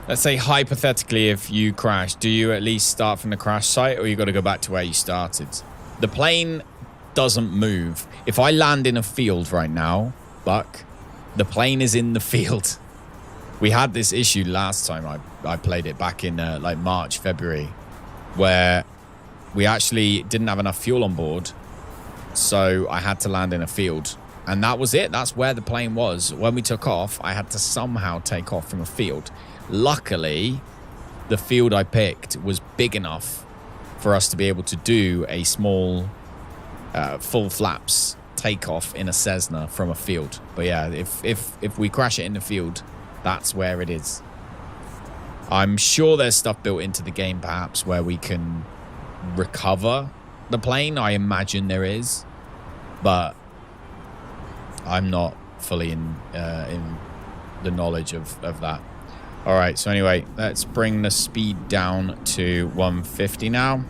Let's say hypothetically if you crash, do you at least start from the crash site or you got to go back to where you started? The plane doesn't move. If I land in a field right now, Buck, the plane is in the field. We had this issue last time I played it back in like March, February, where we actually didn't have enough fuel on board, so I had to land in a field. And that was it. That's where the plane was. When we took off, I had to somehow take off from a field. Luckily, the field I picked was big enough for us to be able to do a small full flaps takeoff in a Cessna from a field. But yeah, if we crash it in the field, that's where it is. I'm sure there's stuff built into the game perhaps where we can recover the plane. I imagine there is, but I'm not fully in the knowledge of that. All right, so anyway, let's bring the speed down to 150 now,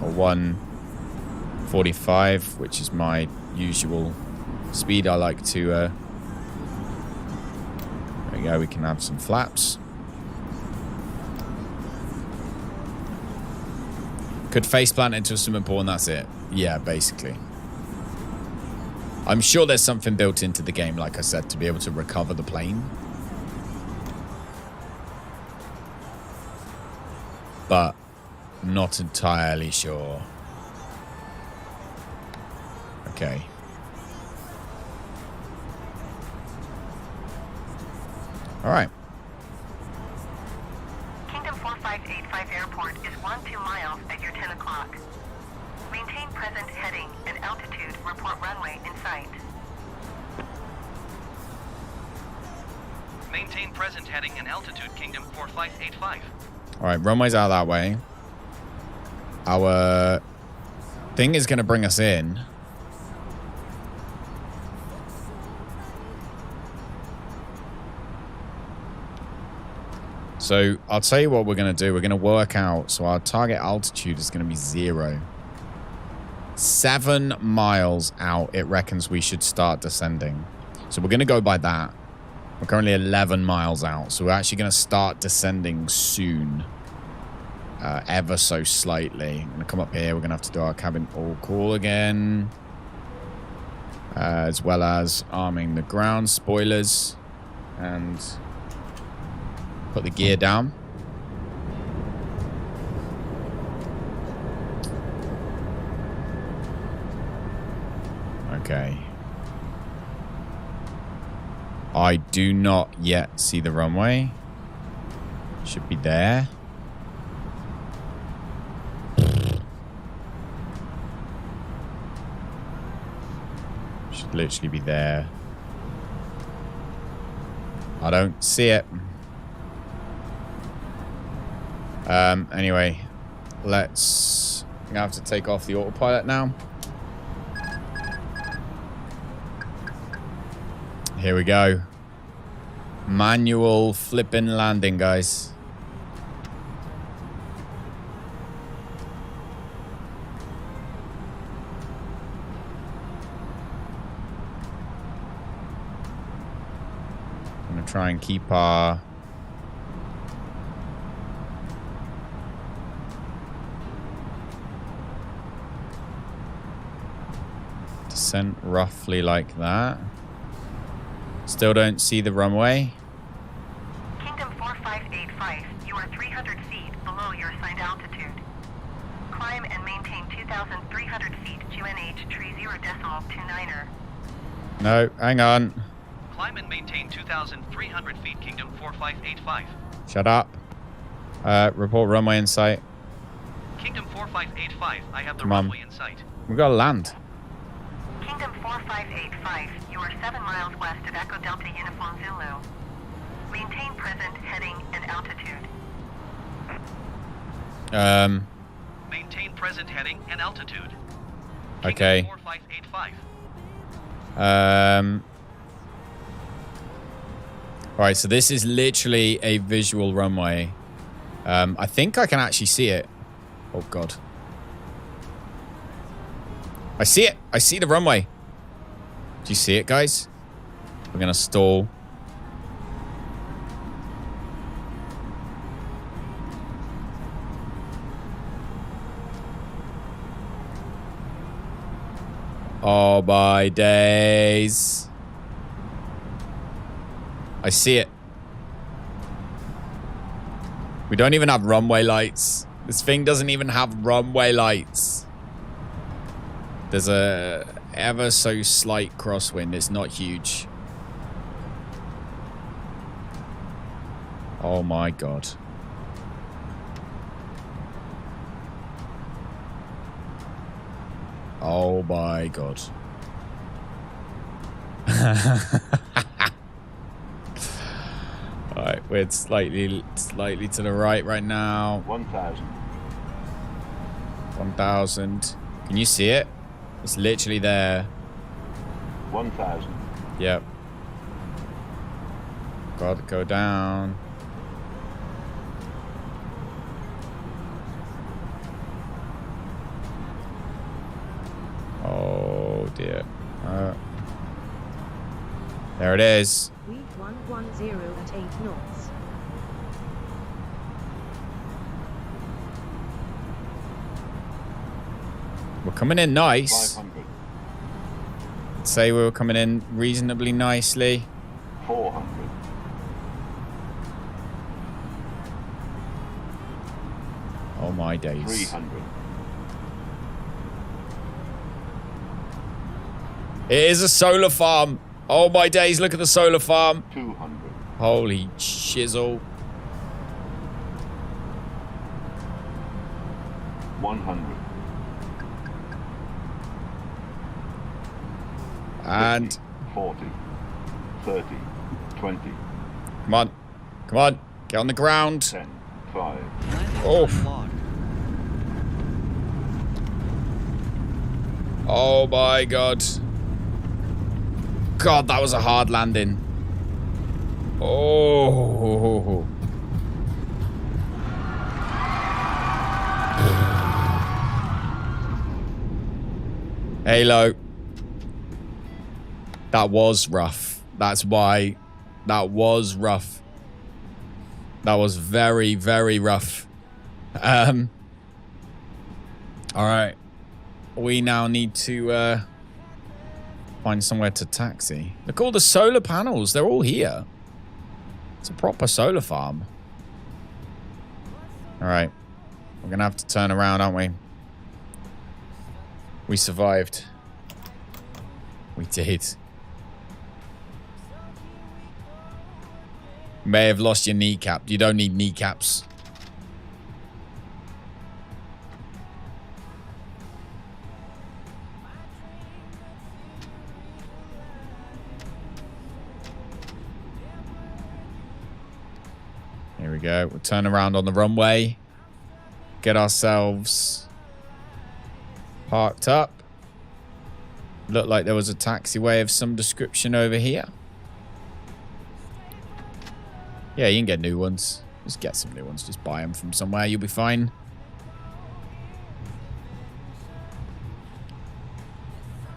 or 145, which is my usual speed. I like to there we go, we can have some flaps. Could faceplant into a swimming pool and that's it. Yeah, basically. I'm sure there's something built into the game, like I said, to be able to recover the plane. But I'm not entirely sure. Okay. All right. Kingdom 4585 Airport is 12 miles at your 10 o'clock. Maintain present heading and altitude. Report runway in sight. Maintain present heading and altitude, Kingdom 4585. All right, runway's out that way. Our thing is going to bring us in. So I'll tell you what we're going to do. We're going to work out. So our target altitude is going to be 0. 7 miles out, it reckons we should start descending. So we're going to go by that. We're currently 11 miles out. So we're actually going to start descending soon. ever so slightly. I'm going to come up here. We're going to have to do our cabin all call again. As well as arming the ground spoilers. And put the gear down. Okay. I do not yet see the runway. Should be there. Should literally be there. I don't see it. Anyway, let's... I'm gonna have to take off the autopilot now. Here we go. Manual flipping landing, guys. I'm gonna try and keep our descent roughly like that. Still don't see the runway. Kingdom 4585, you are 300 feet below your assigned altitude. Climb and maintain 2,300 feet QNH 30.29er. No, hang on. Climb and maintain 2,300 feet, Kingdom 4585. Shut up. Report runway in sight. Kingdom 4585, I have the Come on. runway in sight. We've got to land. Kingdom 4585, you are 7 miles west of Echo Delta Uniform Zulu. Maintain present heading and altitude. Maintain present heading and altitude. Okay. Kingdom 4585. Alright, so this is literally a visual runway. I think I can actually see it. Oh, God. I see it. I see the runway. Do you see it, guys? We're going to stall. Oh, my days. I see it. We don't even have runway lights. This thing doesn't even have runway lights. There's a ever so slight crosswind. It's not huge. Oh my God. Oh my God. Alright, we're slightly to the right now. 1,000. 1,000. Can you see it? It's literally there. 1,000. Yep. Gotta go down. Oh dear. There it is. Wind 110 at 8 knots. We're coming in nice. 500. I'd say we were coming in reasonably nicely. 400. Oh my days. 300. It is a solar farm. Oh my days, look at the solar farm. 200. Holy shizzle. 100. And 50, 40. 30. 20. come on. Come on. Get on the ground. 10. 5. Oh. Oh my God. God, that was a hard landing. Oh. Halo. That was rough. That's why. That was rough. That was very, very rough. All right. We now need to find somewhere to taxi. Look at all the solar panels. They're all here. It's a proper solar farm. All right. We're going to have to turn around, aren't we? We survived. We did. You may have lost your kneecap. You don't need kneecaps. Here we go. We'll turn around on the runway. Get ourselves parked up. Looked like there was a taxiway of some description over here. Yeah, you can get new ones. Just get some new ones. Just buy them from somewhere. You'll be fine.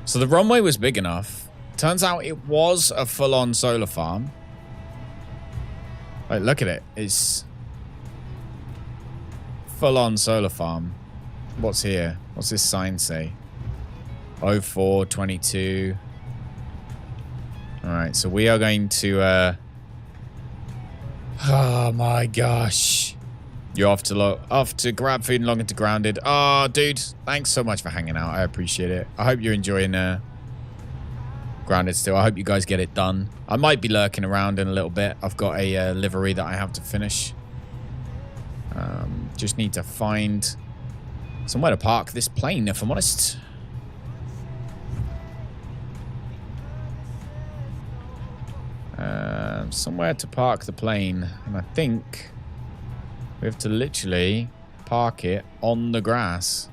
So the runway was big enough. Turns out it was a full-on solar farm. Like, look at it. It's full-on solar farm. What's here? What's this sign say? 0422. All right, so we are going to... oh, my gosh. You're off to grab food and log into grounded. Oh, dude, thanks so much for hanging out. I appreciate it. I hope you're enjoying grounded still. I hope you guys get it done. I might be lurking around in a little bit. I've got a livery that I have to finish. Just need to find somewhere to park this plane, if I'm honest. Somewhere to park the plane. And I think we have to literally park it on the grass.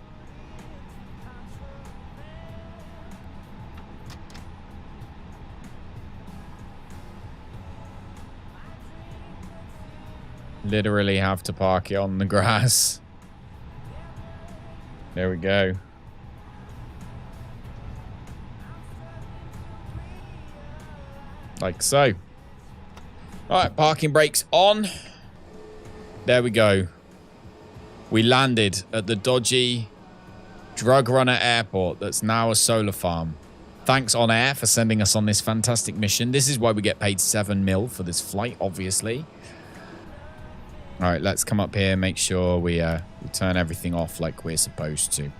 Literally have to park it on the grass. There we go. Like so. All right, parking brakes on. There we go. We landed at the dodgy drug runner airport that's now a solar farm. Thanks OnAir for sending us on this fantastic mission. This is why we get paid 7 mil for this flight, obviously. All right, let's come up here and make sure we turn everything off like we're supposed to.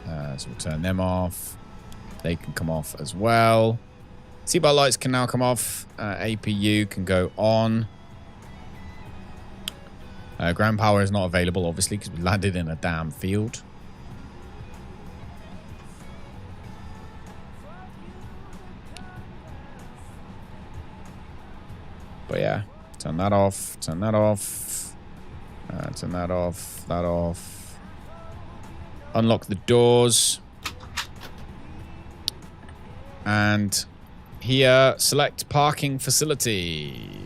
So we'll turn them off. They can come off as well. Seatbelt lights can now come off. APU can go on. Ground power is not available, obviously, because we landed in a damn field. But yeah, turn that off, turn that off, turn that off, that off. Unlock the doors. And here, select parking facility.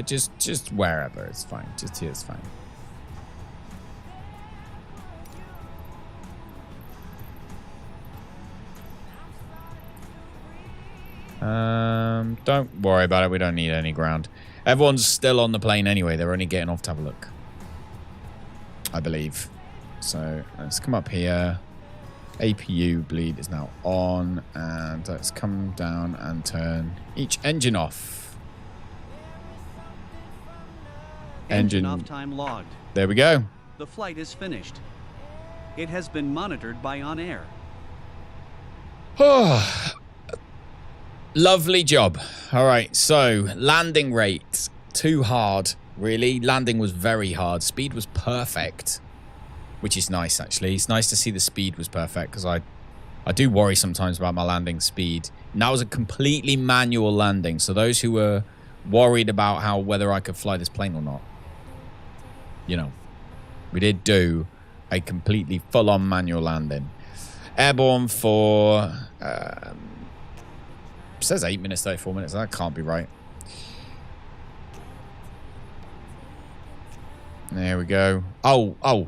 Just wherever, it's fine. Just here, it's fine. Don't worry about it. We don't need any ground. Everyone's still on the plane anyway. They're only getting off to have a look, I believe. So let's come up here. APU bleed is now on, and let's come down and turn each engine off. Engine off time logged. There we go. The flight is finished. It has been monitored by OnAir. Oh, lovely job. All right, so landing rate, too hard, really. Landing was very hard. Speed was perfect, which is nice, actually. It's nice to see the speed was perfect, because I do worry sometimes about my landing speed. And that was a completely manual landing, so those who were worried about whether I could fly this plane or not, you know, we did do a completely full-on manual landing. Airborne for... it says 8 minutes, 34 minutes. That can't be right. There we go. Oh.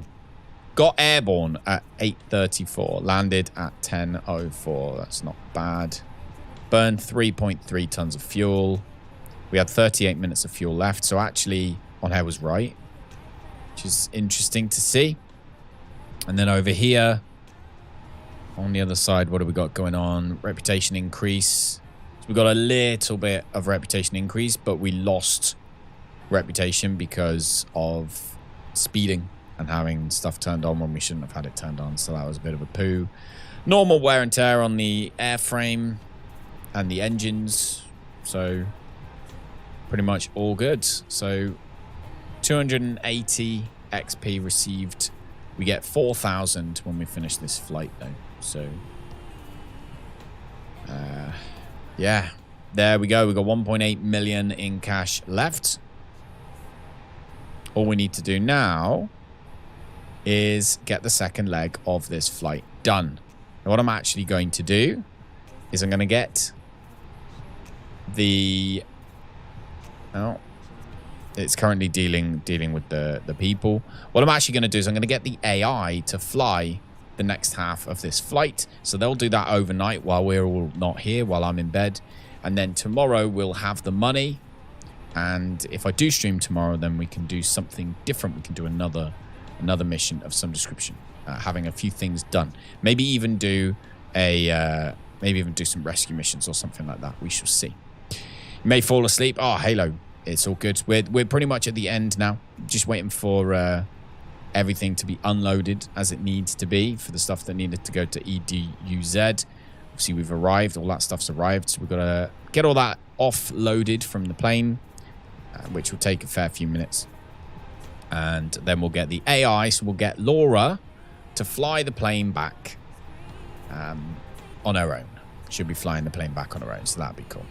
Got airborne at 8:34. Landed at 10:04. That's not bad. Burned 3.3 tons of fuel. We had 38 minutes of fuel left. So actually, OnAir was right. which is interesting to see. And then over here, on the other side, what have we got going on? Reputation increase. So we got a little bit of reputation increase, but we lost reputation because of speeding and having stuff turned on when we shouldn't have had it turned on. So that was a bit of a poo. Normal wear and tear on the airframe and the engines. So pretty much all good. So 280 XP received. We get 4,000 when we finish this flight though. So yeah, there we go. We got 1.8 million in cash left. All we need to do now is get the second leg of this flight done. Now, what I'm actually going to do is I'm going to get the... Oh, it's currently dealing with the people. What I'm actually going to do is I'm going to get the AI to fly the next half of this flight. So they'll do that overnight while we're all not here, while I'm in bed. And then tomorrow we'll have the money. And if I do stream tomorrow, then we can do something different. We can do another mission of some description, having a few things done. Maybe even do some rescue missions or something like that. We shall see. You may fall asleep. Oh, Halo. It's all good. We're pretty much at the end now. Just waiting for everything to be unloaded as it needs to be for the stuff that needed to go to EDUZ. Obviously, we've arrived. All that stuff's arrived. So we've got to get all that offloaded from the plane, which will take a fair few minutes. And then we'll get the AI. So we'll get Laura to fly the plane back on her own. She'll be flying the plane back on her own. So that'd be cool.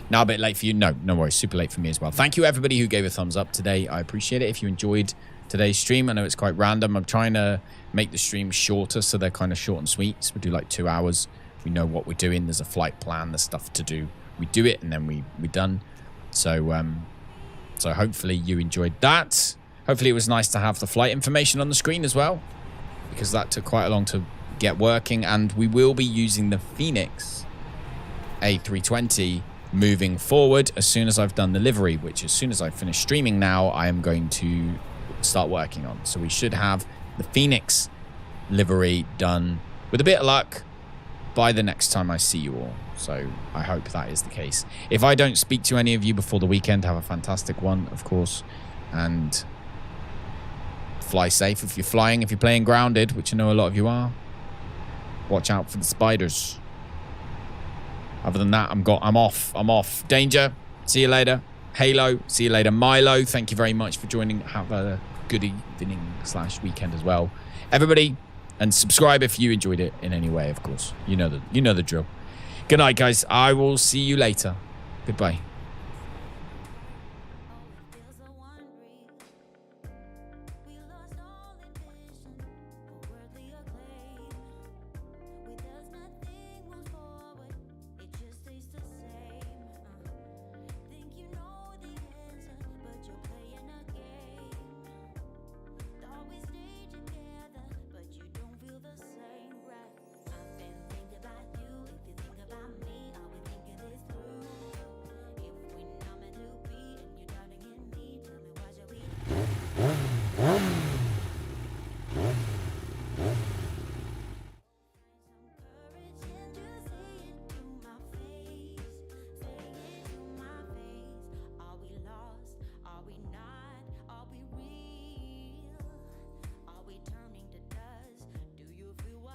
Now a bit late for you. No worries. Super late for me as well. Thank you, everybody who gave a thumbs up today. I appreciate it. If you enjoyed today's stream, I know it's quite random. I'm trying to make the streams shorter, so they're kind of short and sweet. So we do like 2 hours. We know what we're doing. There's a flight plan. There's stuff to do. We do it, and then we're done. So so hopefully you enjoyed that. Hopefully it was nice to have the flight information on the screen as well, because that took quite a long to get working. And we will be using the Phoenix A320 moving forward as soon as I've done the livery, which as soon as I finish streaming now, I am going to start working on. So we should have the Phoenix livery done with a bit of luck by the next time I see you all. So I hope that is the case. If I don't speak to any of you before the weekend, have a fantastic one, of course, and fly safe if you're flying. If you're playing grounded, which I know a lot of you are, watch out for the spiders. Other than that, I'm off. Danger, see you later. Halo, see you later. Milo, thank you very much for joining. Have a good evening/weekend as well, everybody, and subscribe if you enjoyed it in any way. Of course, you know the drill. Good night, guys. I will see you later. Goodbye.